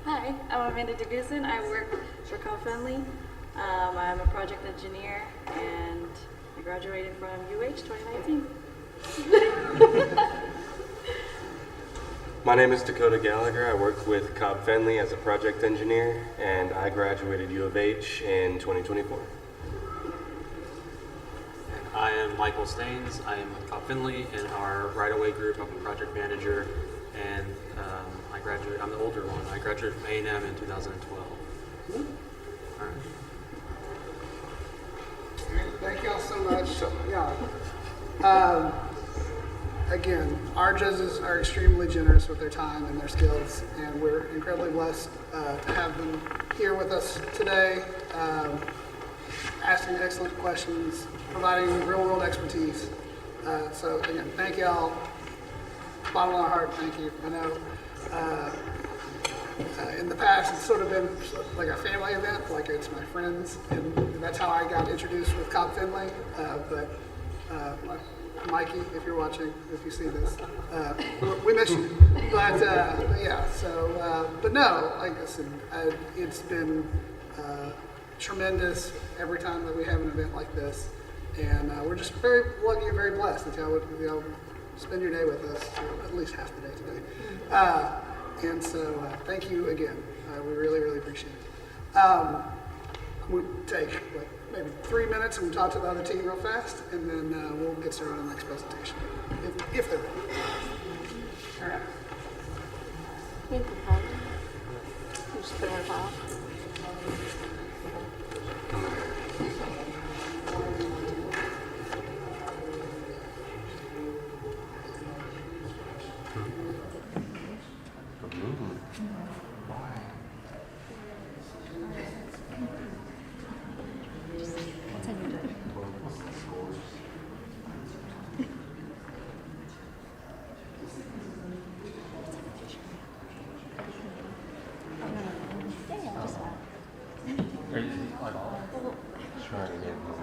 Hi, I'm Amanda DeGusen. I work for Cobb Finley. I'm a project engineer and I graduated from UH 2019. My name is Dakota Gallagher. I work with Cobb Finley as a project engineer, and I graduated U of H in 2024. I am Michael Staines. I am with Cobb Finley in our right-of-way group. I'm a project manager, and I'm the older one. I graduated from A&M in 2012. All right. Thank y'all so much. Yeah. Again, our judges are extremely generous with their time and their skills, and we're incredibly blessed to have them here with us today, asking excellent questions, providing real-world expertise. So again, thank y'all. Bottom of our heart, thank you. I know in the past it's sort of been like a family event, like it's my friends, and that's how I got introduced with Cobb Finley. But Mikey, if you're watching, if you see this, we miss you. But yeah, so, but no, like I said, it's been tremendous every time that we have an event like this. And we're just very lucky and very blessed that y'all would spend your day with us, or at least half the day today. And so thank you again. We really, really appreciate it. We'll take like maybe 3 minutes and we'll talk to the other team real fast, and then we'll get started on the next presentation, if they're ready. All right. Thank you, Paul. You just put it in a file.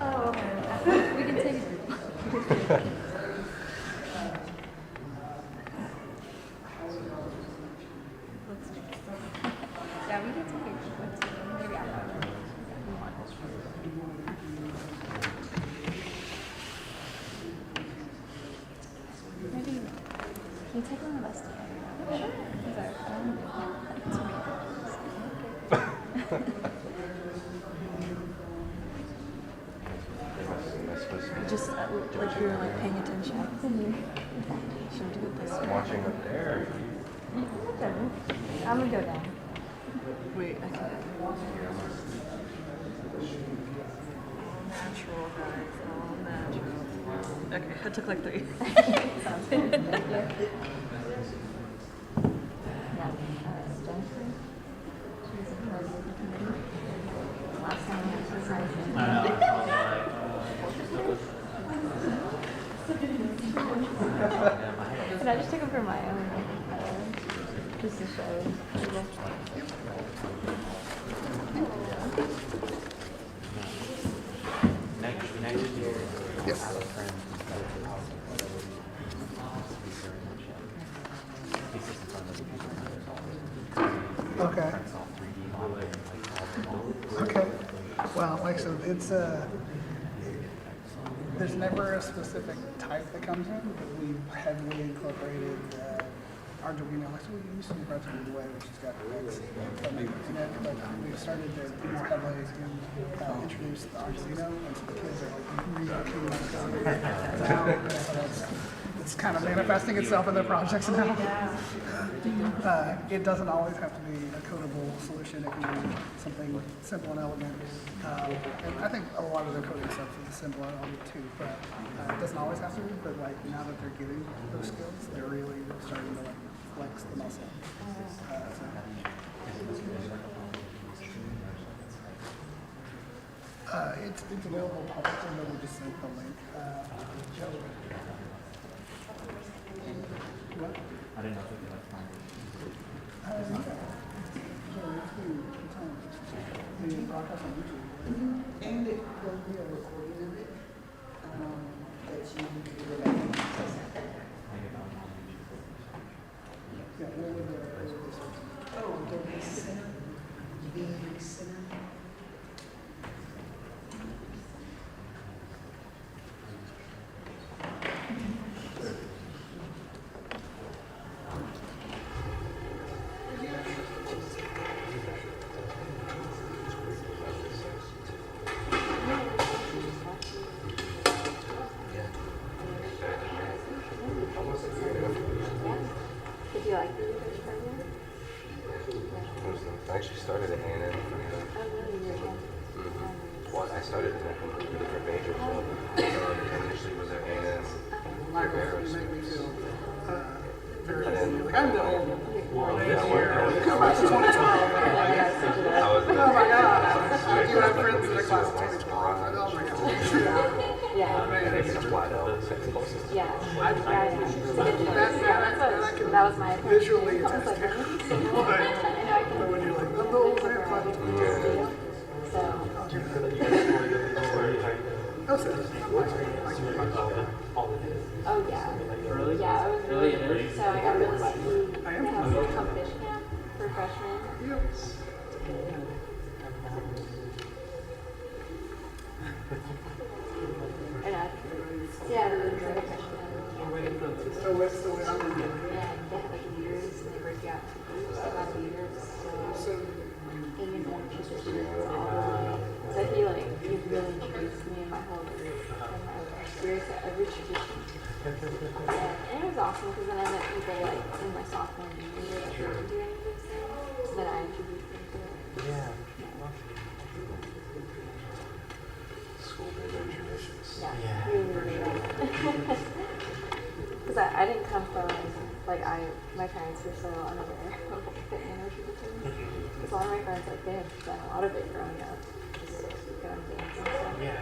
Oh, okay. We can take it. Yeah, we can take it. Maybe I'll maybe can you take one of us together? Sure. Is that Just like we were like paying attention. Should do it this way. Watching up there. I'm gonna go down. Wait, I can. Natural, guys, all natural. Okay, I took like 3. Sounds good. Last time I was Can I just take them for my own? Just to show people. Next year, yes. Okay. Okay. Well, like I said, it's there's never a specific type that comes in, but we've heavily incorporated Arduino. Like, so we used to do Raspberry Pi, which has got X, but we've started to be more heavily introduce the Arduino, and so the kids are like re-tuning the code now. So it's kind of manifesting itself in their projects now. It doesn't always have to be a codable solution. It can be something simple and elegant. And I think a lot of their coding stuff is simple and elegant too, but it doesn't always have to be. But like now that they're getting those skills, they're really starting to like flex the muscle. It's available publicly, but we just sent the link. What? I didn't know if it was fine. The broadcast on YouTube. And there'll be a recording of it that you can go back and access. Yeah, where would the Oh, the Reese Center. The Reese Center. Did you like the research program? I actually started at A&M. Well, I started in a completely different major, so initially was at A&M. Michael, you make me feel very And like I'm the old one. yeah, Come back to 2012. Oh my God. You have friends in the class of 2012. Oh my God. Yeah. That was my visually I was attest like, to. I know I can. When you're like, I'm the old man. So. Oh yeah. Really? Yeah, I was Really? really, so I got really lucky. I have a competition camp for freshmen. And yeah, it was like a freshman camp. So what's the way I'm And they have like leaders and they break you out into groups about leaders. So in your own traditions all the way. So I feel like you've really introduced me in my whole group and my experience at every tradition. And it was awesome because then I met people like in my sophomore year that didn't do any of those things. Then I introduced them to it. Yeah. School bigger traditions. Yeah. Really. Because I didn't come from, like, my parents were so unaware of the anime tradition. Because a lot of my friends, like, they have done a lot of it growing up. Just going to dance and stuff. Yeah.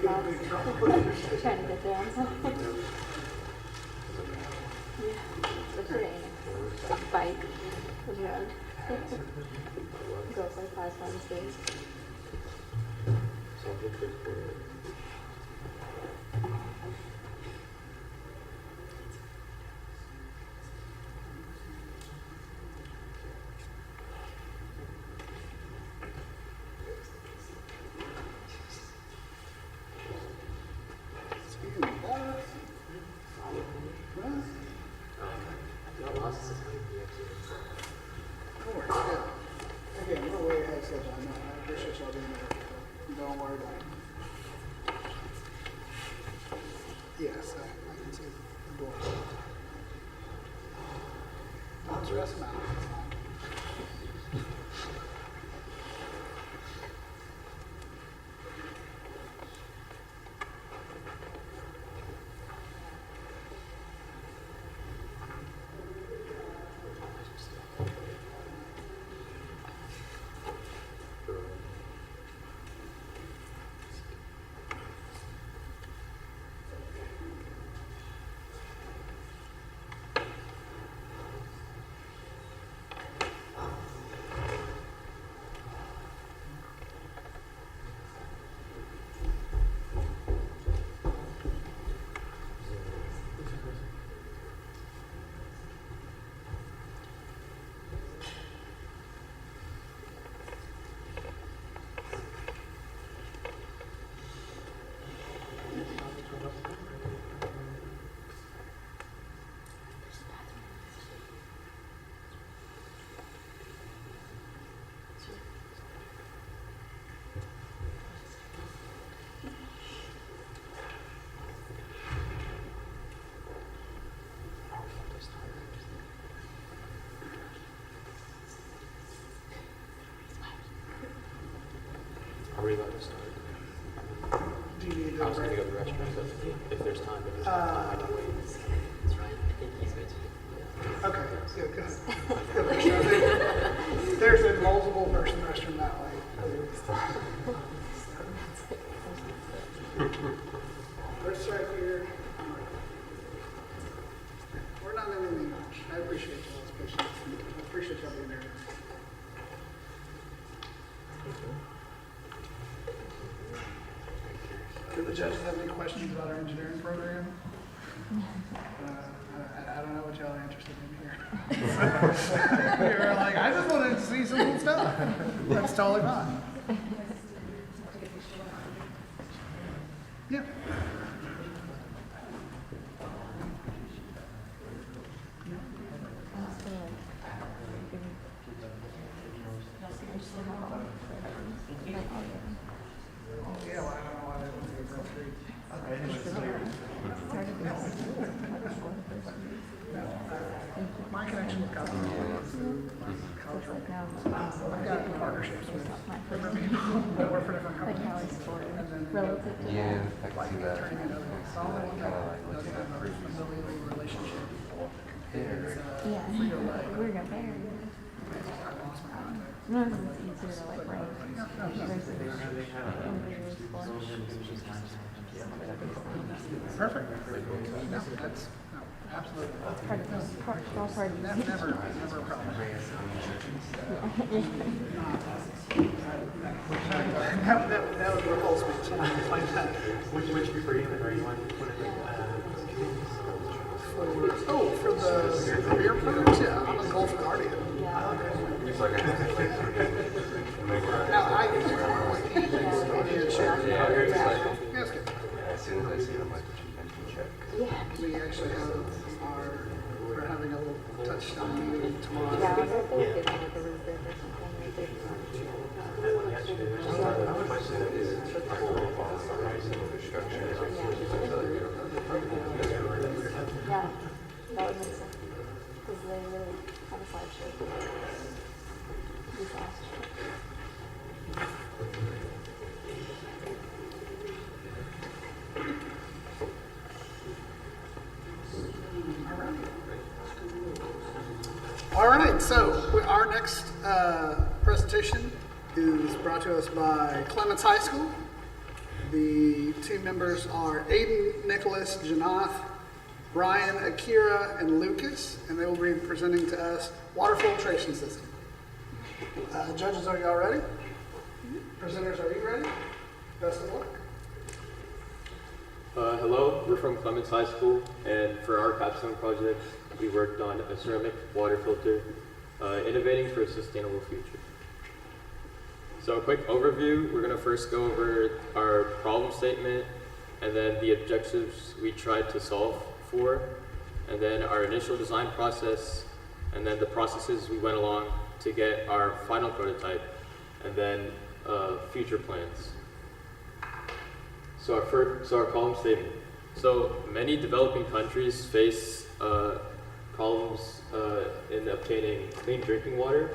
Don't miss, fantastic class. Trying to get there on time. Yeah, especially a bike ride. Goes like 5 times a day. Again, we're way ahead of schedule. I appreciate y'all being there. Don't worry about it. Yes, I can see the door. Don't stress them out. Do you need I was going to go to the restroom, so if there's time, if there's no time, I can wait. That's right. I think he's going to. Okay, good, good. There's a multiple person restroom that way. Let's right here. We're not in any rush. I appreciate y'all's patience. I appreciate y'all being there. Do the judges have any questions about our engineering program? I don't know what y'all are interested in here. You're like, I just wanted to see some cool stuff. That's totally fine. Yeah. Yeah, well, I don't know why they wouldn't be across the street. My connection with college I've got partnerships with different people that work for different companies. And then relative to Yeah, I can like see that. turning it over. So I'm the one that doesn't have a familial relationship. It's, yeah, free to play. we're gonna marry. I lost my contact. No, it's easier to like write versus individual sports. Perfect. No, that's, no, absolutely. Part of the all parties. Never a problem. That was your whole speech. Like that. Which agreement are you on? For the beer programs, yeah, I'm a Gulf Guardian. Now, I use Yes, good. As soon as I see it, I'm like, check. We actually have we're having a little touchdown meeting tomorrow. Yeah, that would make sense. Because they really have a slideshow. These last All right, so our next presentation is brought to us by Clements High School. The team members are Aiden, Nicholas, Janath, Brian, Akira, and Lucas, and they will be presenting to us water filtration system. Judges, are y'all ready? Presenters, are you ready? Best of luck. Hello, we're from Clements High School, and for our capstone project, we worked on a ceramic water filter, innovating for a sustainable future. So a quick overview, we're going to first go over our problem statement, and then the objectives we tried to solve for, and then our initial design process, and then the processes we went along to get our final prototype, and then future plans. So our problem statement. So many developing countries face problems in obtaining clean drinking water,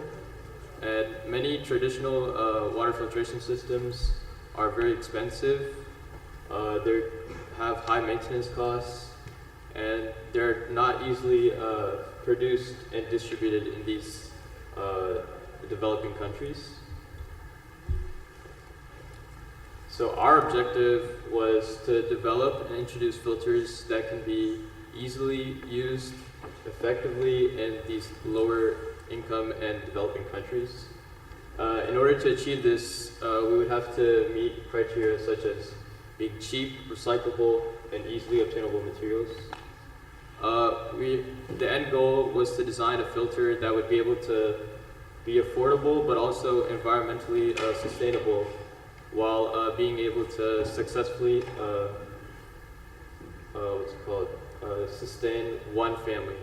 and many traditional water filtration systems are very expensive. They have high maintenance costs, and they're not easily produced and distributed in these developing countries. So our objective was to develop and introduce filters that can be easily used effectively in these lower income and developing countries. In order to achieve this, we would have to meet criteria such as being cheap, recyclable, and easily obtainable materials. The end goal was to design a filter that would be able to be affordable but also environmentally sustainable, while being able to successfully sustain one family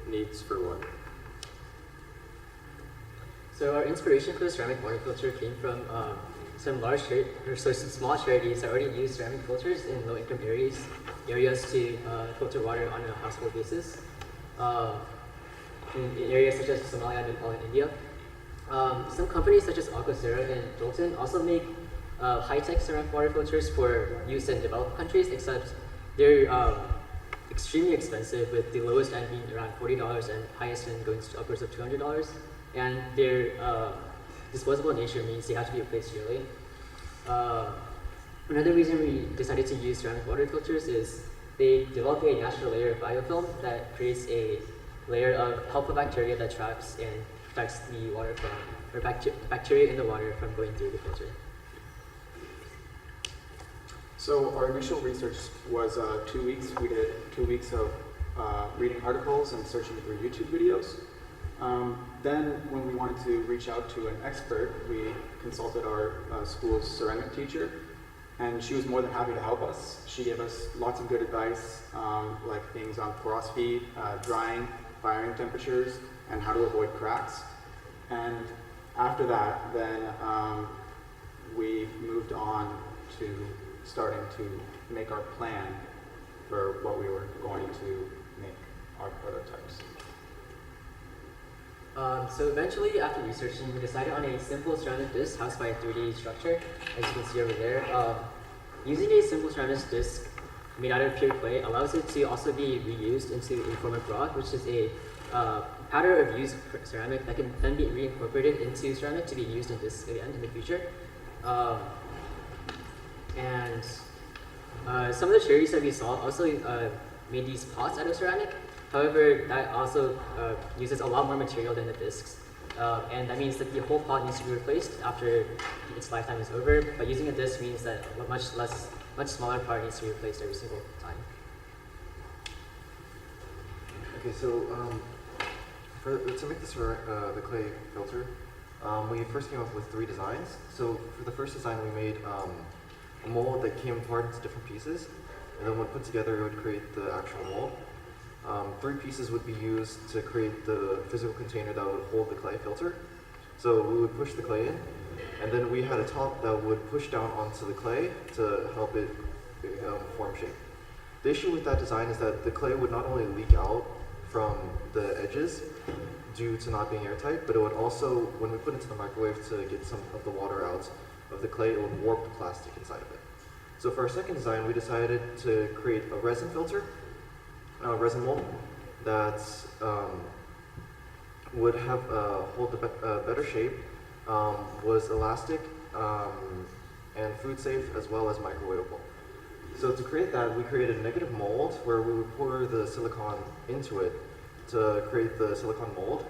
needs for one. So our inspiration for the ceramic water filter came from some small charities that already use ceramic filters in low-income areas to filter water on a household basis. In areas such as Somalia, Nepal, and India. Some companies such as Alcocera and Jolton also make high-tech ceramic water filters for use in developed countries, except they're extremely expensive, with the lowest end being around $40 and highest end going to upwards of $200. And their disposable nature means they have to be replaced yearly. Another reason we decided to use ceramic water filters is they develop a natural layer of biofilm that creates a layer of helpful bacteria that traps and protects the water from, or bacteria in the water from going through the filter. So our initial research was 2 weeks. We did 2 weeks of reading articles and searching through YouTube videos. Then when we wanted to reach out to an expert, we consulted our school's ceramic teacher, and she was more than happy to help us. She gave us lots of good advice, like things on porosity, drying, firing temperatures, and how to avoid cracks. And after that, then we moved on to starting to make our plan for what we were going to make our prototypes. So eventually, after researching, we decided on a simple ceramic disc housed by a 3D structure, as you can see over there. Using a simple ceramic disc made out of pure clay allows it to also be reused into a form of rock, which is a powder of used ceramic that can then be reincorporated into ceramic to be used in discs again in the future. Some of the charities that we saw also made these pots out of ceramic. However, that also uses a lot more material than the discs. And that means that the whole pot needs to be replaced after its lifetime is over. But using a disc means that a much smaller part needs to be replaced every single time. Okay, so to make this the clay filter, we first came up with 3 designs. So for the first design, we made a mold that came apart into different pieces, and then when put together, it would create the actual mold. 3 pieces would be used to create the physical container that would hold the clay filter. So we would push the clay in, and then we had a top that would push down onto the clay to help it form shape. The issue with that design is that the clay would not only leak out from the edges due to not being airtight, but it would also, when we put it into the microwave to get some of the water out of the clay, it would warp the plastic inside of it. So for our second design, we decided to create a resin filter, resin mold that would have hold a better shape, was elastic, and food safe, as well as microwavable. So to create that, we created a negative mold where we would pour the silicone into it to create the silicone mold.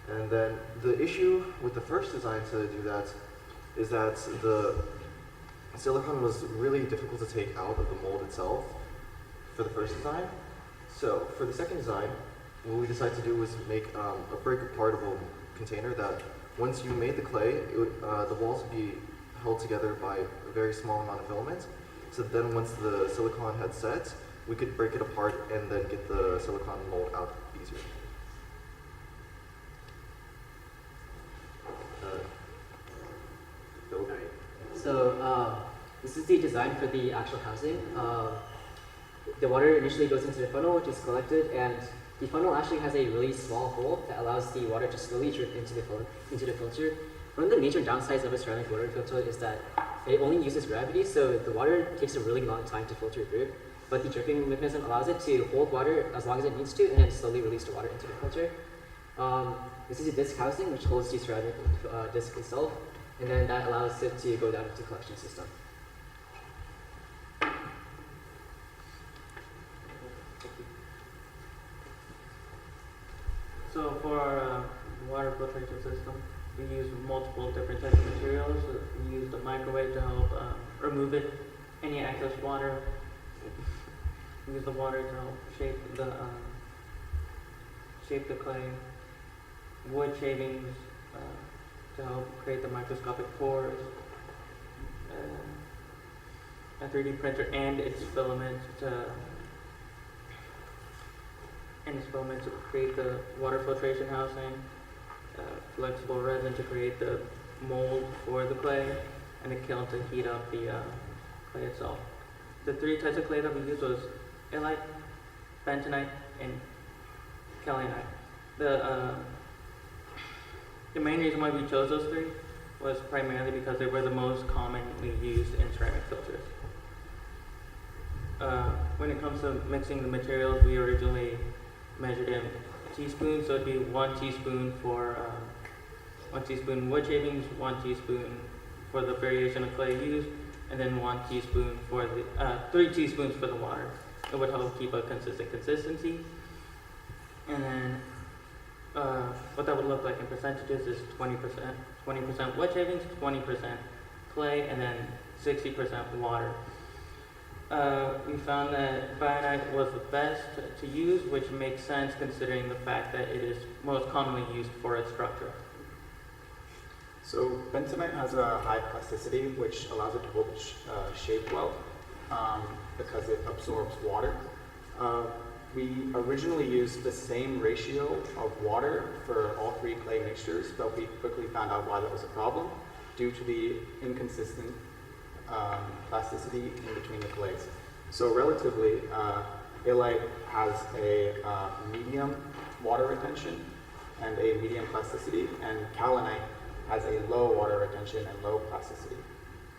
And then the issue with the first design to do that is that the silicone was really difficult to take out of the mold itself for the first design. So for the second design, what we decided to do was make a break-apartable container that once you made the clay, the walls would be held together by a very small amount of filament. So then once the silicone had set, we could break it apart and then get the silicone mold out easier. So this is the design for the actual housing. The water initially goes into the funnel, which is collected, and the funnel actually has a really small hole that allows the water to slowly drip into the filter. One of the major downsides of a ceramic water filter is that it only uses gravity, so the water takes a really long time to filter through. But the dripping mechanism allows it to hold water as long as it needs to, and then slowly release the water into the filter. This is a disc housing, which holds the ceramic disc itself, and then that allows it to go down into the collection system. So for our water filtration system, we use multiple different types of materials. We use the microwave to help remove any excess water. We use the water to help shape the clay. Wood shavings to help create the microscopic pores. A 3D printer and its filament to create the water filtration housing, flexible resin to create the mold for the clay, and a kiln to heat up the clay itself. The 3 types of clay that we used was illite, bentonite, and kaolinite. The main reason why we chose those 3 was primarily because they were the most commonly used in ceramic filters. When it comes to mixing the materials, we originally measured in teaspoons, so it'd be 1 teaspoon for 1 teaspoon wood shavings, 1 teaspoon for the variation of clay used, and then 1 teaspoon for the 3 teaspoons for the water. It would help keep a consistent consistency. And then what that would look like in percentages is 20% wood shavings, 20% clay, and then 60% water. We found that Bionite was the best to use, which makes sense considering the fact that it is most commonly used for its structure. So bentonite has a high plasticity, which allows it to hold its shape well because it absorbs water. We originally used the same ratio of water for all 3 clay mixtures, but we quickly found out why that was a problem due to the inconsistent plasticity in between the clays. So relatively, illite has a medium water retention and a medium plasticity, and kaolinite has a low water retention and low plasticity.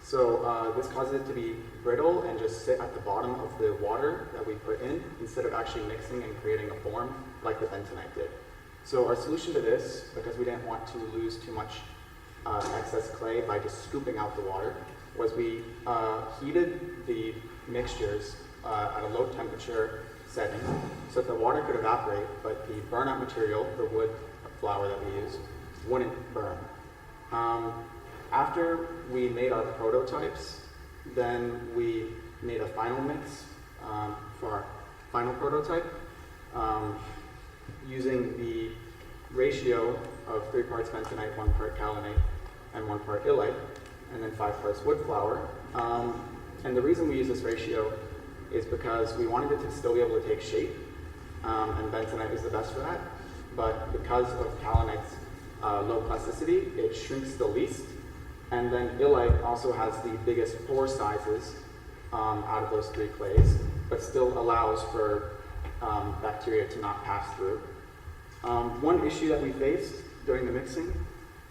So this causes it to be brittle and just sit at the bottom of the water that we put in instead of actually mixing and creating a form like the bentonite did. So our solution to this, because we didn't want to lose too much excess clay by just scooping out the water, was we heated the mixtures at a low temperature setting so that the water could evaporate, but the burnout material, the wood flour that we use, wouldn't burn. After we made our prototypes, then we made a final mix for our final prototype using the ratio of 3 parts bentonite, 1 part kaolinite, and 1 part illite, and then 5 parts wood flour. And the reason we use this ratio is because we wanted it to still be able to take shape, and bentonite is the best for that. But because of kaolinite's low plasticity, it shrinks the least. And then illite also has the biggest pore sizes out of those 3 clays, but still allows for bacteria to not pass through. One issue that we faced during the mixing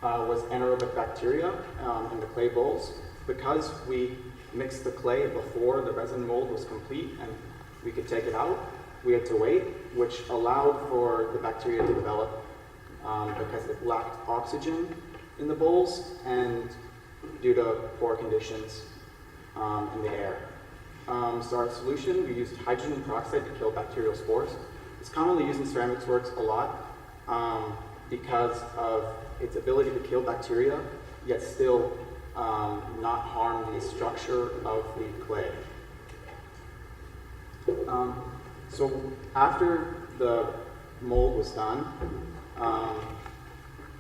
was anaerobic bacteria in the clay bowls. Because we mixed the clay before the resin mold was complete and we could take it out, we had to wait, which allowed for the bacteria to develop because it lacked oxygen in the bowls and due to poor conditions in the air. So our solution, we used hydrogen peroxide to kill bacterial spores. It's commonly used in ceramics works a lot because of its ability to kill bacteria, yet still not harm the structure of the clay. So after the mold was done,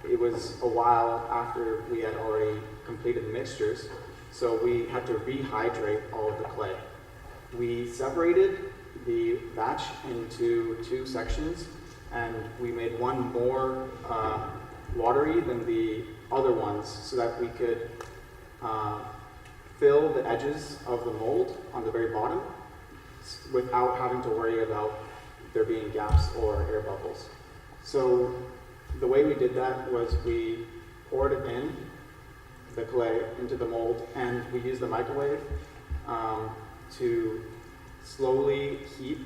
it was a while after we had already completed the mixtures, so we had to rehydrate all of the clay. We separated the batch into 2 sections, and we made one more watery than the other ones so that we could fill the edges of the mold on the very bottom without having to worry about there being gaps or air bubbles. So the way we did that was we poured it in, the clay, into the mold, and we used the microwave to slowly heat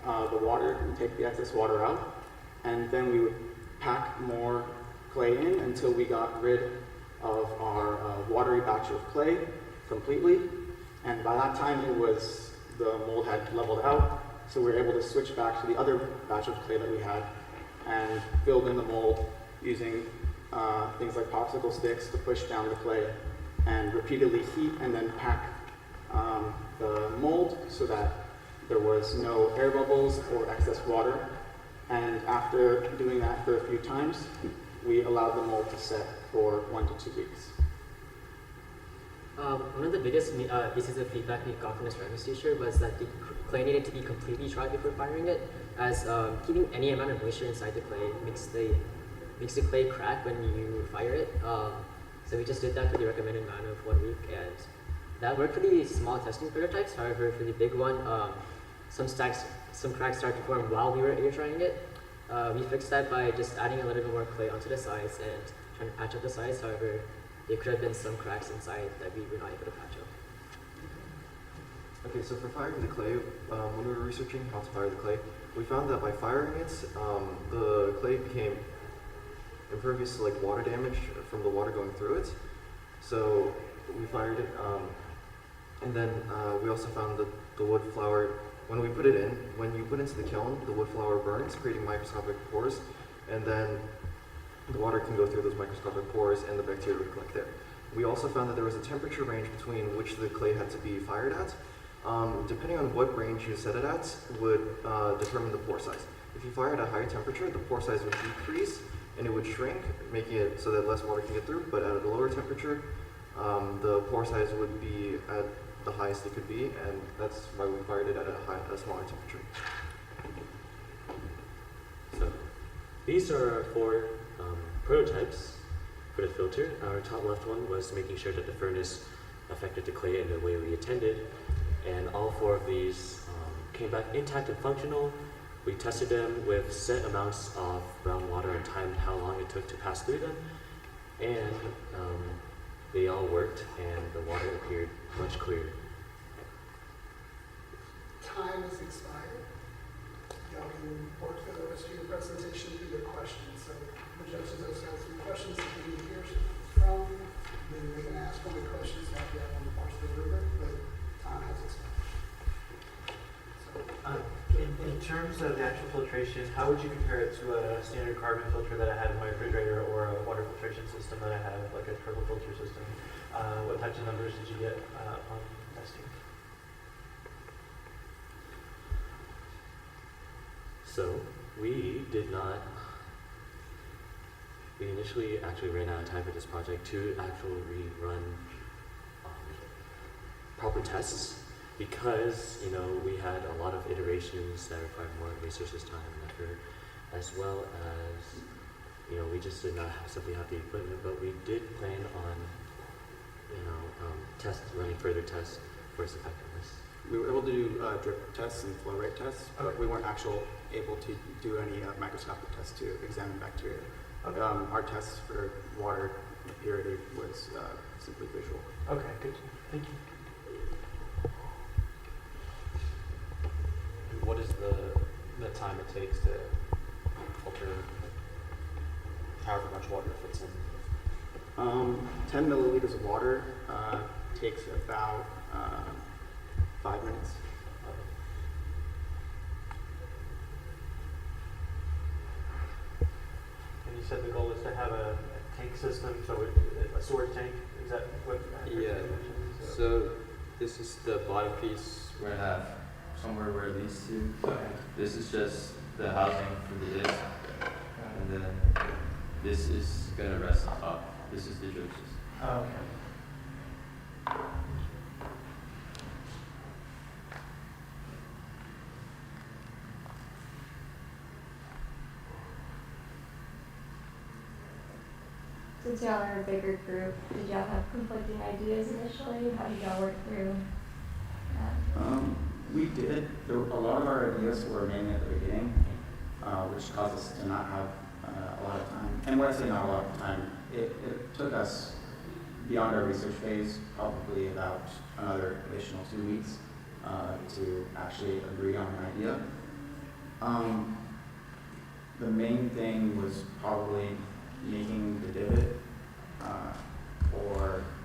the water and take the excess water out. And then we would pack more clay in until we got rid of our watery batch of clay completely. And by that time, the mold had leveled out, so we were able to switch back to the other batch of clay that we had and filled in the mold using things like popsicle sticks to push down the clay and repeatedly heat and then pack the mold so that there was no air bubbles or excess water. And after doing that for a few times, we allowed the mold to set for 1 to 2 weeks. One of the biggest pieces of feedback we got from the ceramics teacher was that the clay needed to be completely dry before firing it, as keeping any amount of moisture inside the clay makes the clay crack when you fire it. So we just did that for the recommended amount of 1 week, and that worked for the small testing prototypes. However, for the big one, some cracks started to form while we were air drying it. We fixed that by just adding a little bit more clay onto the sides and trying to patch up the sides. However, there could have been some cracks inside that we were not able to patch up. Okay, so for firing the clay, when we were researching how to fire the clay, we found that by firing it, the clay became impervious to like water damage from the water going through it. So we fired it, and then we also found that the wood flour, when we put it in, when you put it into the kiln, the wood flour burns, creating microscopic pores, and then the water can go through those microscopic pores and the bacteria would collect there. We also found that there was a temperature range between which the clay had to be fired at. Depending on what range you set it at would determine the pore size. If you fire at a higher temperature, the pore size would decrease and it would shrink, making it so that less water can get through, but at a lower temperature, the pore size would be at the highest it could be, and that's why we fired it at a smaller temperature. So these are our 4 prototypes for the filter. Our top left one was making sure that the furnace affected the clay in the way we intended, and all 4 of these came back intact and functional. We tested them with set amounts of brown water and timed how long it took to pass through them, and they all worked and the water appeared much clearer. Time has expired. Y'all can work for the rest of your presentation through their questions. So the judges have some questions that we need to hear from. Then we can ask any questions that we have on the parts of the rubric, but time has expired. In terms of the actual filtration, how would you compare it to a standard carbon filter that I have in my refrigerator or a water filtration system that I have, like a turbo filter system? What types of numbers did you get on testing? So we initially actually ran out of time for this project to actually run proper tests, because we had a lot of iterations that required more resources, time, and effort, as well as we just did not simply have the equipment. But we did plan on running further tests for its effectiveness. We were able to do drip tests and flow rate tests, but we weren't actually able to do any microscopic tests to examine bacteria. Okay. Our tests for water purity was simply visual. Okay, good. Thank you. What is the time it takes to filter however much water fits in? 10 milliliters of water takes about 5 minutes. And you said the goal is to have a tank system, so a storage tank. Is that what? Yeah. So this is the bottom piece. We're gonna have somewhere where these 2. This is just the housing for the disc, and then this is gonna rest on top. This is the drip system. Oh, okay. Since y'all are a bigger group, did y'all have conflicting ideas initially? How did y'all work through that? We did. A lot of our ideas were mainly at the beginning, which caused us to not have a lot of time. And when I say not a lot of time, it took us beyond our research phase probably about another additional 2 weeks to actually agree on an idea. The main thing was probably making the divot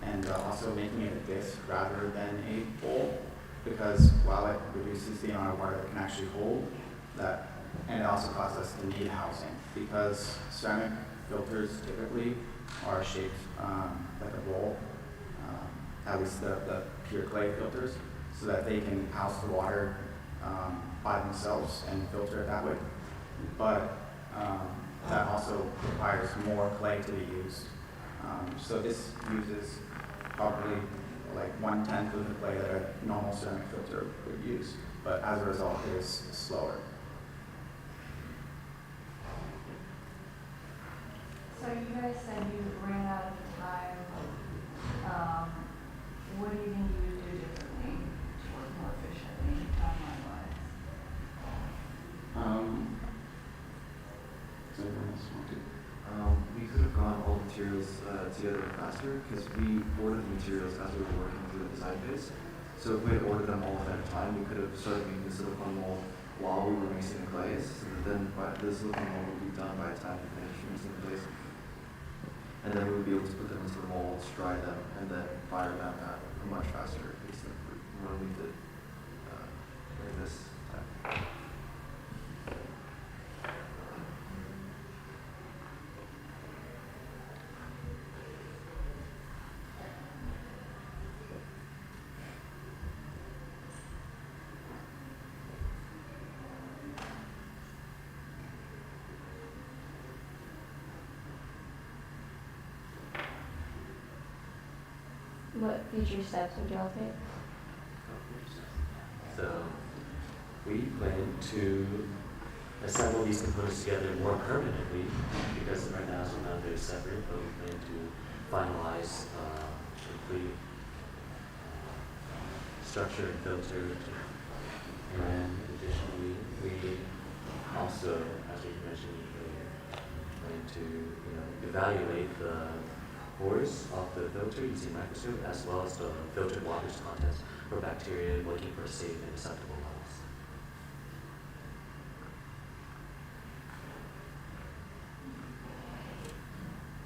and also making it a disc rather than a bowl, because while it reduces the amount of water that can actually hold that, and it also causes us to need housing, because ceramic filters typically are shaped like a bowl, at least the pure clay filters, so that they can house the water by themselves and filter it that way. But that also requires more clay to be used. So this uses probably like 1/10 of the clay that a normal ceramic filter would use, but as a result, it is slower. So you guys said you ran out of time. What do you think you would do differently to work more efficiently timeline-wise? We could have gone all the materials together faster because we ordered the materials as we were working through the design phase. So if we had ordered them all at a time, we could have started making the silicone mold while we were mixing the clays. So that then the silicone mold would be done by the time we finished mixing the clays. And then we would be able to put them into the molds, dry them, and then fire them at a much faster pace than when we did this time. What future steps would y'all take? So we plan to assemble these components together more permanently because right now sometimes they're separate, but we plan to finalize complete structure and filter. And additionally, we also, as we mentioned earlier, plan to evaluate the pores of the filter using a microscope as well as the filtered water's contents for bacteria looking for safe and acceptable levels.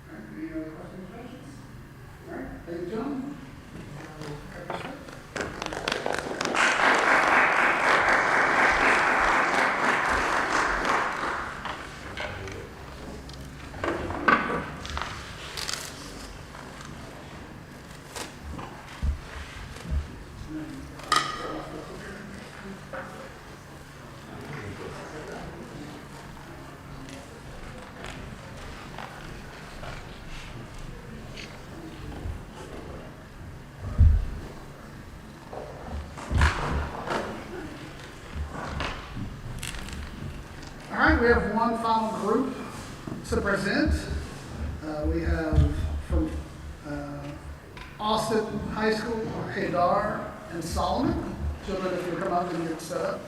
All right, any other questions? All right, thank you, John. All right, we have one final group to present. We have from Austin High School, Hadar and Solomon. Children, if you come up and get set up.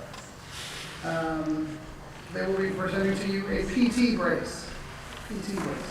They will be presenting to you a PT brace. PT brace.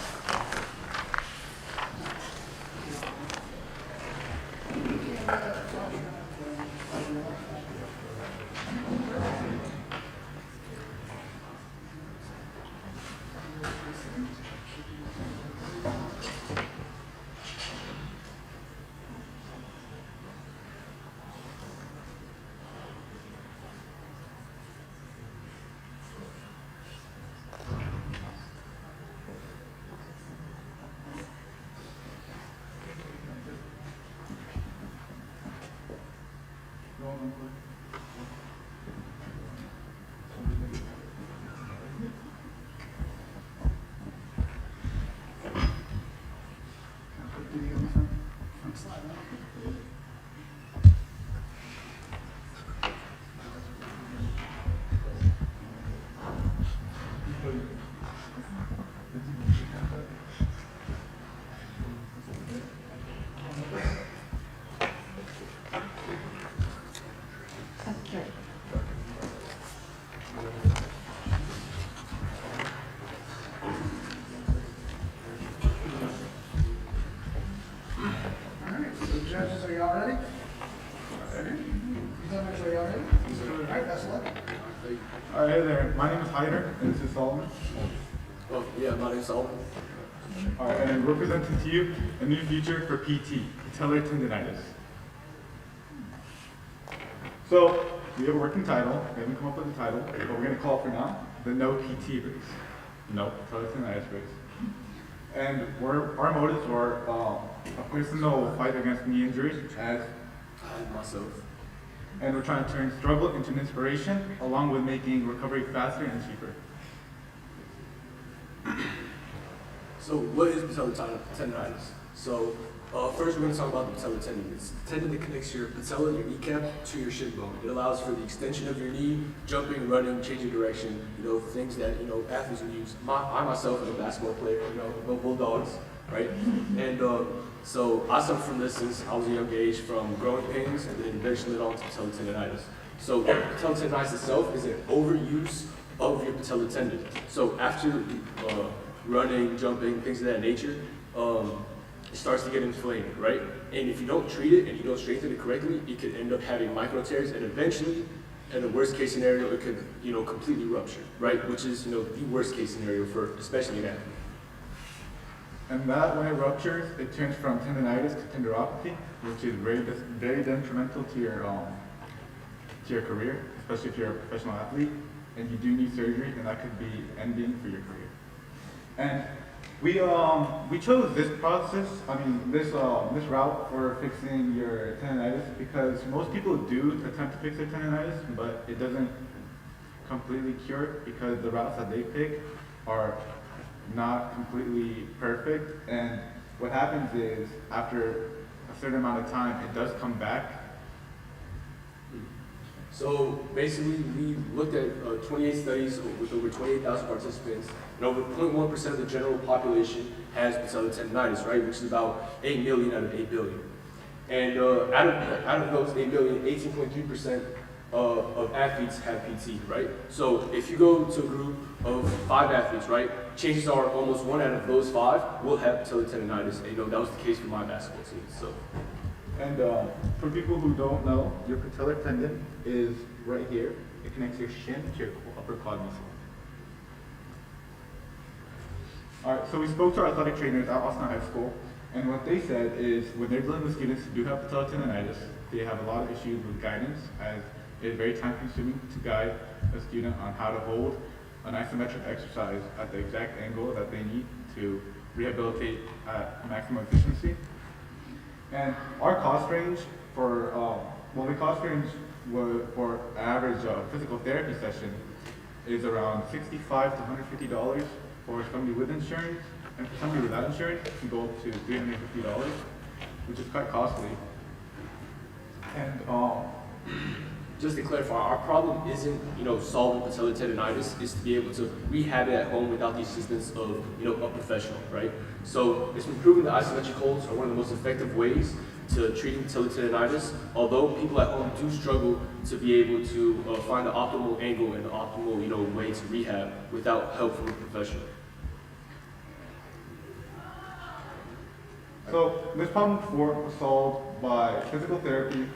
Judges, are y'all ready? Presenters, are y'all ready? All right, that's it. All right, hey there. My name is Hyder, and this is Solomon. Oh, yeah, my name is Solomon. All right, and we're presenting to you a new feature for PT, patellar tendinitis. So, we have a working title. We haven't come up with a title, but we're going to call it for now the No PT race. No patellar tendinitis race. And our motives were a personal fight against knee injury as myself. And we're trying to turn struggle into an inspiration, along with making recovery faster and cheaper. So what is patellar tendinitis? So first we're going to talk about the patellar tendon. It's the tendon that connects your patella, your kneecap, to your shin bone. It allows for the extension of your knee, jumping, running, changing direction, things that, athletes would use. I myself am a basketball player, no Bulldogs, right? And so I suffered from this since I was a young age, from growing pains and then eventually led on to patellar tendinitis. So patellar tendinitis itself is an overuse of your patellar tendon. So after running, jumping, things of that nature, it starts to get inflamed, right? And if you don't treat it and you don't strengthen it correctly, it could end up having micro tears, and eventually, in the worst case scenario, it could, completely rupture, right? Which is, the worst case scenario for especially an athlete. And that, when it ruptures, it turns from tendonitis to tendinopathy, which is very detrimental to your career, especially if you're a professional athlete, and you do need surgery, and that could be ending for your career. And we chose this process, this route for fixing your tendonitis because most people do attempt to fix their tendonitis, but it doesn't completely cure it because the routes that they pick are not completely perfect. And what happens is, after a certain amount of time, it does come back. So basically, we looked at 28 studies with over 28,000 participants, and over 0.1% of the general population has patellar tendonitis, right? Which is about 8 million out of 8 billion. And out of those 8 million, 18.3% of athletes have PT, right? So if you go to a group of 5 athletes, right, chances are almost 1 out of those 5 will have patellar tendonitis. And that was the case for my basketball team. So. And for people who don't know, your patellar tendon is right here. It connects your shin to your upper quad muscle. All right, so we spoke to our athletic trainers at Austin High School, and what they said is when they're dealing with students who do have patellar tendonitis, they have a lot of issues with guidance, as it is very time consuming to guide a student on how to hold an isometric exercise at the exact angle that they need to rehabilitate at maximum efficiency. And our cost range for, for an average physical therapy session is around $65 to $150 for somebody with insurance, and for somebody without insurance, it can go up to $350, which is quite costly. And just to clarify, our problem isn't, solving patellar tendonitis. It's to be able to rehab it at home without the assistance of, a professional, right? So it's been proven that isometric holds are one of the most effective ways to treating patellar tendonitis, although people at home do struggle to be able to find the optimal angle and the optimal, way to rehab without help from a professional. So this problem before was solved by physical therapy,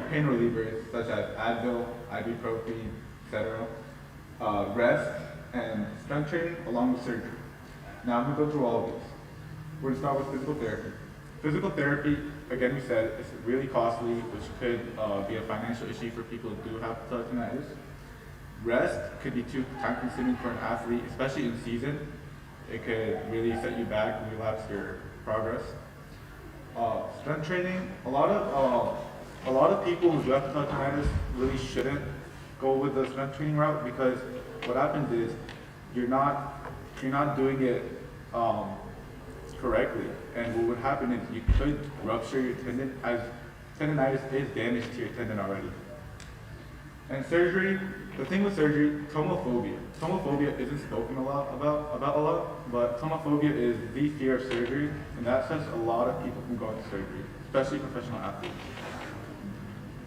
pain relievers such as Advil, ibuprofen, etc., rest, and strength training along with surgery. Now I'm going to go through all of these. We're going to start with physical therapy. Physical therapy, again we said, is really costly, which could be a financial issue for people who do have patellar tendonitis. Rest could be too time consuming for an athlete, especially in season. It could really set you back and relapse your progress. Strength training, a lot of people who do have patellar tendonitis really shouldn't go with the strength training route, because what happens is you're not doing it correctly, and what would happen is you could rupture your tendon, as tendonitis is damage to your tendon already. And surgery, the thing with surgery, tomophobia. Tomophobia isn't spoken about a lot, but tomophobia is the fear of surgery, and that sets a lot of people from going to surgery, especially professional athletes.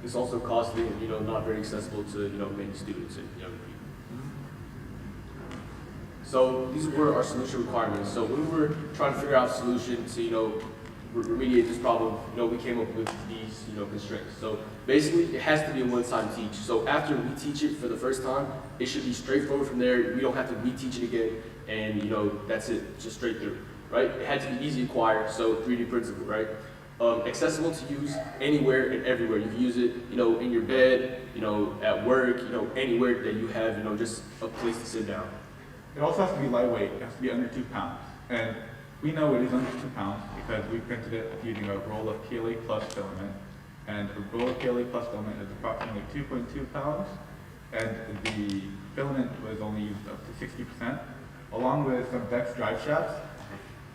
It's also costly and not very accessible to many students and young people. So these were our solution requirements. So when we were trying to figure out a solution to remediate this problem, we came up with these constraints. So basically, it has to be a one-time teach. So after we teach it for the first time, it should be straightforward from there. We don't have to reteach it again, and that's it, just straight through, right? It had to be easy to acquire, so 3D printable, right? Accessible to use anywhere and everywhere. You can use it, in your bed, at work, anywhere that you have, just a place to sit down. It also has to be lightweight. It has to be under 2 pounds. And we know it is under 2 pounds because we printed it using a roll of PLA plus filament. And a roll of PLA plus filament is approximately 2.2 pounds. And the filament was only used up to 60%, along with some Bex drive shafts.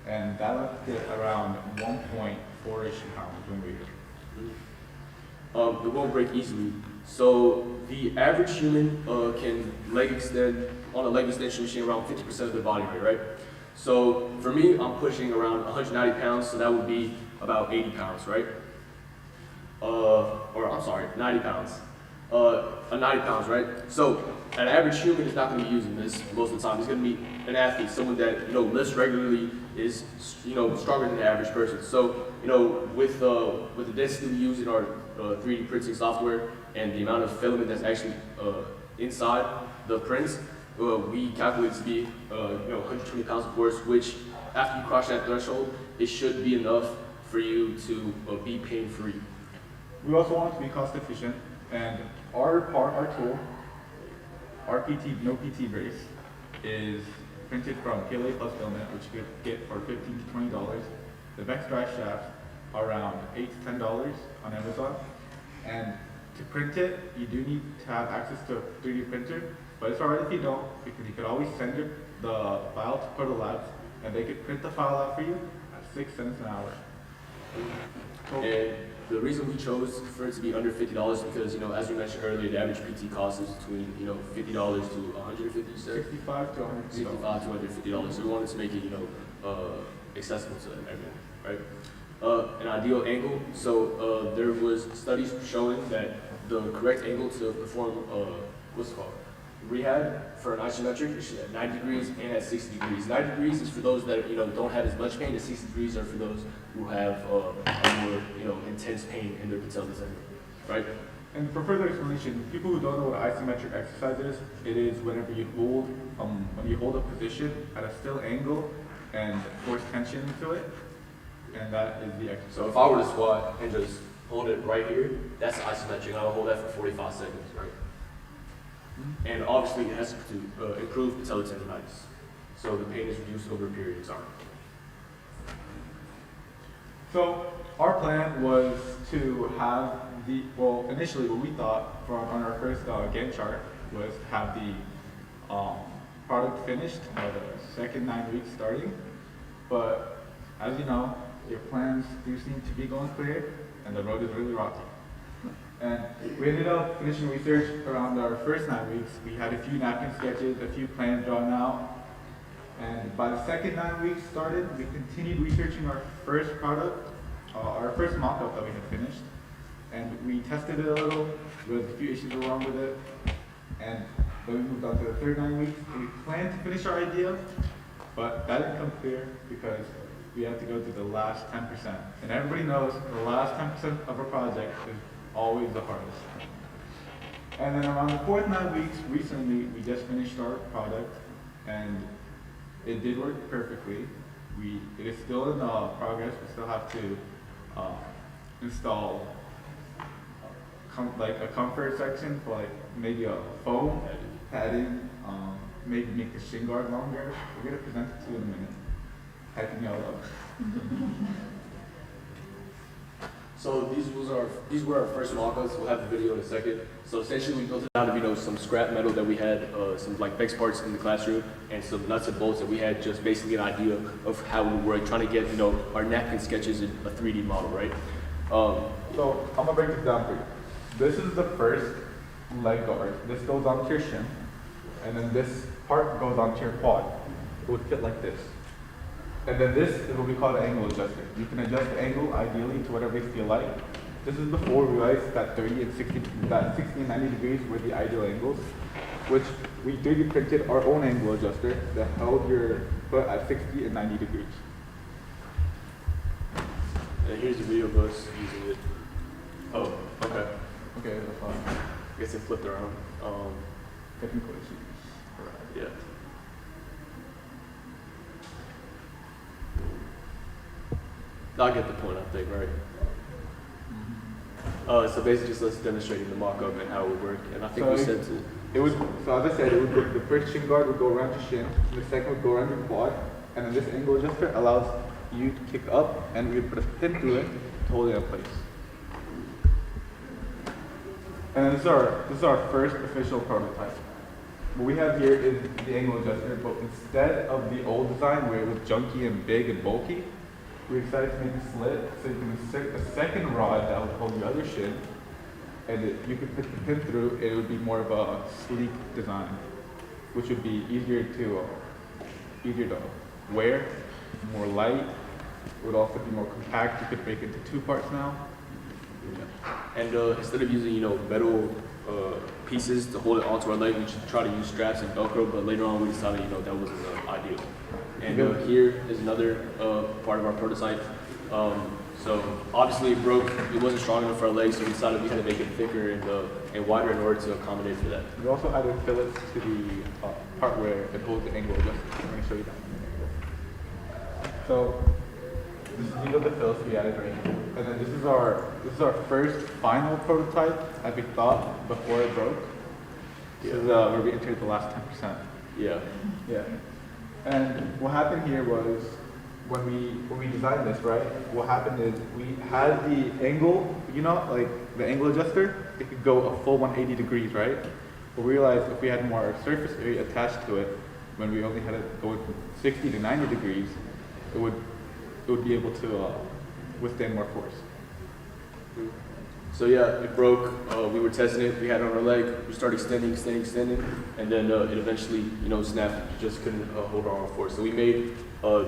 And that left it around 1.4-ish pounds when we It won't break easily. So the average human can leg extend on a leg extension machine around 50% of their body weight, right? So for me, I'm pushing around 190 pounds, so that would be about 80 pounds, right? 90 pounds. 90 pounds, right? So an average human is not going to be using this most of the time. It's going to be an athlete, someone that, you know, lifts regularly, is, you know, stronger than the average person. So, you know, with the density we use in our 3D printing software and the amount of filament that's actually inside the prints, we calculate it to be, you know, 120 pounds of force, which after you cross that threshold, it should be enough for you to be pain-free. We also want it to be cost efficient, and our tool, our no PT brace, is printed from PLA plus filament, which you could get for $15 to $20. The Vex drive shafts are around $8 to $10 on Amazon, and to print it, you do need to have access to a 3D printer, but it's alright if you don't, because you could always send the file to Proto Labs, and they could print the file out for you at 6 cents an hour. And the reason we chose for it to be under $50 is because, you know, as we mentioned earlier, the average PT cost is between, you know, $50 to $150. $65 to $150. $65 to $150. So we wanted to make it, you know, accessible to everyone, right? An ideal angle. So there was studies showing that the correct angle to perform what's it called? Rehab for an isometric is at 90 degrees and at 60 degrees. 90 degrees is for those that, you know, don't have as much pain, and 60 degrees are for those who have a more, you know, intense pain in their patella tendon, right? And for further explanation, people who don't know what isometric exercise is, it is whenever you hold a position at a still angle and force tension into it, and that is the exercise. So if I were to squat and just hold it right here, that's isometric. I'll hold that for 45 seconds, right? And obviously it has to improve patella tendonitis. So the pain is reduced over a period of time. So our plan was to have initially what we thought on our first Gantt chart was to have the product finished by the second 9 weeks starting. But as you know, your plans do seem to be going clear, and the road is really rocky. And we ended up finishing research around our first 9 weeks. We had a few napkin sketches, a few plans drawn out. And by the second 9 weeks started, we continued researching our first product, our first mock-up that we had finished. And we tested it a little. There was a few issues wrong with it. And then we moved on to the third 9 weeks. And we planned to finish our idea, but that didn't come clear because we had to go to the last 10%. And everybody knows the last 10% of a project is always the hardest. And then around the fourth 9 weeks, recently, we just finished our product, and it did work perfectly. It is still in progress. We still have to install like a comfort section for like maybe a foam padding, maybe make the shin guard longer. We're gonna present it to you in a minute. Hyping y'all up. So these were our first mock-ups. We'll have the video in a second. So essentially we built it out of, you know, some scrap metal that we had, some like Vex parts in the classroom, and some nuts and bolts that we had, just basically an idea of how we were trying to get, you know, our napkin sketches in a 3D model, right? So I'm gonna break this down for you. This is the first leg guard. This goes onto your shin, and then this part goes onto your quad. It would fit like this. And then this is what we call an angle adjuster. You can adjust the angle ideally to whatever you feel like. This is before we realized that 30 and 60, that 60 and 90 degrees were the ideal angles, which we 3D printed our own angle adjuster that held your foot at 60 and 90 degrees. And here's a video of us using it. Oh, okay. Okay, that's fine. I guess it flipped around. Technical issues. Yeah. I get the point, I think, right? So basically just us demonstrating the mock-up and how it would work, and I think we said to... So as I said, the first shin guard would go around your shin, the second would go around your quad, and then this angle adjuster allows you to kick up, and we would put a pin through it to hold it in place. And this is our first official prototype. What we have here is the angle adjuster, but instead of the old design where it was junky and big and bulky, we decided to make a slit so you can insert a second rod that would hold your other shin, and you could put the pin through. It would be more of a sleek design, which would be easier to wear, more light. It would also be more compact. You could break it into 2 parts now. And instead of using, you know, metal pieces to hold it onto our leg. We should try to use straps and Velcro, but later on we decided, that wasn't ideal. And here is another part of our prototype. So obviously it broke. It wasn't strong enough for our legs, so we decided we had to make it thicker and wider in order to accommodate for that. We also added fillets to the part where it holds the angle. I'm going to show you that. So these are the fillets we added right here, and then this is our first final prototype that we thought before it broke. This is where we entered the last 10%. Yeah. Yeah. And what happened here was when we designed this, right? What happened is we had the angle, like the angle adjuster, it could go a full 180 degrees, right? But we realized if we had more surface area attached to it, when we only had it going from 60 to 90 degrees, it would be able to withstand more force. So yeah, it broke. We were testing it. We had it on our leg. We started extending, and then it eventually, snapped. It just couldn't hold our force. So we made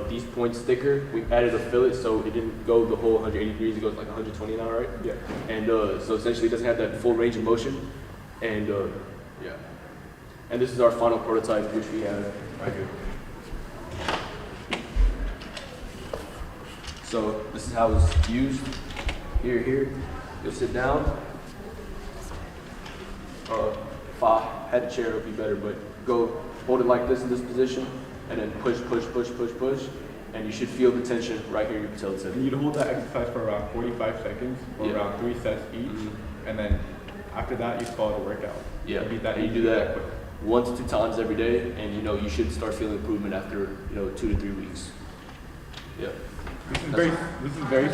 these points thicker. We added a fillet, so it didn't go the whole 180 degrees. It goes like 120 now, right? Yeah. And so essentially, it doesn't have that full range of motion. And yeah. And this is our final prototype, which we have right here. So this is how it's used. Here. You'll sit down. If I had a chair, it would be better, but go hold it like this in this position, and then push, and you should feel the tension right here in your patella tendon. And you'd hold that exercise for around 45 seconds, or around 3 sets each, and then after that, you call it a workout. Yeah, beat that and you do that 1 to 2 times every day, and you should start feeling improvement after 2 to 3 weeks. Yeah. This is very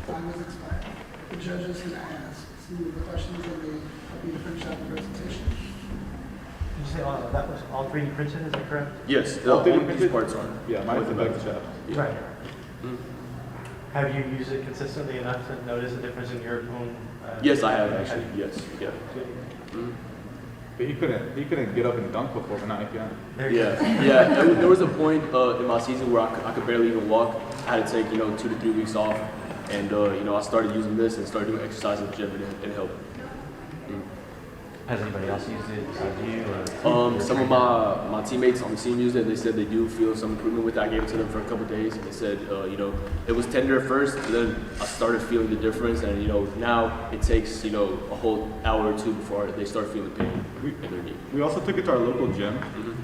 Time has expired. The judge is going to ask some of the questions that they help you to finish out the presentation. Did you say that was all 3D printed, is that correct? Yes, all these parts are. Yeah, mine is the best shaft. Yeah. Right. Have you used it consistently enough to notice a difference in your own? Yes, I have actually. Yes. Yeah. But he couldn't get up and dunk before, but now he can. Yeah. There was a point in my season where I could barely even walk. I had to take 2 to 3 weeks off, and I started using this and started doing exercise in the gym, and it helped. Has anybody else used it besides you? Some of my teammates on the team used it, and they said they do feel some improvement with it. I gave it to them for a couple of days, and they said, it was tender at first, but then I started feeling the difference, and now it takes a whole hour or 2 before they start feeling pain in their knee. We also took it to our local gym,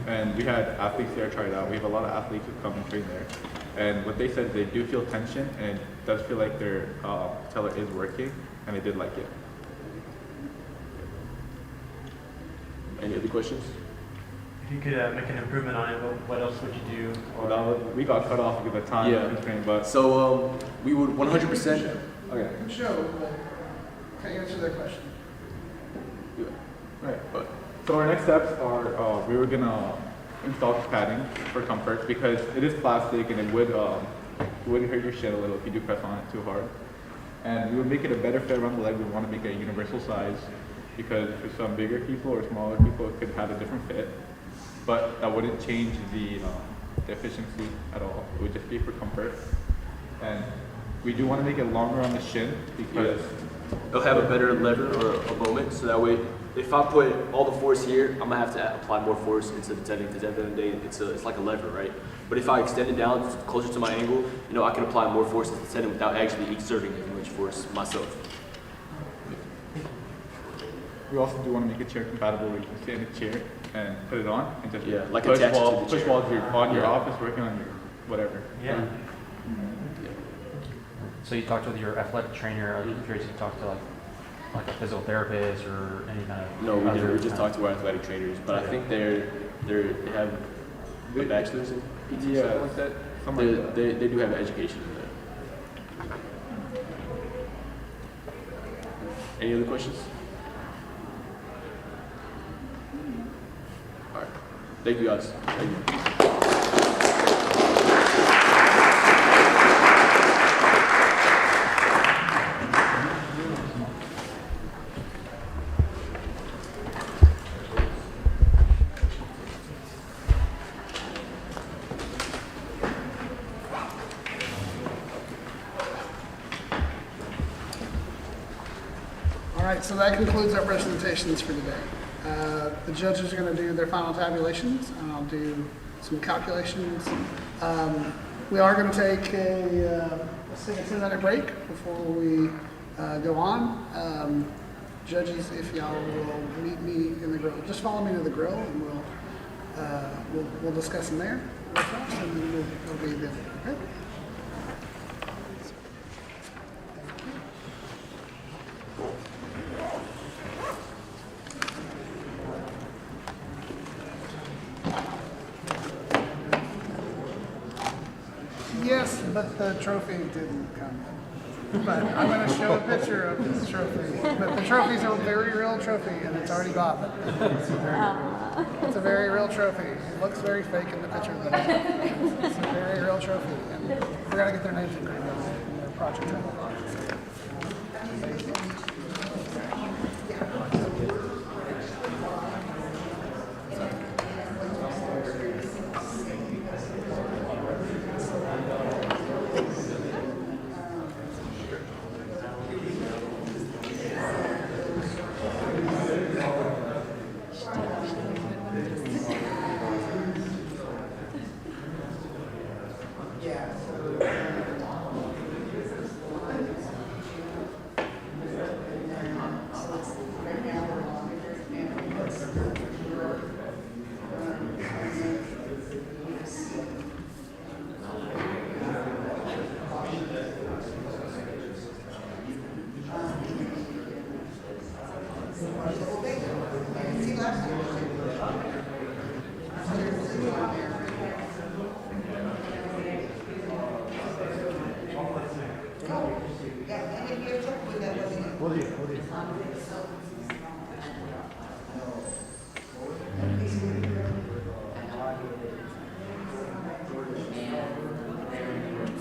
and we had athletes there try it out. We have a lot of athletes who come and train there, and what they said, they do feel tension, and it does feel like their patella is working, and they did like it. Any other questions? If you could make an improvement on it, what else would you do? We got cut off because of time constraint, but so we would 100%. Okay. Show, can answer their question. Right. So our next steps are we were gonna install padding for comfort because it is plastic and it would hurt your shin a little if you do press on it too hard. And we would make it a better fit around the leg. We want to make it a universal size, because for some bigger people or smaller people, it could have a different fit, but that wouldn't change the efficiency at all. It would just be for comfort. And we do want to make it longer on the shin because it'll have a better lever or a moment, so that way, if I put all the force here, I'm gonna have to apply more force into the tendon, because at the end of the day, it's like a lever, right? But if I extend it down closer to my ankle, I can apply more force to the tendon without actually exerting as much force myself. we also do want to make a chair compatible where you can sit in a chair and put it on and just like push attach it to the push chair. while you're on your office working on your whatever. Yeah. So you talked with your athletic trainer. I'm curious if you talked to like a physical therapist or any kind of. No, we didn't. We just talked to our athletic trainers, but I think they have a bachelor's in PT, something like that. They do have an education in that. Any other questions? All right. Thank you, guys. Thank you. All right, so that concludes our presentations for today. The judges are going to do their final tabulations, and I'll do some calculations. We are going to take a 10-minute break before we go on. Judges, if y'all will meet me in the grill, just follow me to the grill, and we'll discuss them there, and then we'll be there. Okay? Yes, but the trophy didn't come. But I'm going to show a picture of this trophy. But the trophy's a very real trophy, and it's already bought. It's a very real trophy. It looks very fake in the picture, but it's a very real trophy. And we're going to get their names engraved on it and their project title. Thank you.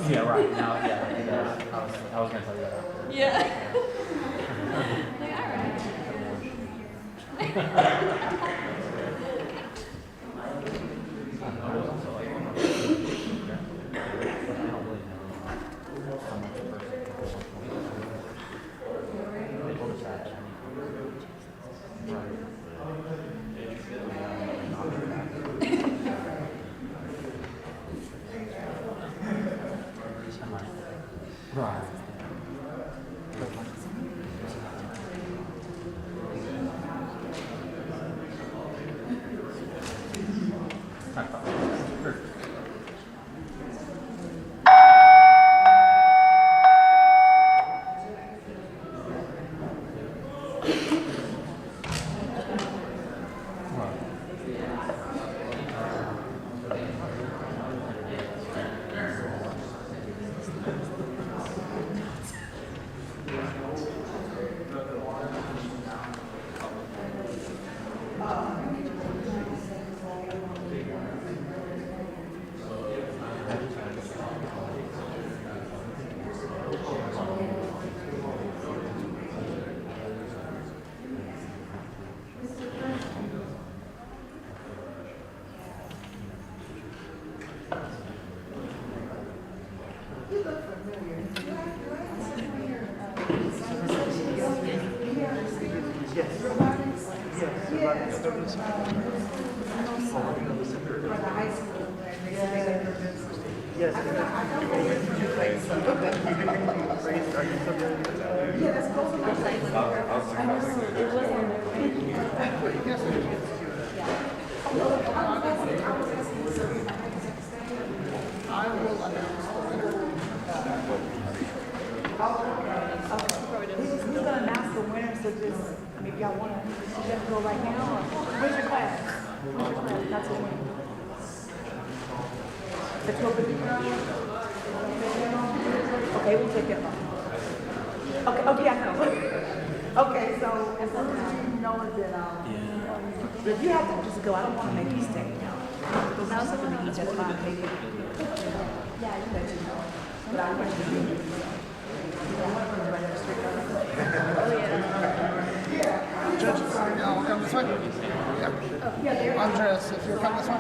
Yeah, right. Now, yeah, I was going to tell you that after. Yeah. Like, all right. Right. Who's gonna announce the winners of this? I mean, if y'all wanna, you have to go right now, or where's your class? Where's your class? That's what we. The 12:50 girl? Okay, we'll take that one. Okay, I know. Okay, so as long as you know that, if you have to just go, I don't wanna make you stay, you know. Because now something that you just fine, maybe. Yeah, you let you know. But I want you to be. Judges, y'all come this way? Yeah. Andres, if you'll come this way.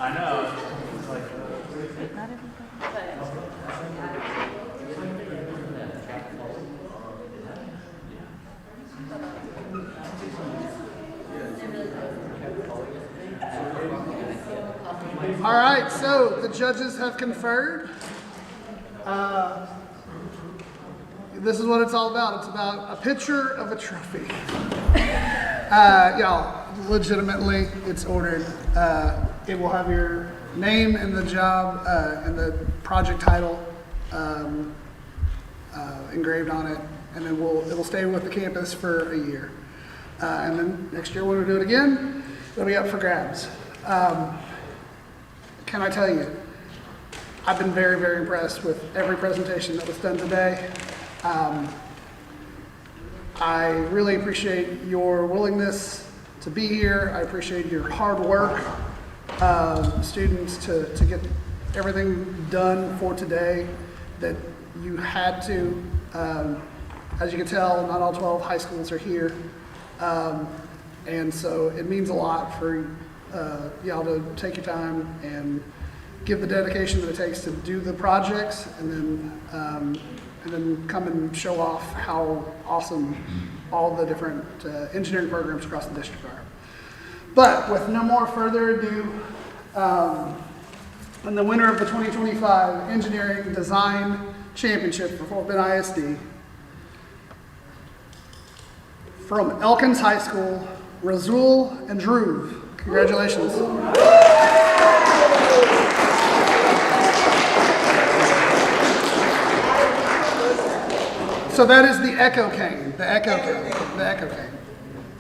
I know. It's like, All right, so the judges have conferred. This is what it's all about. It's about a picture of a trophy. Y'all, legitimately, it's ordered. It will have your name and the job and the project title engraved on it, and then it will stay with the campus for a year. And then next year when we do it again, it'll be up for grabs. Can I tell you, I've been very, very impressed with every presentation that was done today. I really appreciate your willingness to be here. I appreciate your hard work, students, to get everything done for today that you had to. As you can tell, not all 12 high schools are here. And so it means a lot for y'all to take your time and give the dedication that it takes to do the projects, and then come and show off how awesome all the different engineering programs across the district are. But with no more further ado, and the winner of the 2025 Engineering Design Championship for Fort Bend ISD, from Elkins High School, Razul and Dhruv. Congratulations. So that is the Echo Cane, the Echo Cane.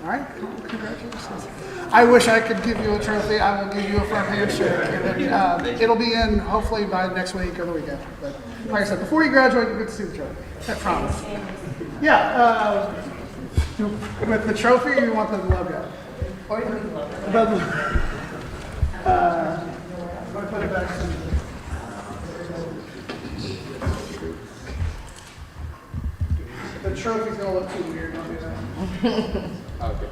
All right, congratulations. I wish I could give you a trophy. I will give you a firm handshake. And then, it'll be in hopefully by next week or the week after. But like I said, before you graduate, you get to see the trophy. I promise. Yeah. With the trophy, or you want the logo? Or you want the logo? I'm going to put it back. The trophy's going to look too weird. Don't do that. Okay.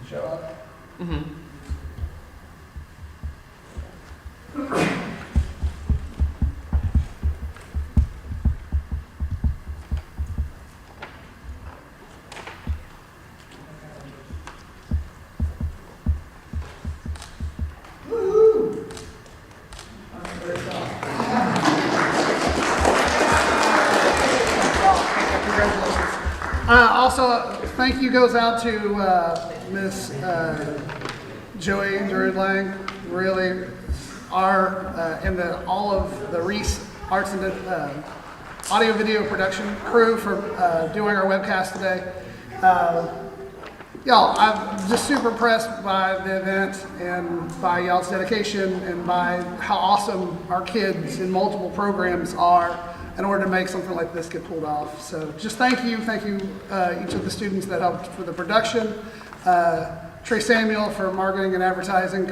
Show up. Mm-hmm. also, thank you goes out to Miss Joey Druid-Lang. Really, and all of the Reese Arts and audio video production crew for doing our webcast today. Y'all, I'm just super impressed by the event and by y'all's dedication and by how awesome our kids in multiple programs are in order to make something like this get pulled off. So just thank you each of the students that helped for the production, Trey Samuel for marketing and advertising,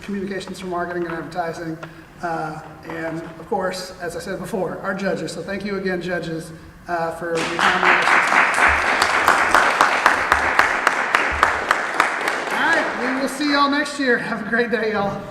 communications for marketing and advertising, and of course, as I said before, our judges. So thank you again, judges, for your time. All right, we will see y'all next year. Have a great day, y'all.